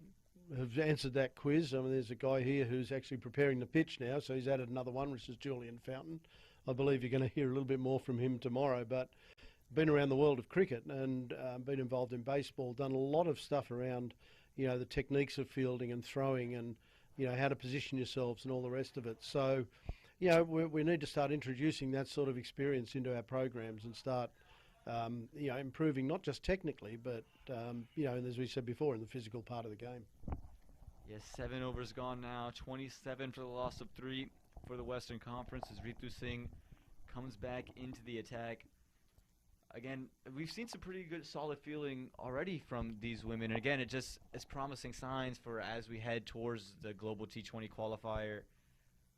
S5: have answered that quiz, I mean, there's a guy here who's actually preparing the pitch now, so he's added another one, which is Julian Fountain. I believe you're going to hear a little bit more from him tomorrow, but been around the world of cricket and been involved in baseball, done a lot of stuff around, the techniques of fielding and throwing and, how to position yourselves and all the rest of it. So, we need to start introducing that sort of experience into our programs and start, improving not just technically, but, and as we said before, in the physical part of the game.
S1: Yes, 7 overs gone now, 27 for the loss of 3 for the Western Conference as Ritu Singh comes back into the attack. Again, we've seen some pretty good, solid fielding already from these women. And again, it's promising signs for as we head towards the Global T20 qualifier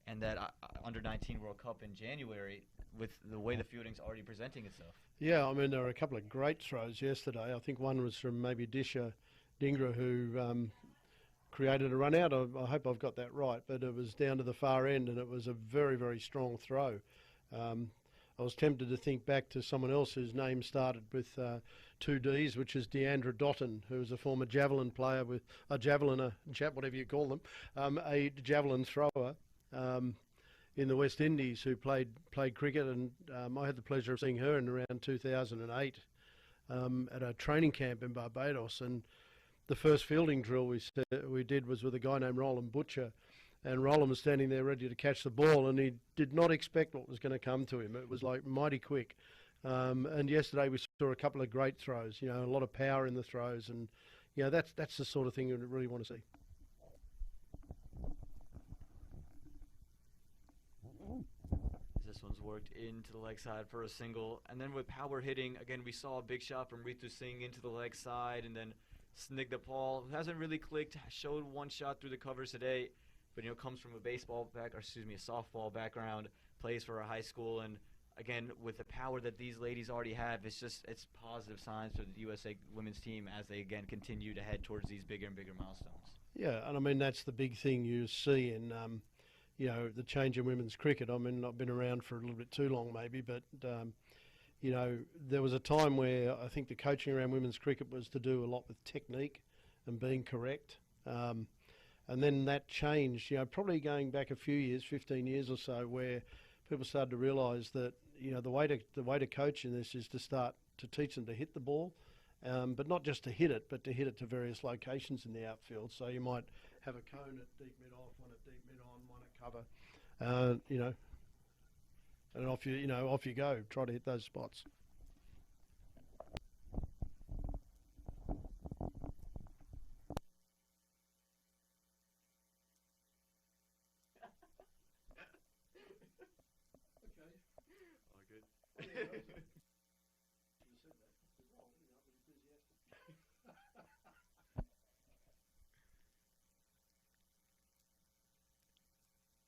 S1: and that Under-19 World Cup in January, with the way the fielding's already presenting itself.
S5: Yeah, I mean, there were a couple of great throws yesterday. I think one was from maybe Disha Dhingra, who created a run out. I hope I've got that right, but it was down to the far end and it was a very, very strong throw. I was tempted to think back to someone else whose name started with 2 Ds, which is Deandra Dotton, who was a former javelin player with a javeliner, whatever you call them, a javelin thrower in the West Indies who played cricket, and I had the pleasure of seeing her in around 2008 at a training camp in Barbados. And the first fielding drill we did was with a guy named Roland Butcher. And Roland was standing there ready to catch the ball, and he did not expect what was going to come to him. It was like mighty quick. And yesterday we saw a couple of great throws, a lot of power in the throws. And, that's the sort of thing you really want to see.
S1: This one's worked into the leg side for a single. And then with power hitting, again, we saw a big shot from Ritu Singh into the leg side. And then Snigdha Paul, who hasn't really clicked, showed one shot through the covers today. But, comes from a softball background, plays for a high school, and again, with the power that these ladies already have, it's positive signs for the USA women's team as they again continue to head towards these bigger and bigger milestones.
S5: Yeah, and I mean that's the big thing you see in the change in women's cricket. I mean, I've been around for a little bit too long maybe, but there was a time where I think the coaching around women's cricket was to do a lot with technique and being correct. And then that changed, probably going back a few years, 15 years or so, where people started to realise that, the way to coach in this is to start to teach them to hit the ball, but not just to hit it, but to hit it to various locations in the outfield. So you might have a cone at deep mid off, one at deep mid on, one at cover, and off you go. Try to hit those spots.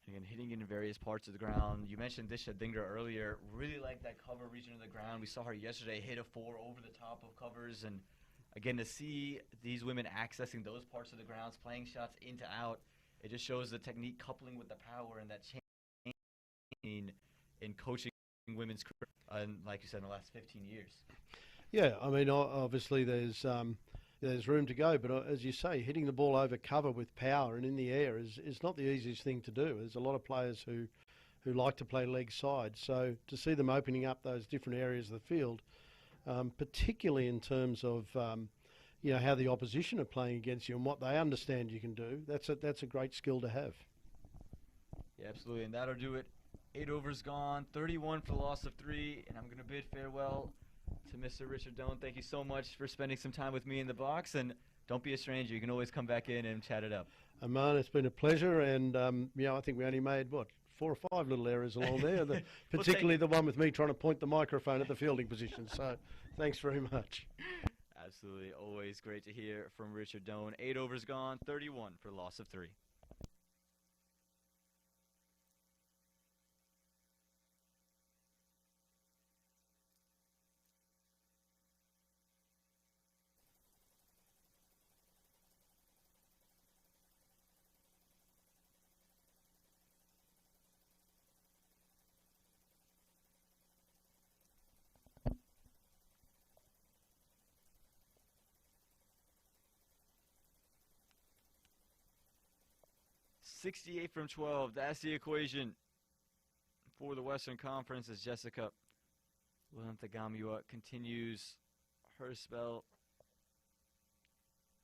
S1: Again, hitting in various parts of the ground. You mentioned Disha Dhingra earlier. Really like that cover region of the ground. We saw her yesterday hit a 4 over the top of covers. And again, to see these women accessing those parts of the grounds, playing shots in to out, it just shows the technique coupling with the power and that change in coaching women's cricket, and like you said, in the last 15 years.
S5: Yeah, I mean, obviously there's room to go, but as you say, hitting the ball over cover with power and in the air is not the easiest thing to do. There's a lot of players who like to play leg side, so to see them opening up those different areas of the field, particularly in terms of how the opposition are playing against you and what they understand you can do, that's a great skill to have.
S1: Yeah, absolutely, and that'll do it. 8 overs gone, 31 for the loss of 3, and I'm going to bid farewell to Mr. Richard Doan. Thank you so much for spending some time with me in the box, and don't be a stranger. You can always come back in and chat it up.
S5: Aman, it's been a pleasure, and I think we only made, 4 or 5 little errors along there, particularly the one with me trying to point the microphone at the fielding position, so thanks very much.
S1: Absolutely, always great to hear from Richard Doan. 8 overs gone, 31 for the loss of 3. .68 from 12. That's the equation for the Western Conference as Jessica William-Tagamua continues her spell.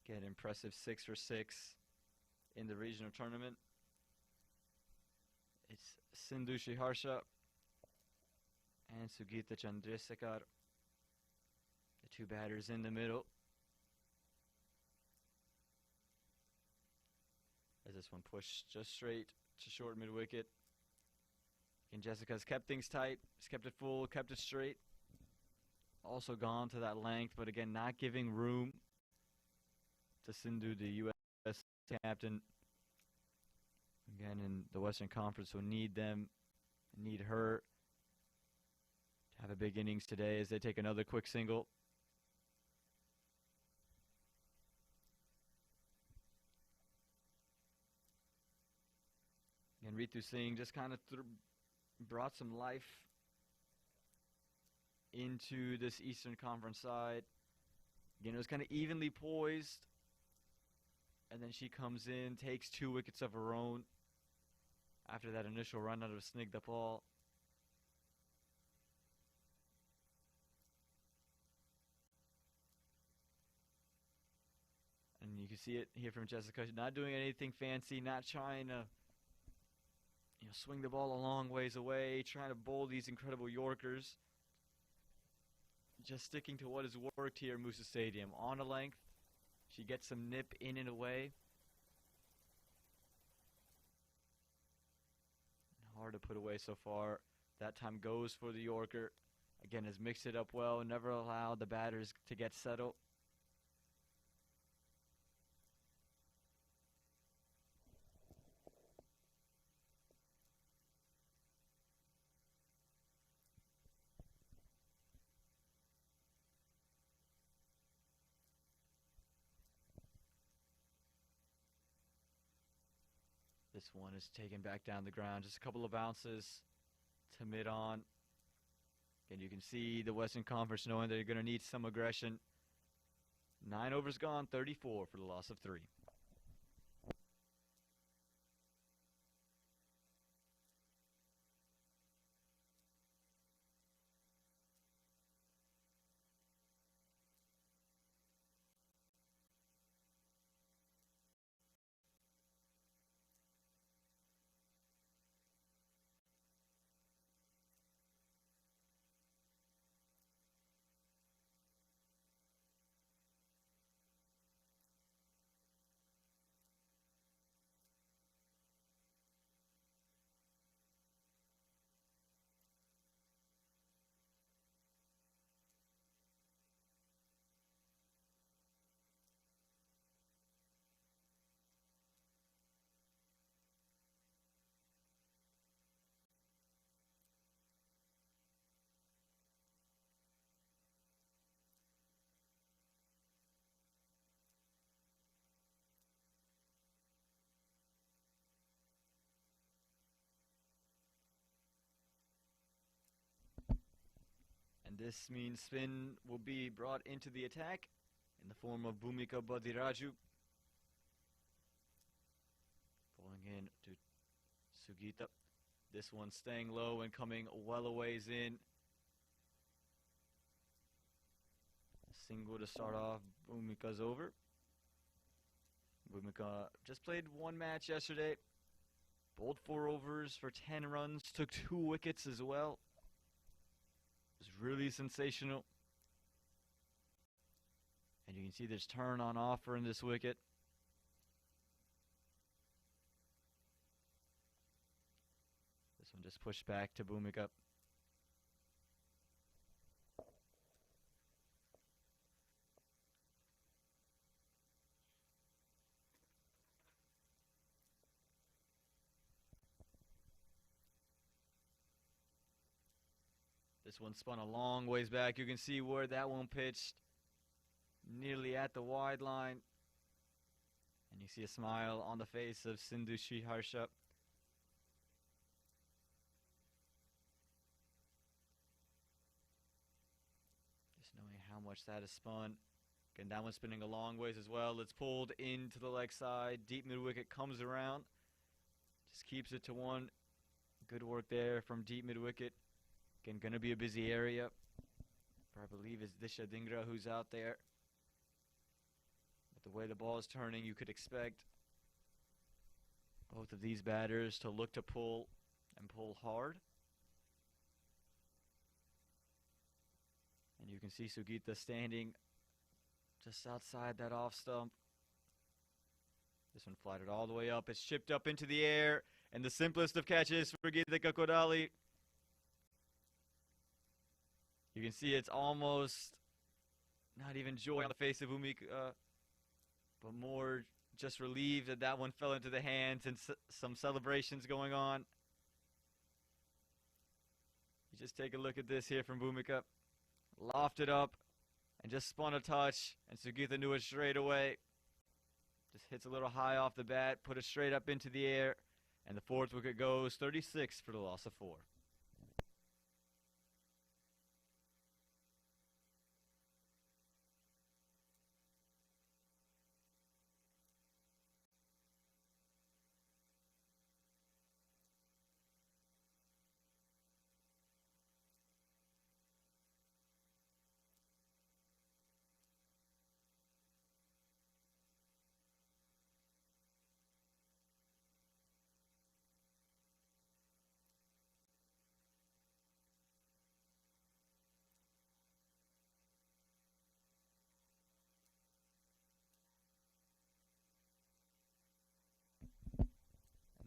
S1: Get impressive 6 for 6 in the regional tournament. It's Sindhu Harsha and Sugita Chandrasekhar, the two batters in the middle. As this one pushed just straight to short mid-wicket. And Jessica's kept things tight, she's kept it full, kept it straight. Also gone to that length, but again, not giving room to Sindhu, the U.S. captain. Again, in the Western Conference, will need them, need her to have a big innings today as they take another quick single. And Ritu Singh just kind of brought some life into this Eastern Conference side. Again, it was kind of evenly poised. And then she comes in, takes 2 wickets of her own after that initial run out of Snigdha Paul. And you can see it here from Jessica. She's not doing anything fancy, not trying to swing the ball a long ways away, trying to bowl these incredible Yorkers. Just sticking to what has worked here at Moosa Stadium. On a length, she gets some nip in and away. Hard to put away so far. That time goes for the Yorker. Again, has mixed it up well, never allowed the batters to get settled. This one is taken back down the ground. Just a couple of bounces to mid-on. And you can see the Western Conference knowing they're going to need some aggression. 9 overs gone, 34 for the loss of 3. And this means spin will be brought into the attack in the form of Bhumika Badiraju. Pulling in to Sugita. This one staying low and coming well a ways in. Single to start off. Bhumika's over. Bhumika just played one match yesterday. Bowled 4 overs for 10 runs. Took 2 wickets as well. It was really sensational. And you can see there's turn on offer in this wicket. This one just pushed back to Bhumika. This one spun a long ways back. You can see where that one pitched. Nearly at the wide line. And you see a smile on the face of Sindhu Sriharsha. Just knowing how much that has spun. Again, that one's spinning a long ways as well. It's pulled into the leg side. Deep mid wicket comes around. Just keeps it to 1. Good work there from deep mid wicket. Again, going to be a busy area. I believe it's Disha Dhingra who's out there. But the way the ball is turning, you could expect both of these batters to look to pull and pull hard. And you can see Sugita standing just outside that off stump. This one flighted all the way up. It's chipped up into the air. And the simplest of catches for Geetika Kodali. You can see it's almost not even joy on the face of Bhumika, but more just relieved that that one fell into the hands and some celebrations going on. You just take a look at this here from Bhumika. Lofted up and just spun a touch, and Sugita knew it straight away. Just hits a little high off the bat, put it straight up into the air, and the 4th wicket goes 36 for the loss of 4.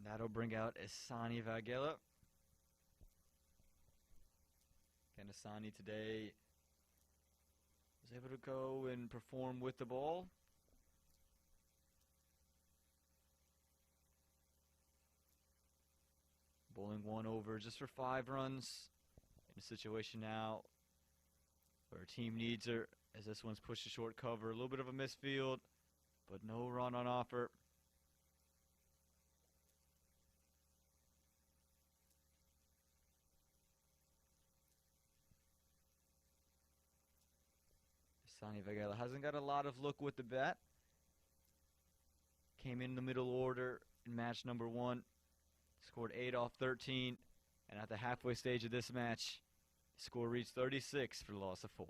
S1: That'll bring out Asani Vaghela. Again, Asani today was able to go and perform with the ball. Bowling 1 over just for 5 runs. In a situation now where a team needs her, as this one's pushed a short cover. A little bit of a misfield, but no run on offer. Sani Vagela hasn't got a lot of look with the bat. Came in the middle order in match number 1. Scored 8 off 13. And at the halfway stage of this match, the score reached 36 for the loss of 4.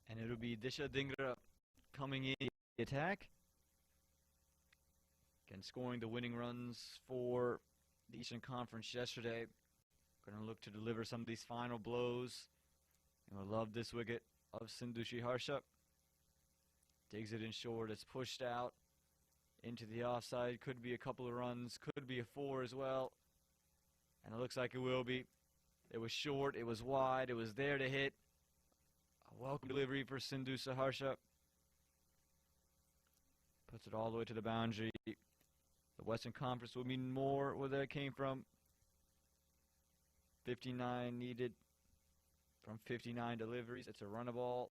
S1: And it'll be Disha Dhingra coming in the attack. Again, scoring the winning runs for the Eastern Conference yesterday. Going to look to deliver some of these final blows. And we'll love this wicket of Sindhushi Harsha. Digs it in short. It's pushed out into the offside. Could be a couple of runs. Could be a 4 as well. And it looks like it will be. It was short. It was wide. It was there to hit. A welcome delivery for Sindhu Saharsha. Puts it all the way to the boundary. The Western Conference will mean more where that came from. 59 needed from 59 deliveries. It's a run ball.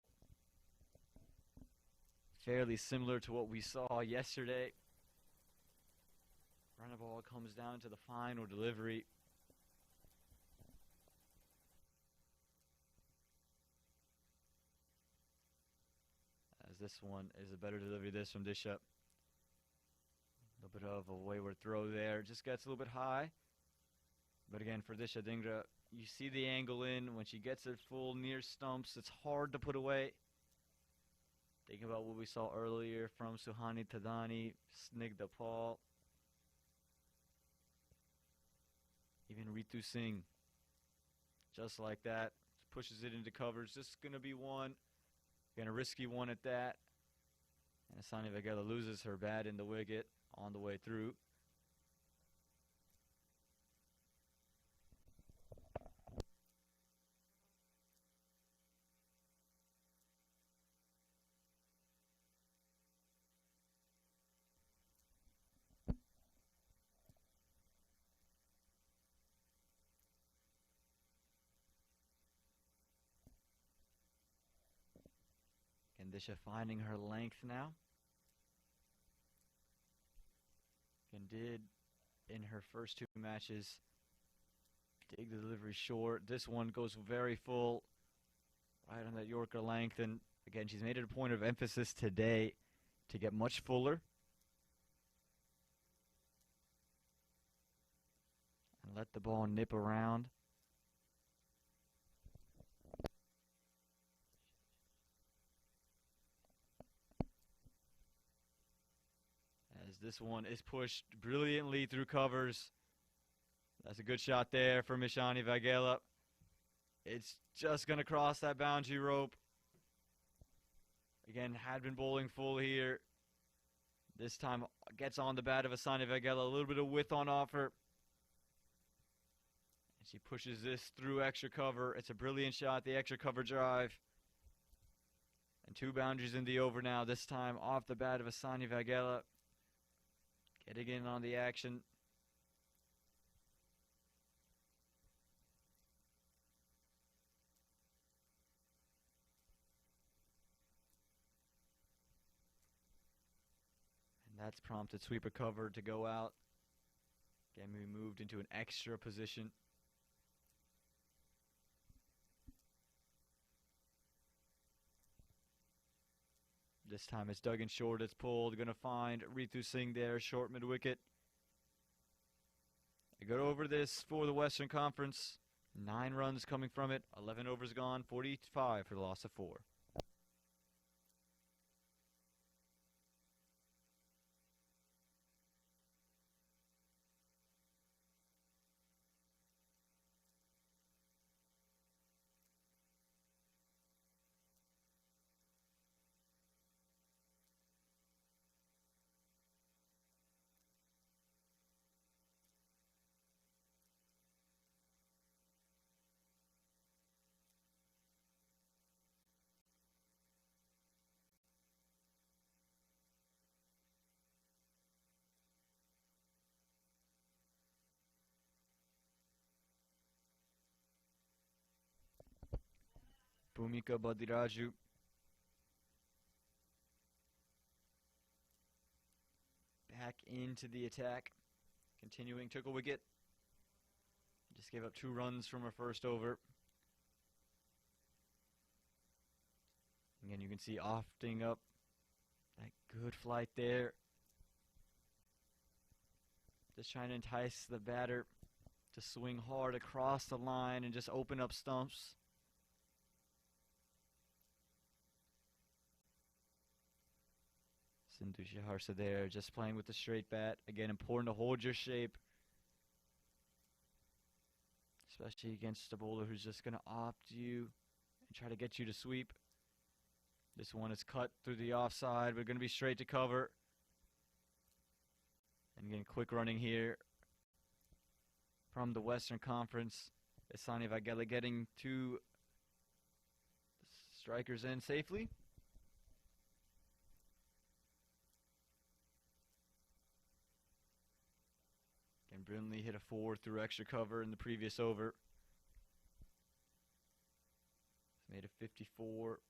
S1: Fairly similar to what we saw yesterday. Run ball comes down to the final delivery. As this one is a better delivery, this from Disha. A little bit of a wayward throw there. Just gets a little bit high. But again, for Disha Dhingra, you see the angle in. When she gets it full near stumps, it's hard to put away. Think about what we saw earlier from Suhani Tadani, Snigdha Paul. Even Ritu Singh. Just like that. Pushes it into covers. This is going to be one. Again, a risky one at that. And Sani Vagela loses her bat in the wicket on the way through. And Disha finding her length now. And did in her first 2 matches dig the delivery short. This one goes very full, right on that Yorker length. And again, she's made it a point of emphasis today to get much fuller and let the ball nip around. As this one is pushed brilliantly through covers. That's a good shot there for Mishani Vagela. It's just going to cross that boundary rope. Again, had been bowling full here. This time gets on the bat of Asani Vagela. A little bit of width on offer. And she pushes this through extra cover. It's a brilliant shot, the extra cover drive. And 2 boundaries in the over now. This time off the bat of Asani Vagela. Getting in on the action. That's prompted sweeper cover to go out. Again, we moved into an extra position. This time it's dug in short, it's pulled. Gonna find Ritu Singh there, short mid wicket. I go over this for the Western Conference. 9 runs coming from it, 11 overs gone, 45 for the loss of 4. Bhumika Badiraju. Back into the attack. Continuing, took a wicket. Just gave up 2 runs from her first over. Again, you can see offing up. That good flight there. Just trying to entice the batter to swing hard across the line and just open up stumps. Sindhu Shaharsa there, just playing with the straight bat. Again, important to hold your shape, especially against a bowler who's just going to opt you and try to get you to sweep. This one is cut through the offside. We're going to be straight to cover. And again, quick running here from the Western Conference. Asani Vagela getting 2 strikers in safely. And Brinley hit a 4 through extra cover in the previous over. He's made a 54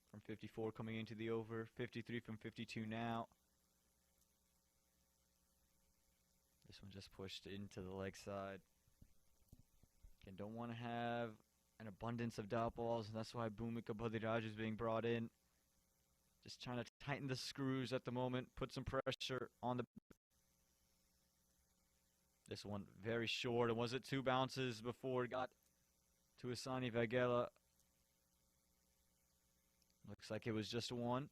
S1: from 54 coming into the over. 53 from 52 now. This one just pushed into the leg side. Again, don't want to have an abundance of dot balls, and that's why Bhumika Badiraj is being brought in. Just trying to tighten the screws at the moment, put some pressure on the... This one very short. And was it 2 bounces before it got to Asani Vagela? Looks like it was just 1.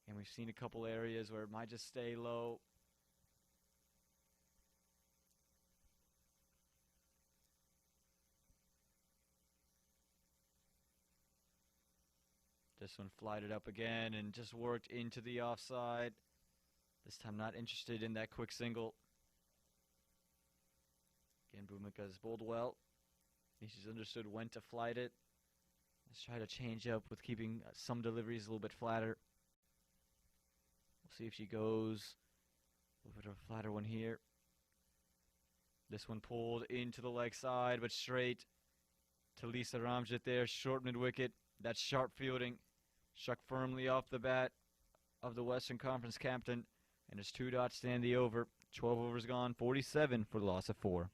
S1: And we've seen a couple areas where it might just stay low. This one flighted up again and just worked into the offside. This time not interested in that quick single. Again, Bhumika's bowled well. She's understood when to flight it. Let's try to change up with keeping some deliveries a little bit flatter. We'll see if she goes a little bit of a flatter one here. This one pulled into the leg side, but straight to Lisa Ramjit there. Short mid-wicket. That's sharp fielding. Struck firmly off the bat of the Western Conference captain. And it's 2 dots to end the over. 12 overs gone. 47 for the loss of 4.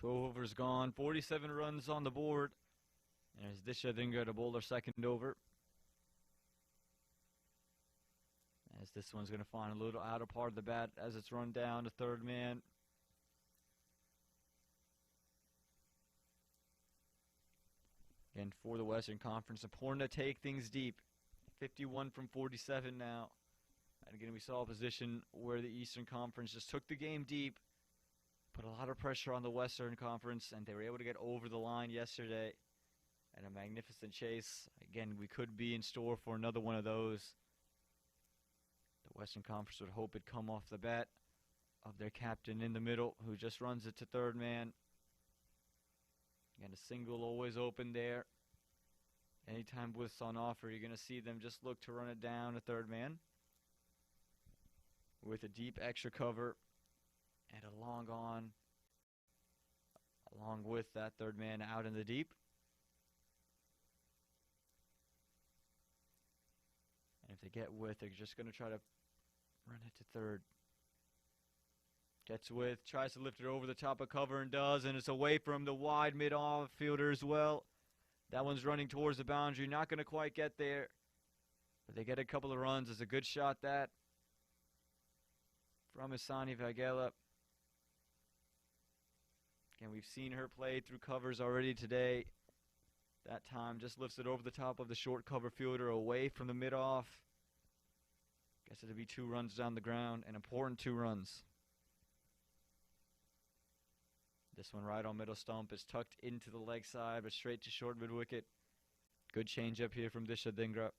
S1: Over's gone. 47 runs on the board. And as Disha Dhingra to bowl their second over. As this one's going to find a little outer part of the bat as it's run down to third man. Again, for the Western Conference, important to take things deep. 51 from 47 now. And again, we saw a position where the Eastern Conference just took the game deep, put a lot of pressure on the Western Conference, and they were able to get over the line yesterday. And a magnificent chase. Again, we could be in store for another one of those. The Western Conference would hope it'd come off the bat of their captain in the middle, who just runs it to third man. Again, a single always open there. Anytime with on offer, you're going to see them just look to run it down to third man. With a deep extra cover and a long on. Along with that third man out in the deep. And if they get with, they're just going to try to run it to third. Gets with, tries to lift it over the top of cover and does, and it's away from the wide mid-off fielder as well. That one's running towards the boundary, not going to quite get there. But they get a couple of runs. It's a good shot that from Isani Vagela. Again, we've seen her play through covers already today. That time just lifts it over the top of the short cover fielder away from the mid-off. Gets it to be 2 runs down the ground, an important 2 runs. This one right on middle stump is tucked into the leg side, but straight to short mid-wicket. Good change up here from Disha Dhingra.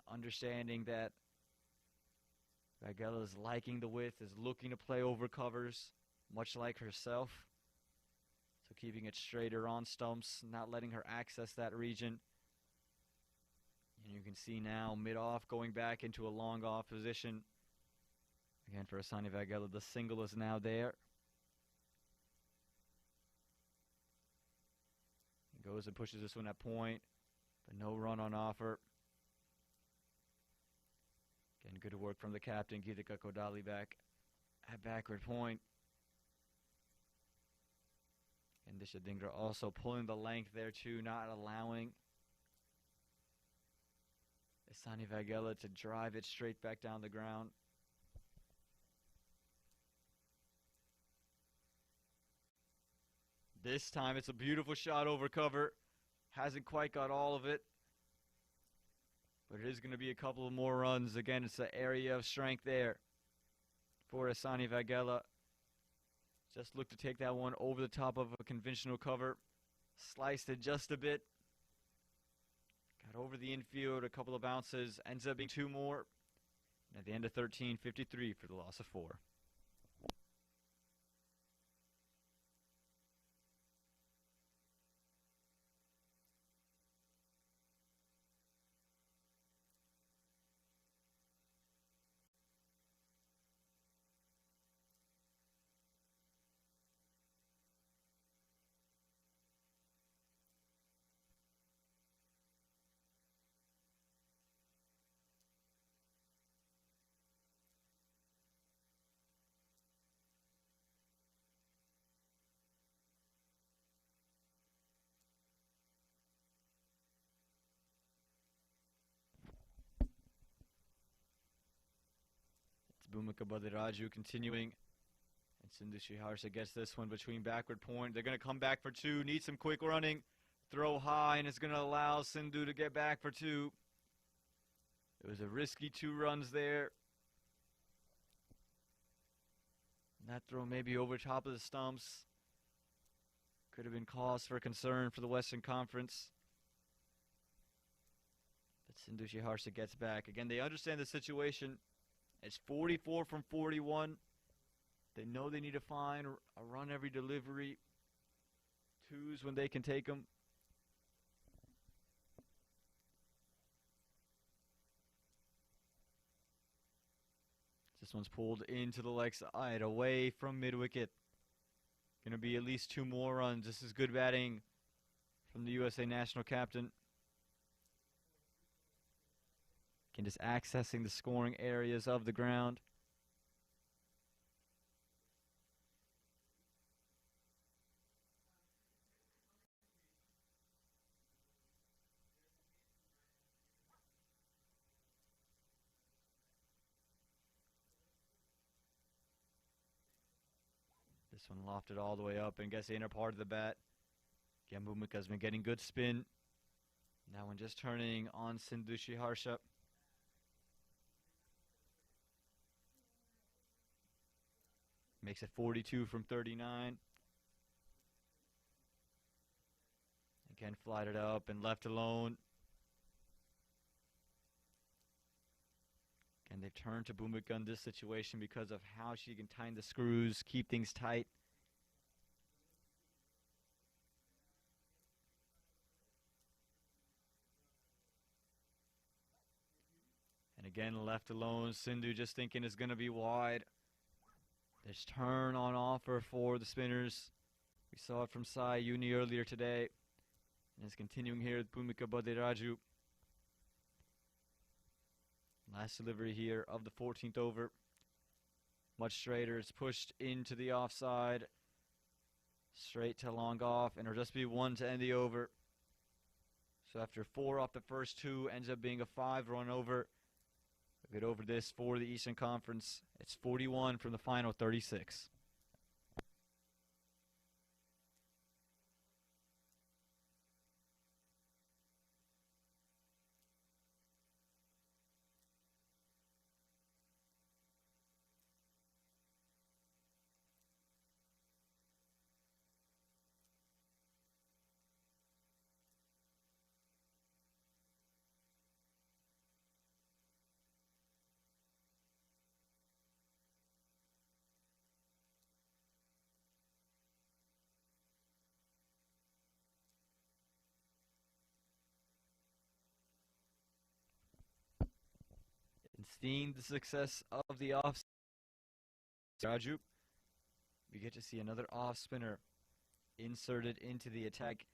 S1: Understanding that Vagela is liking the width, is looking to play over covers, much like herself. So keeping it straighter on stumps, not letting her access that region. And you can see now mid-off going back into a long off position. Again, for Isani Vagela, the single is now there. He goes and pushes this one at point, but no run on offer. Again, good work from the captain, Geetika Kodali back at backward point. And Disha Dhingra also pulling the length there too, not allowing Isani Vagela to drive it straight back down the ground. This time it's a beautiful shot over cover. Hasn't quite got all of it. But it is going to be a couple of more runs. Again, it's an area of strength there for Isani Vagela. Just look to take that one over the top of a conventional cover. Sliced it just a bit. Got over the infield, a couple of bounces. Ends up being 2 more. And at the end of 13, 53 for the loss of 4. Bhumika Badiraju continuing. And Sindhu Sriharsha gets this one between backward point. They're going to come back for 2. Need some quick running. Throw high, and it's going to allow Sindhu to get back for 2. It was a risky 2 runs there. And that throw maybe over top of the stumps. Could have been cause for concern for the Western Conference. But Sindhu Sriharsha gets back. Again, they understand the situation. It's 44 from 41. They know they need to find a run every delivery. 2s when they can take them. This one's pulled into the leg side, away from mid-wicket. Going to be at least 2 more runs. This is good batting from the USA national captain. Just accessing the scoring areas of the ground. This one lofted all the way up and gets the inner part of the bat. Again, Bhumika's been getting good spin. That one just turning on Sindushi Harsha. Makes it 42 from 39. Again, flighted up and left alone. And they've turned to Bhumika in this situation because of how she can tighten the screws, keep things tight. And again, left alone. Sindhu just thinking it's going to be wide. There's turn on offer for the spinners. We saw it from Sai Uni earlier today. And it's continuing here with Bhumika Badiraju. Last delivery here of the 14th over. Much straighter. It's pushed into the offside. Straight to long off. And it'll just be one to end the over. So after 4 off the first 2, ends up being a 5-run over. A good over this for the Eastern Conference. It's 41 from the final 36. And seeing the success of the off Raju, we get to see another off spinner inserted into the attack,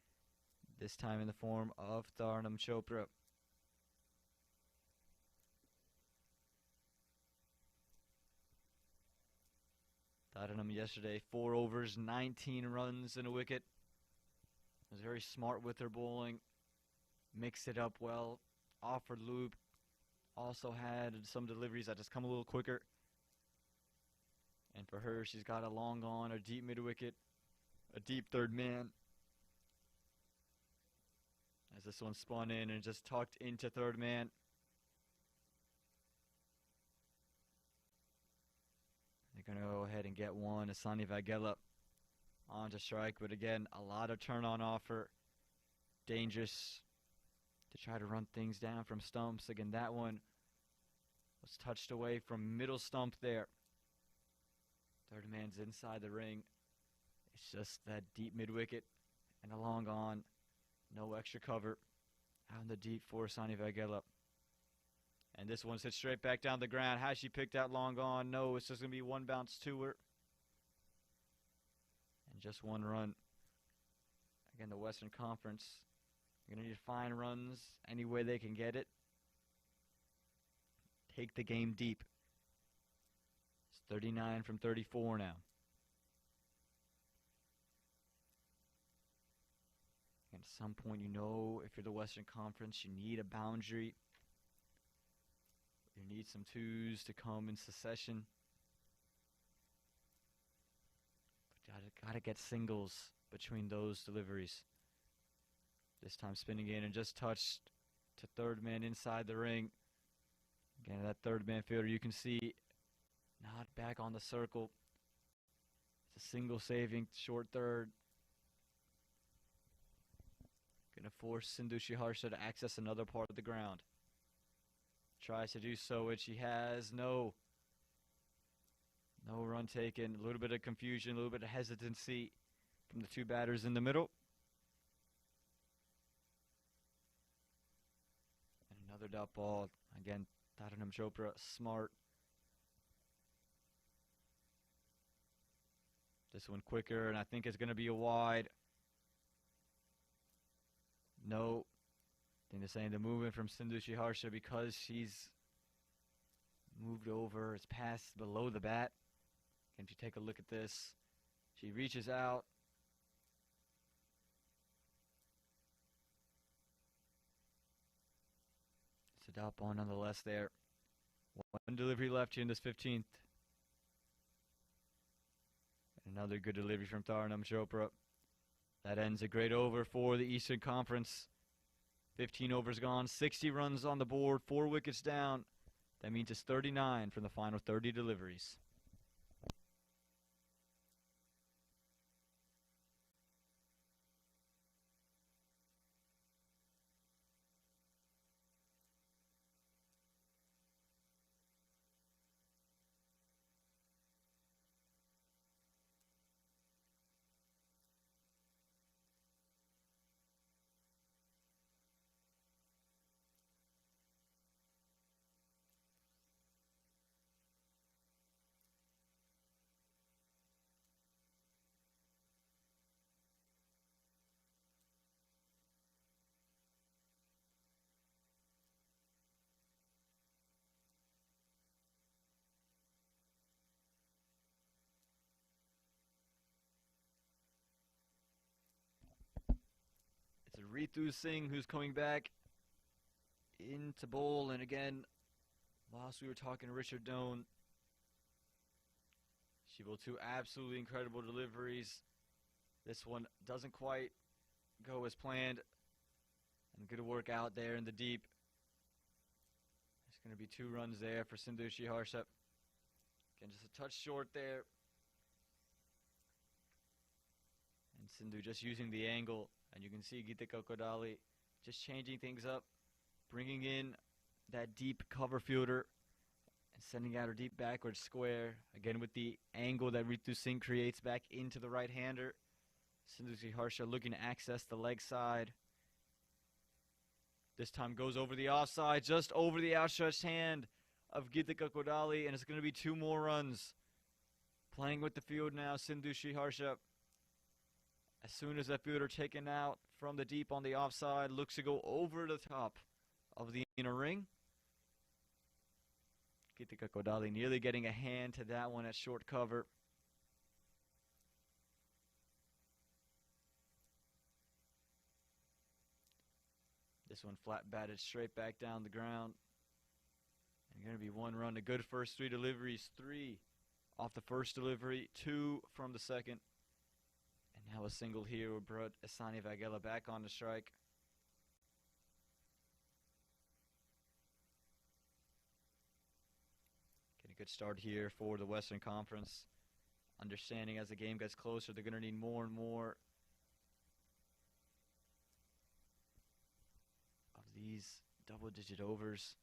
S1: this time in the form of Dharnam Chopra. Dharnam yesterday, 4 overs, 19 runs and a wicket. Was very smart with her bowling, mixed it up well, offered loop. Also had some deliveries that just come a little quicker. And for her, she's got a long on, a deep mid-wicket, a deep third man. As this one spun in and just tucked into third man. They're going to go ahead and get one. Asani Vagela on to strike. But again, a lot of turn on offer. Dangerous to try to run things down from stumps. Again, that one was touched away from middle stump there. Third man's inside the ring. It's just that deep mid-wicket and a long on. No extra cover. Out in the deep for Sani Vagela. And this one's hit straight back down the ground. Has she picked out long on? No, it's just going to be one bounce to her. And just one run. Again, the Western Conference. You're going to need to find runs any way they can get it. Take the game deep. It's 39 from 34 now. And at some point, you know, if you're the Western Conference, you need a boundary. You need some twos to come in succession. But gotta get singles between those deliveries. This time spinning in and just touched to third man inside the ring. Again, that third man fielder, you can see not back on the circle. It's a single saving short third. Gonna force Sindushi Harsha to access another part of the ground. Tries to do so, and she has no run taken. A little bit of confusion, a little bit of hesitancy from the two batters in the middle. And another dot ball. Again, Dharnam Chopra, smart. This one quicker, and I think it's going to be a wide. No. I think they're saying the movement from Sindushi Harsha, because she's moved over, it's passed below the bat. And if you take a look at this, she reaches out. It's a dot ball nonetheless there. One delivery left here in this 15th. Another good delivery from Dharnam Chopra. That ends a great over for the Eastern Conference. 15 overs gone, 60 runs on the board, 4 wickets down. That means it's 39 from the final 30 deliveries. It's Ritu Singh who's coming back into bowl, and again, whilst we were talking to Richard Doan, she will 2 absolutely incredible deliveries. This one doesn't quite go as planned, and good work out there in the deep. There's going to be 2 runs there for Sindhu Harsha. Again, just a touch short there. And Sindhu just using the angle, and you can see Geetika Kodali just changing things up, bringing in that deep cover fielder and sending out her deep backward square. Again with the angle that Ritu Singh creates back into the right-hander. Sindhu Harsha looking to access the leg side. This time goes over the offside, just over the outstretched hand of Geetika Kodali, and it's going to be 2 more runs. Playing with the field now, Sindhu Harsha. As soon as that fielder taken out from the deep on the offside, looks to go over the top of the inner ring. Geetika Kodali nearly getting a hand to that one at short cover. This one flat batted straight back down the ground. And going to be 1 run. A good first 3 deliveries. 3 off the first delivery, 2 from the second. And now a single here will brought Asani Vagela back on the strike. Getting a good start here for the Western Conference. Understanding as the game gets closer, they're going to need more and more of these double-digit overs.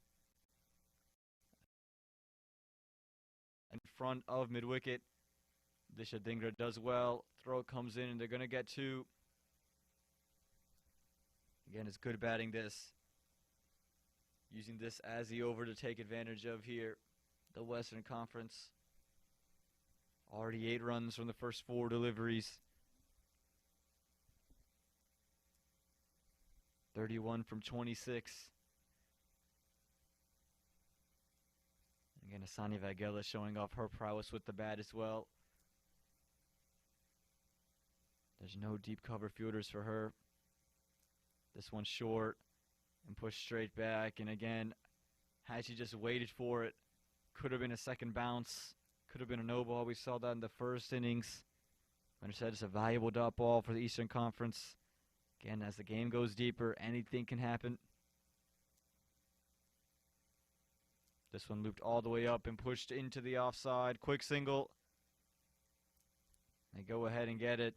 S1: In front of mid-wicket, Disha Dhingra does well. Throw comes in, and they're going to get 2. Again, it's good batting this. Using this as the over to take advantage of here. The Western Conference. Already 8 runs from the first 4 deliveries. 31 from 26. Again, Asani Vagela showing off her prowess with the bat as well. There's no deep cover fielders for her. This one's short and pushed straight back. And again, had she just waited for it, could have been a second bounce. Could have been a no ball. We saw that in the first innings. Like I said, it's a valuable dot ball for the Eastern Conference. Again, as the game goes deeper, anything can happen. This one looped all the way up and pushed into the offside. Quick single. They go ahead and get it.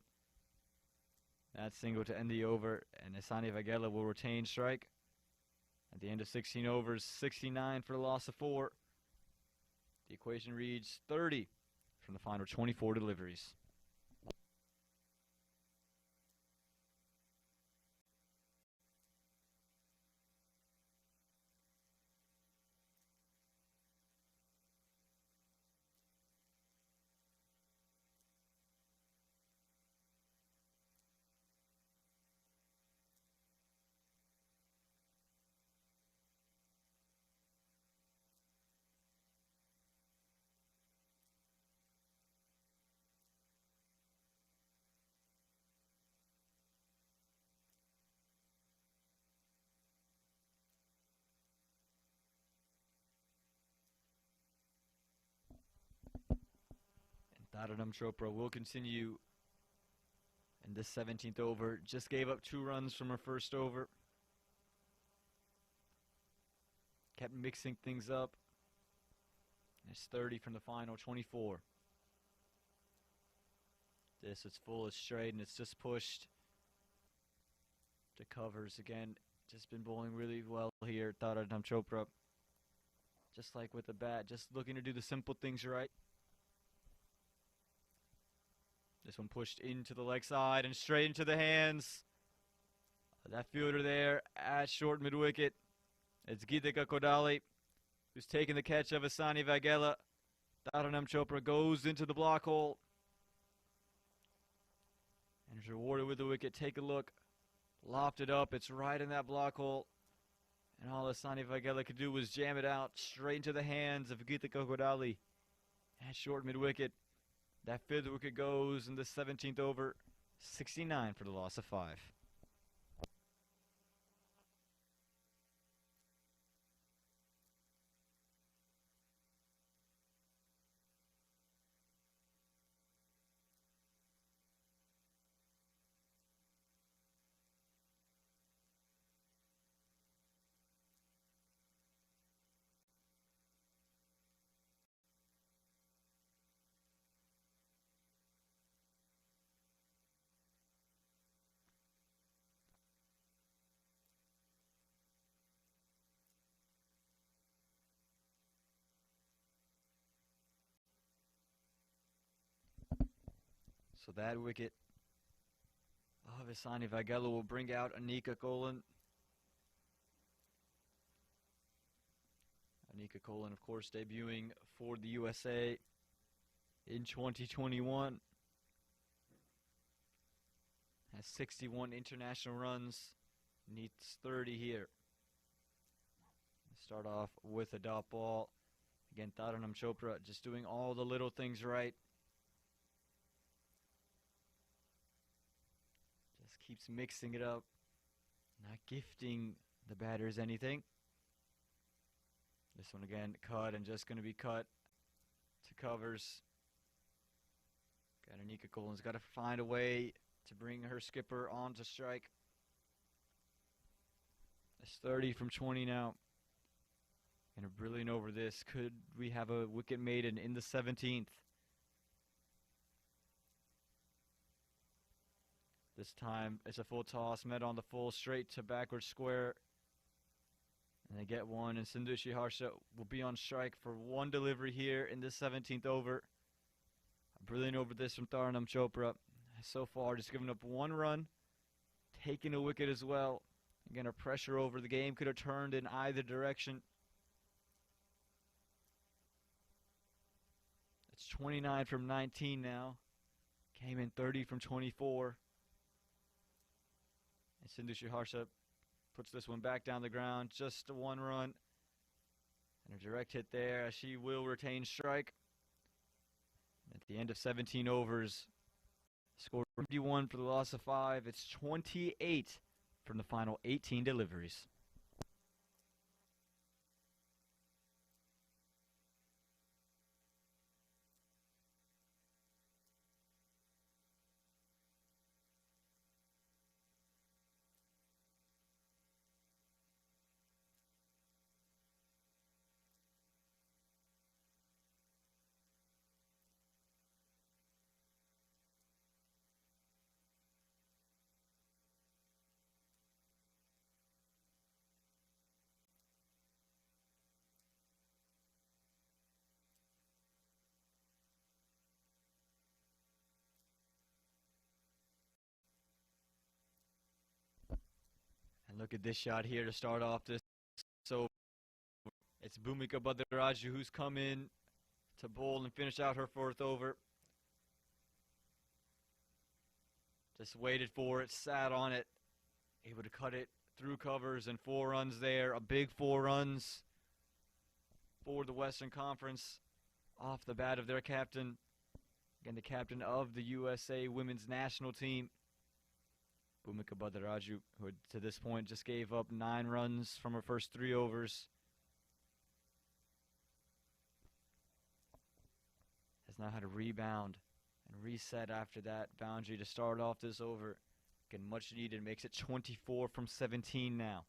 S1: That single to end the over, and Asani Vagela will retain strike. At the end of 16 overs, 69 for the loss of 4. The equation reads 30 from the final 24 deliveries. Dharnam Chopra will continue in this 17th over. Just gave up 2 runs from her first over. Kept mixing things up. It's 30 from the final 24. This is full, it's straight, and it's just pushed to covers again. Just been bowling really well here, Dharnam Chopra. Just like with the bat, just looking to do the simple things right. This one pushed into the leg side and straight into the hands. That fielder there at short mid-wicket. It's Geetika Kodali who's taking the catch of Asani Vaghela. Dharnam Chopra goes into the block hole and is rewarded with the wicket. Take a look. Lofted up. It's right in that block hole. And all Asani Vaghela could do was jam it out straight into the hands of Geetika Kodali at short mid-wicket. That 5th wicket goes in the 17th over. 69 for the loss of 5. So that wicket of Asani Vaghela will bring out Anika Kolan. Anika Kolan, of course, debuting for the USA in 2021. Has 61 international runs. Needs 30 here. Start off with a dot ball. Again, Dharnam Chopra just doing all the little things right. Keeps mixing it up, not gifting the batters anything. This one again, cut and just going to be cut to covers. Got Anika Kolan's got to find a way to bring her skipper on to strike. It's 30 from 20 now. And a brilliant over this. Could we have a wicket maiden in the 17th? This time it's a full toss, met on the full, straight to backward square. And they get one, and Sindushi Harsha will be on strike for one delivery here in this 17th over. A brilliant over this from Dharnam Chopra. So far, just giving up 1 run, taking a wicket as well. Again, a pressure over. The game could have turned in either direction. It's 29 from 19 now. Came in 30 from 24. And Sindushi Harsha puts this one back down the ground. Just a 1 run. And a direct hit there. She will retain strike. At the end of 17 overs, score 51 for the loss of 5. It's 28 from the final 18 deliveries. And look at this shot here to start off this. So it's Bhumika Bhadraju who's come in to bowl and finish out her 4th over. Just waited for it, sat on it, able to cut it through covers, and 4 runs there. A big 4 runs for the Western Conference off the bat of their captain. Again, the captain of the USA women's national team. Bhumika Bhadraju, who to this point just gave up 9 runs from her first 3 overs. Has now had a rebound and reset after that boundary to start off this over. Again, much needed. Makes it 24 from 17 now.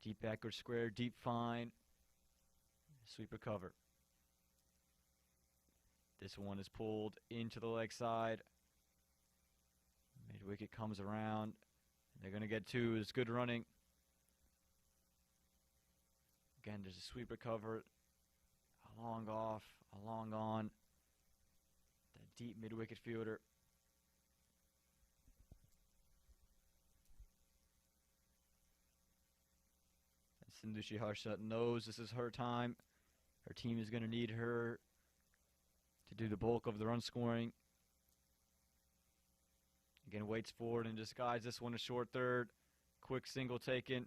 S1: Deep backward square, deep fine. Sweep recover. This one is pulled into the leg side. Mid wicket comes around. They're going to get two. It's good running. Again, there's a sweep recover. A long off, a long on. That deep mid wicket fielder. And Sindhu Harsha knows this is her time. Her team is going to need her to do the bulk of the run scoring. Again, waits forward and disguises this one a short third. Quick single taken.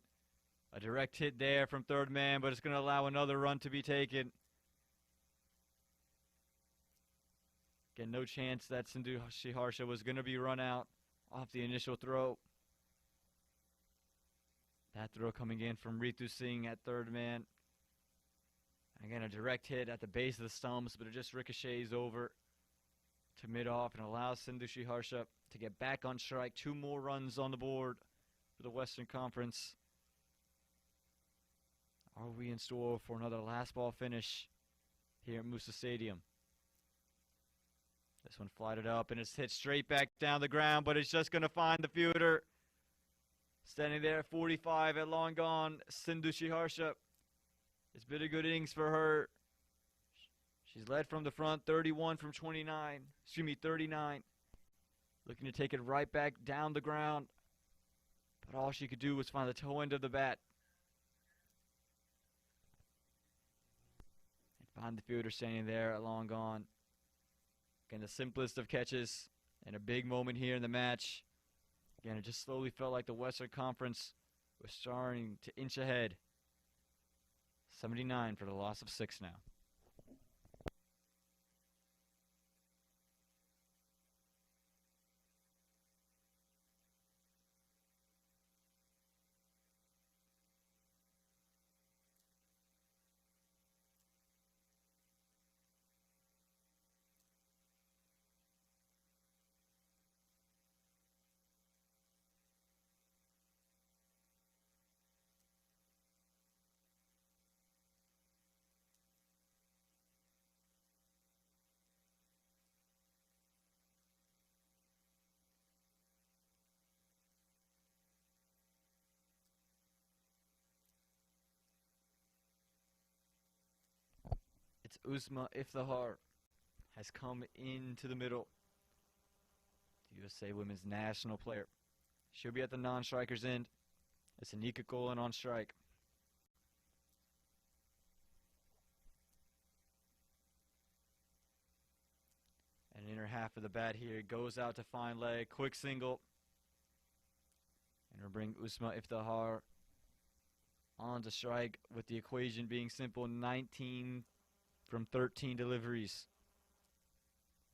S1: A direct hit there from third man, but it's going to allow another run to be taken. Again, no chance that Sindhu Harsha was going to be run out off the initial throw. That throw coming in from Ritu Singh at third man. Again, a direct hit at the base of the stumps, but it just ricochets over to mid-off and allows Sindhu Harsha to get back on strike. 2 more runs on the board for the Western Conference. Are we in store for another last ball finish here at Moosa Stadium? This one flighted up and it's hit straight back down the ground, but it's just going to find the fielder. Standing there at 45 at long gone, Sindhu Harsha. It's been a good innings for her. She's led from the front, 31 from 29. 39. Looking to take it right back down the ground. But all she could do was find the toe end of the bat. And find the fielder standing there at long gone. Again, the simplest of catches and a big moment here in the match. Again, it just slowly felt like the Western Conference was starting to inch ahead. 79 for the loss of 6 now. It's Usma Iftihar has come into the middle. The USA Women's National player. She'll be at the non-strikers end. It's Anika Golan on strike. And in her half of the bat here, goes out to fine leg, quick single. And we'll bring Usma Iftihar on to strike with the equation being simple, 19 from 13 deliveries.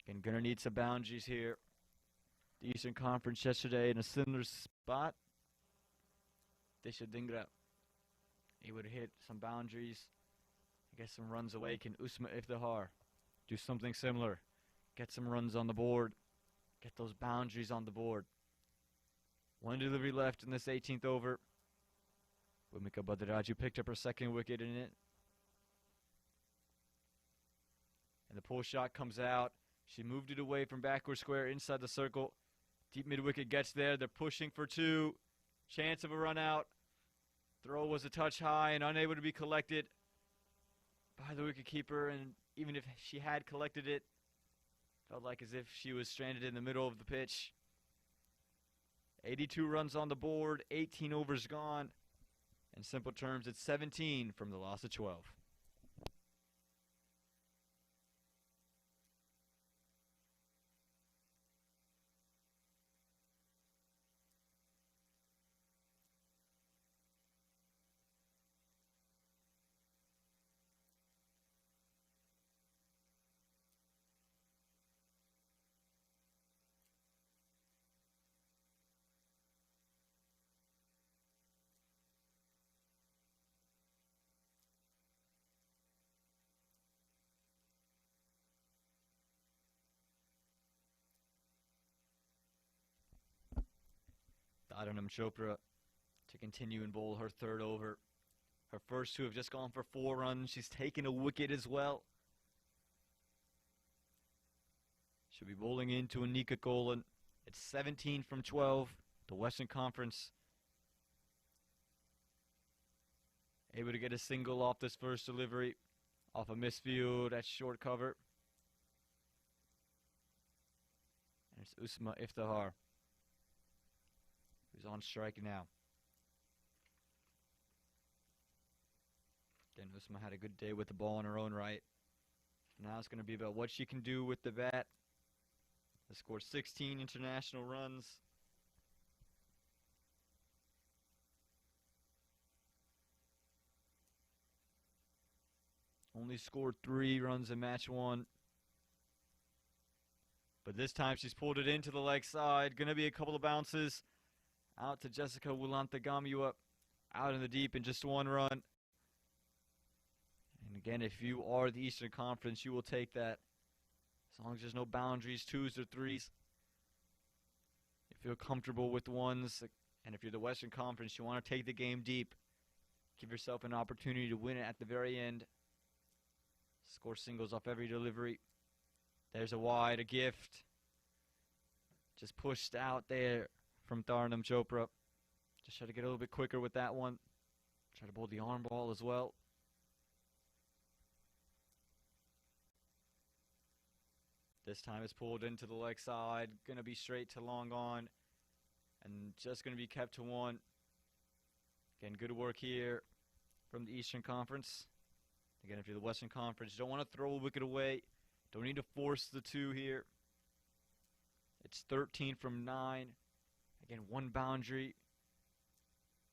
S1: Again, gonna need some boundaries here. The Eastern Conference yesterday in a similar spot. Desha he would hit some boundaries, get some runs away. Can Usma Iftihar do something similar? Get some runs on the board, get those boundaries on the board. 1 delivery left in this 18th over. Bhumika Bhadraju picked up her second wicket in it. And the pull shot comes out. She moved it away from backward square inside the circle. Deep mid wicket gets there. They're pushing for 2. Chance of a run out. Throw was a touch high and unable to be collected by the wicketkeeper. And even if she had collected it, felt like as if she was stranded in the middle of the pitch. 82 runs on the board, 18 overs gone. In simple terms, it's 17 from the loss of 12. Dharnam Chopra to continue and bowl her third over. Her first two have just gone for 4 runs. She's taken a wicket as well. She'll be bowling into Anika Golan. It's 17 from 12. The Western Conference able to get a single off this first delivery, off a misfield at short cover. And it's Usma Iftihar who's on strike now. Again, Usma had a good day with the ball in her own right. Now it's going to be about what she can do with the bat. They scored 16 international runs. Only scored 3 runs in match 1. But this time she's pulled it into the leg side. Going to be a couple of bounces. Out to Jessica Wulanthagamua. Out in the deep in just 1 run. And again, if you are the Eastern Conference, you will take that. As long as there's no boundaries, 2s or 3s. You feel comfortable with 1s. And if you're the Western Conference, you want to take the game deep. Give yourself an opportunity to win it at the very end. Score singles off every delivery. There's a wide, a gift. Just pushed out there from Dharnam Chopra. Just try to get a little bit quicker with that one. Try to bowl the arm ball as well. This time it's pulled into the leg side. Going to be straight to long on. And just going to be kept to 1. Again, good work here from the Eastern Conference. Again, if you're the Western Conference, you don't want to throw a wicket away. Don't need to force the 2 here. It's 13 from 9. Again, 1 boundary.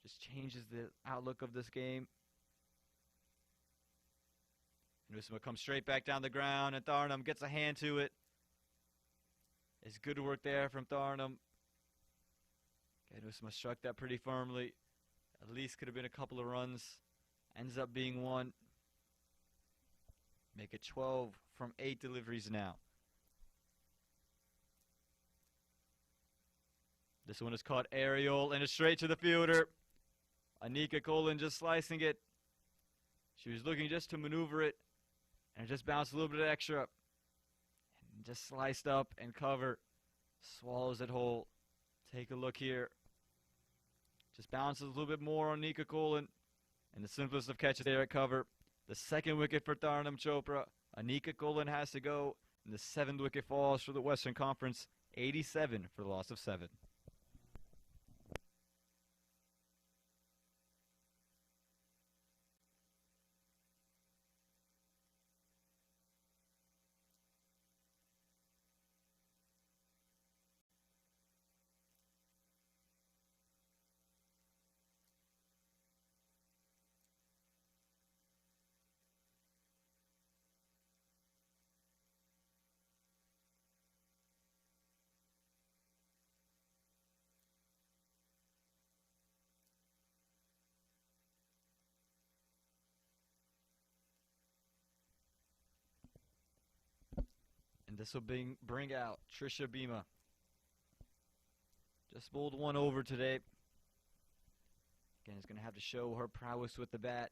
S1: Just changes the outlook of this game. And Usma comes straight back down the ground, and Dharnam gets a hand to it. It's good work there from Dharnam. Again, Usma struck that pretty firmly. At least could have been a couple of runs. Ends up being 1. Make it 12 from 8 deliveries now. This one is caught aerial and it's straight to the fielder. Anika Golan just slicing it. She was looking just to maneuver it, and it just bounced a little bit extra. And just sliced up and cover. Swallows it whole. Take a look here. Just bounces a little bit more on Anika Golan. And the simplest of catches there at cover. The second wicket for Dharnam Chopra. Anika Golan has to go. And the 7th wicket falls for the Western Conference. 87 for the loss of 7. And this will bring out Trisha Bhima. Just bowled 1 over today. Again, is going to have to show her prowess with the bat.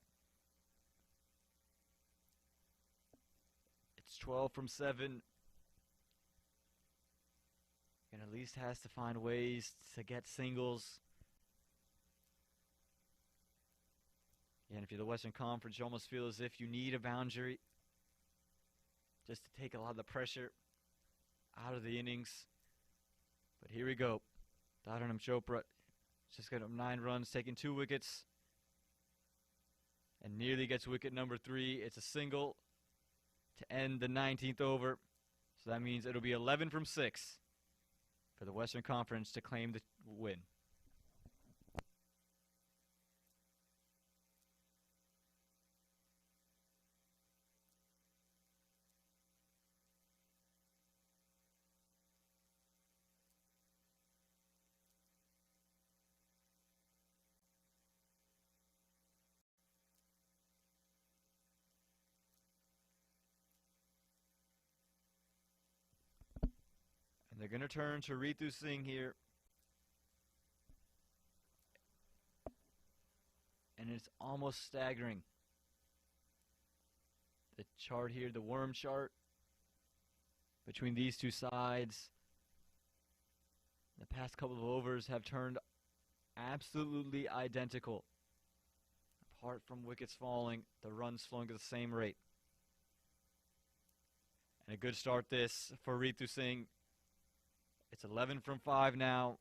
S1: It's 12 from 7. And at least has to find ways to get singles. And if you're the Western Conference, you almost feel as if you need a boundary just to take a lot of the pressure out of the innings. But here we go. Dharnam Chopra just got up 9 runs, taking 2 wickets. And nearly gets wicket number 3. It's a single to end the 19th over. So that means it'll be 11 from 6 for the Western Conference to claim the win. And they're going to turn to Ritu Singh here. and it's almost staggering. The chart here, the worm chart, between these two sides, the past couple of overs have turned absolutely identical. Apart from wickets falling, the runs flowing at the same rate. And a good start this for Ritu Singh. It's 11 from 5 now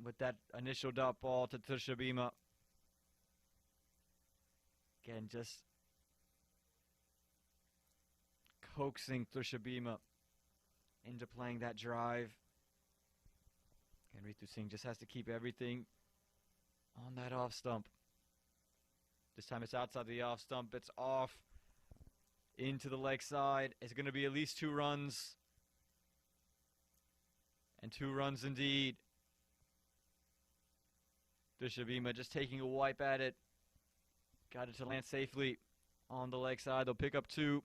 S1: with that initial dot ball to Tushabima. Again, just coaxing Tushabima into playing that drive. And Ritu Singh just has to keep everything on that off stump. This time it's outside the off stump. It's off into the leg side. It's going to be at least 2 runs. And 2 runs indeed. Dushabima just taking a wipe at it. Got it to land safely on the leg side. They'll pick up 2.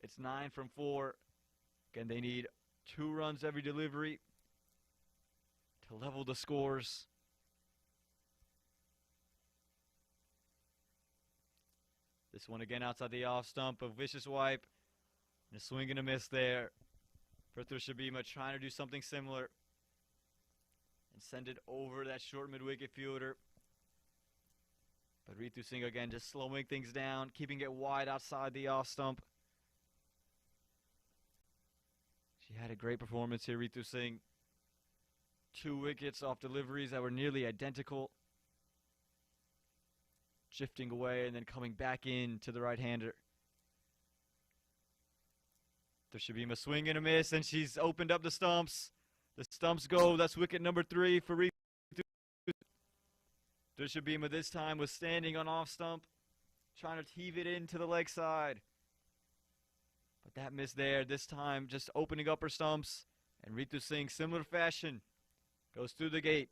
S1: It's 9 from 4. Again, they need 2 runs every delivery to level the scores. This one again outside the off stump, a vicious wipe. And a swing and a miss there for Tushabima, trying to do something similar. And send it over that short mid-wicket fielder. But Ritu Singh again just slowing things down, keeping it wide outside the off stump. She had a great performance here, Ritu Singh. 2 wickets off deliveries that were nearly identical. Shifting away and then coming back in to the right-hander. Tushabima swing and a miss, and she's opened up the stumps. The stumps go. That's wicket number 3 for Ritu. Tushabima this time was standing on off stump, trying to heave it into the leg side. But that miss there. This time just opening up her stumps. And Ritu Singh, similar fashion, goes through the gate.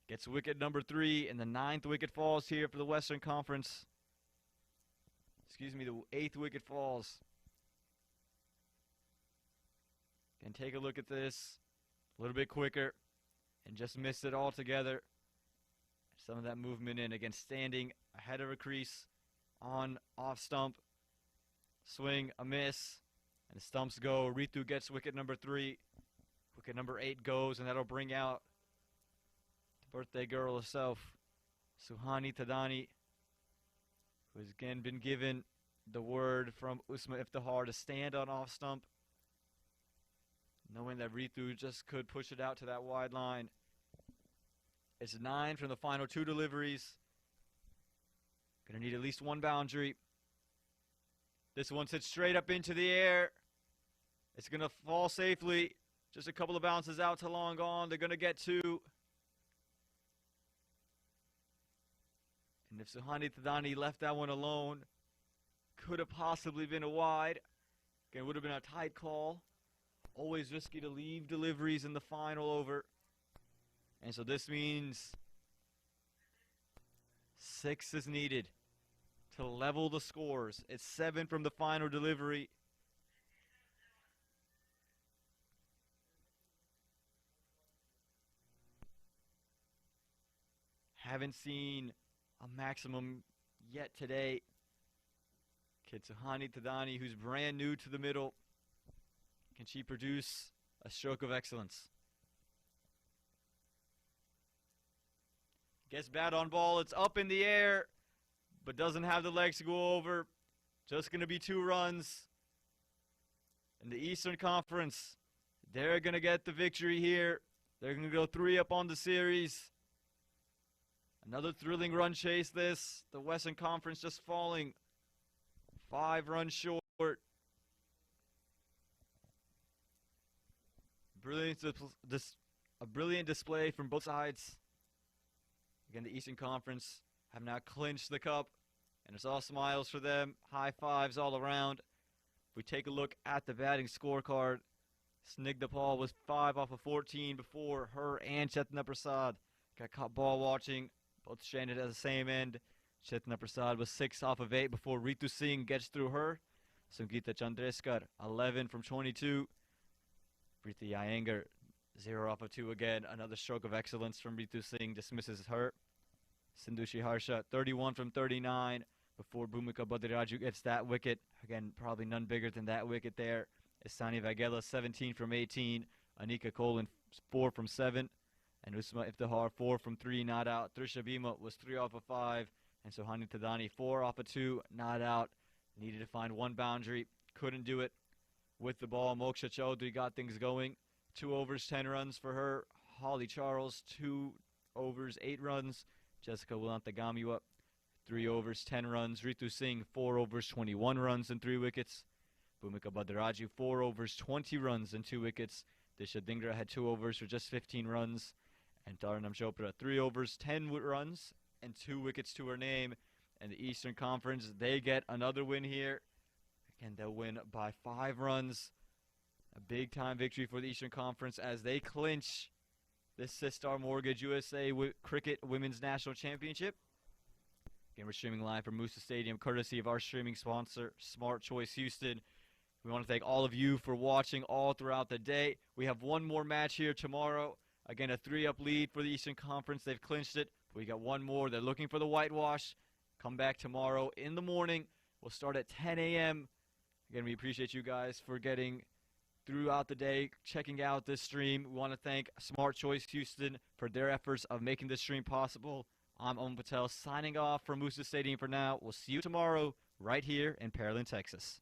S1: Gets wicket number 3, and the 9th wicket falls here for the Western Conference. Excuse me, the 8th wicket falls. And take a look at this. A little bit quicker. And just missed it altogether. Some of that movement in. Again, standing ahead of her crease on off stump. Swing, a miss. And the stumps go. Ritu gets wicket number 3. Wicket number 8 goes, and that'll bring out birthday girl herself, Suhani Tadani, who has again been given the word from Usma Iftihar to stand on off stump, knowing that Ritu just could push it out to that wide line. It's 9 from the final 2 deliveries. Gonna need at least 1 boundary. This one sits straight up into the air. It's gonna fall safely. Just a couple of bounces out to long gone. They're gonna get 2. And if Suhani Tadani left that one alone, could have possibly been a wide. Again, would have been a tight call. Always risky to leave deliveries in the final over. And so this means 6 is needed to level the scores. It's 7 from the final delivery. Haven't seen a maximum yet today. Kid Suhani Tadani, who's brand new to the middle. Can she produce a stroke of excellence? Gets bat on ball. It's up in the air, but doesn't have the legs to go over. Just going to be 2 runs. In the Eastern Conference, they're going to get the victory here. They're going to go 3 up on the series. Another thrilling run chase this. The Western Conference just falling 5 runs short. A brilliant display from both sides. Again, the Eastern Conference have now clinched the cup, and it's all smiles for them. High fives all around. If we take a look at the batting scorecard, Snigdha Paul was 5 off of 14 before her and Chetna Prasad got caught ball watching. Both stranded at the same end. Chetna Prasad was 6 off of 8 before Ritu Singh gets through her. Sangeeta Chandreskar, 11 from 22. Preeti Iyengar, 0 off of 2 again. Another stroke of excellence from Ritu Singh, dismisses her. Sindushi Harsha 31 from 39 before Bhumika Badiraju gets that wicket. Again, probably none bigger than that wicket there. Isani Vagela 17 from 18. Anika Colin 4 from 7. And Usma Iftihar 4 from 3, not out. Trisha Bhima was 3 off of 5. And Sohani Tadani 4 off of 2, not out. Needed to find one boundary. Couldn't do it. With the ball, Moksha Chaudhary got things going. 2 overs, 10 runs for her. Holly Charles, 2 overs, 8 runs. Jessica Willantagamiwa, 3 overs, 10 runs. Ritu Singh, 4 overs, 21 runs and 3 wickets. Bhumika Badiraju, 4 overs, 20 runs and 2 wickets. Disha Dhingra had 2 overs for just 15 runs. And Dharnam Chopra, 3 overs, 10 runs and 2 wickets to her name. And the Eastern Conference, they get another win here. Again, they'll win by 5 runs. A big-time victory for the Eastern Conference as they clinch this Sistar Mortgage USA Cricket Women's National Championship. Again, we're streaming live from Moosa Stadium, courtesy of our streaming sponsor, Smart Choice Houston. We want to thank all of you for watching all throughout the day. We have one more match here tomorrow. Again, a 3-up lead for the Eastern Conference. They've clinched it. We got one more. They're looking for the whitewash. Come back tomorrow in the morning. We'll start at 10 a.m. Again, we appreciate you guys for getting throughout the day, checking out this stream. We want to thank Smart Choice Houston for their efforts of making this stream possible. I'm Om Patel signing off from Moosa Stadium for now. We'll see you tomorrow right here in Pearland, Texas.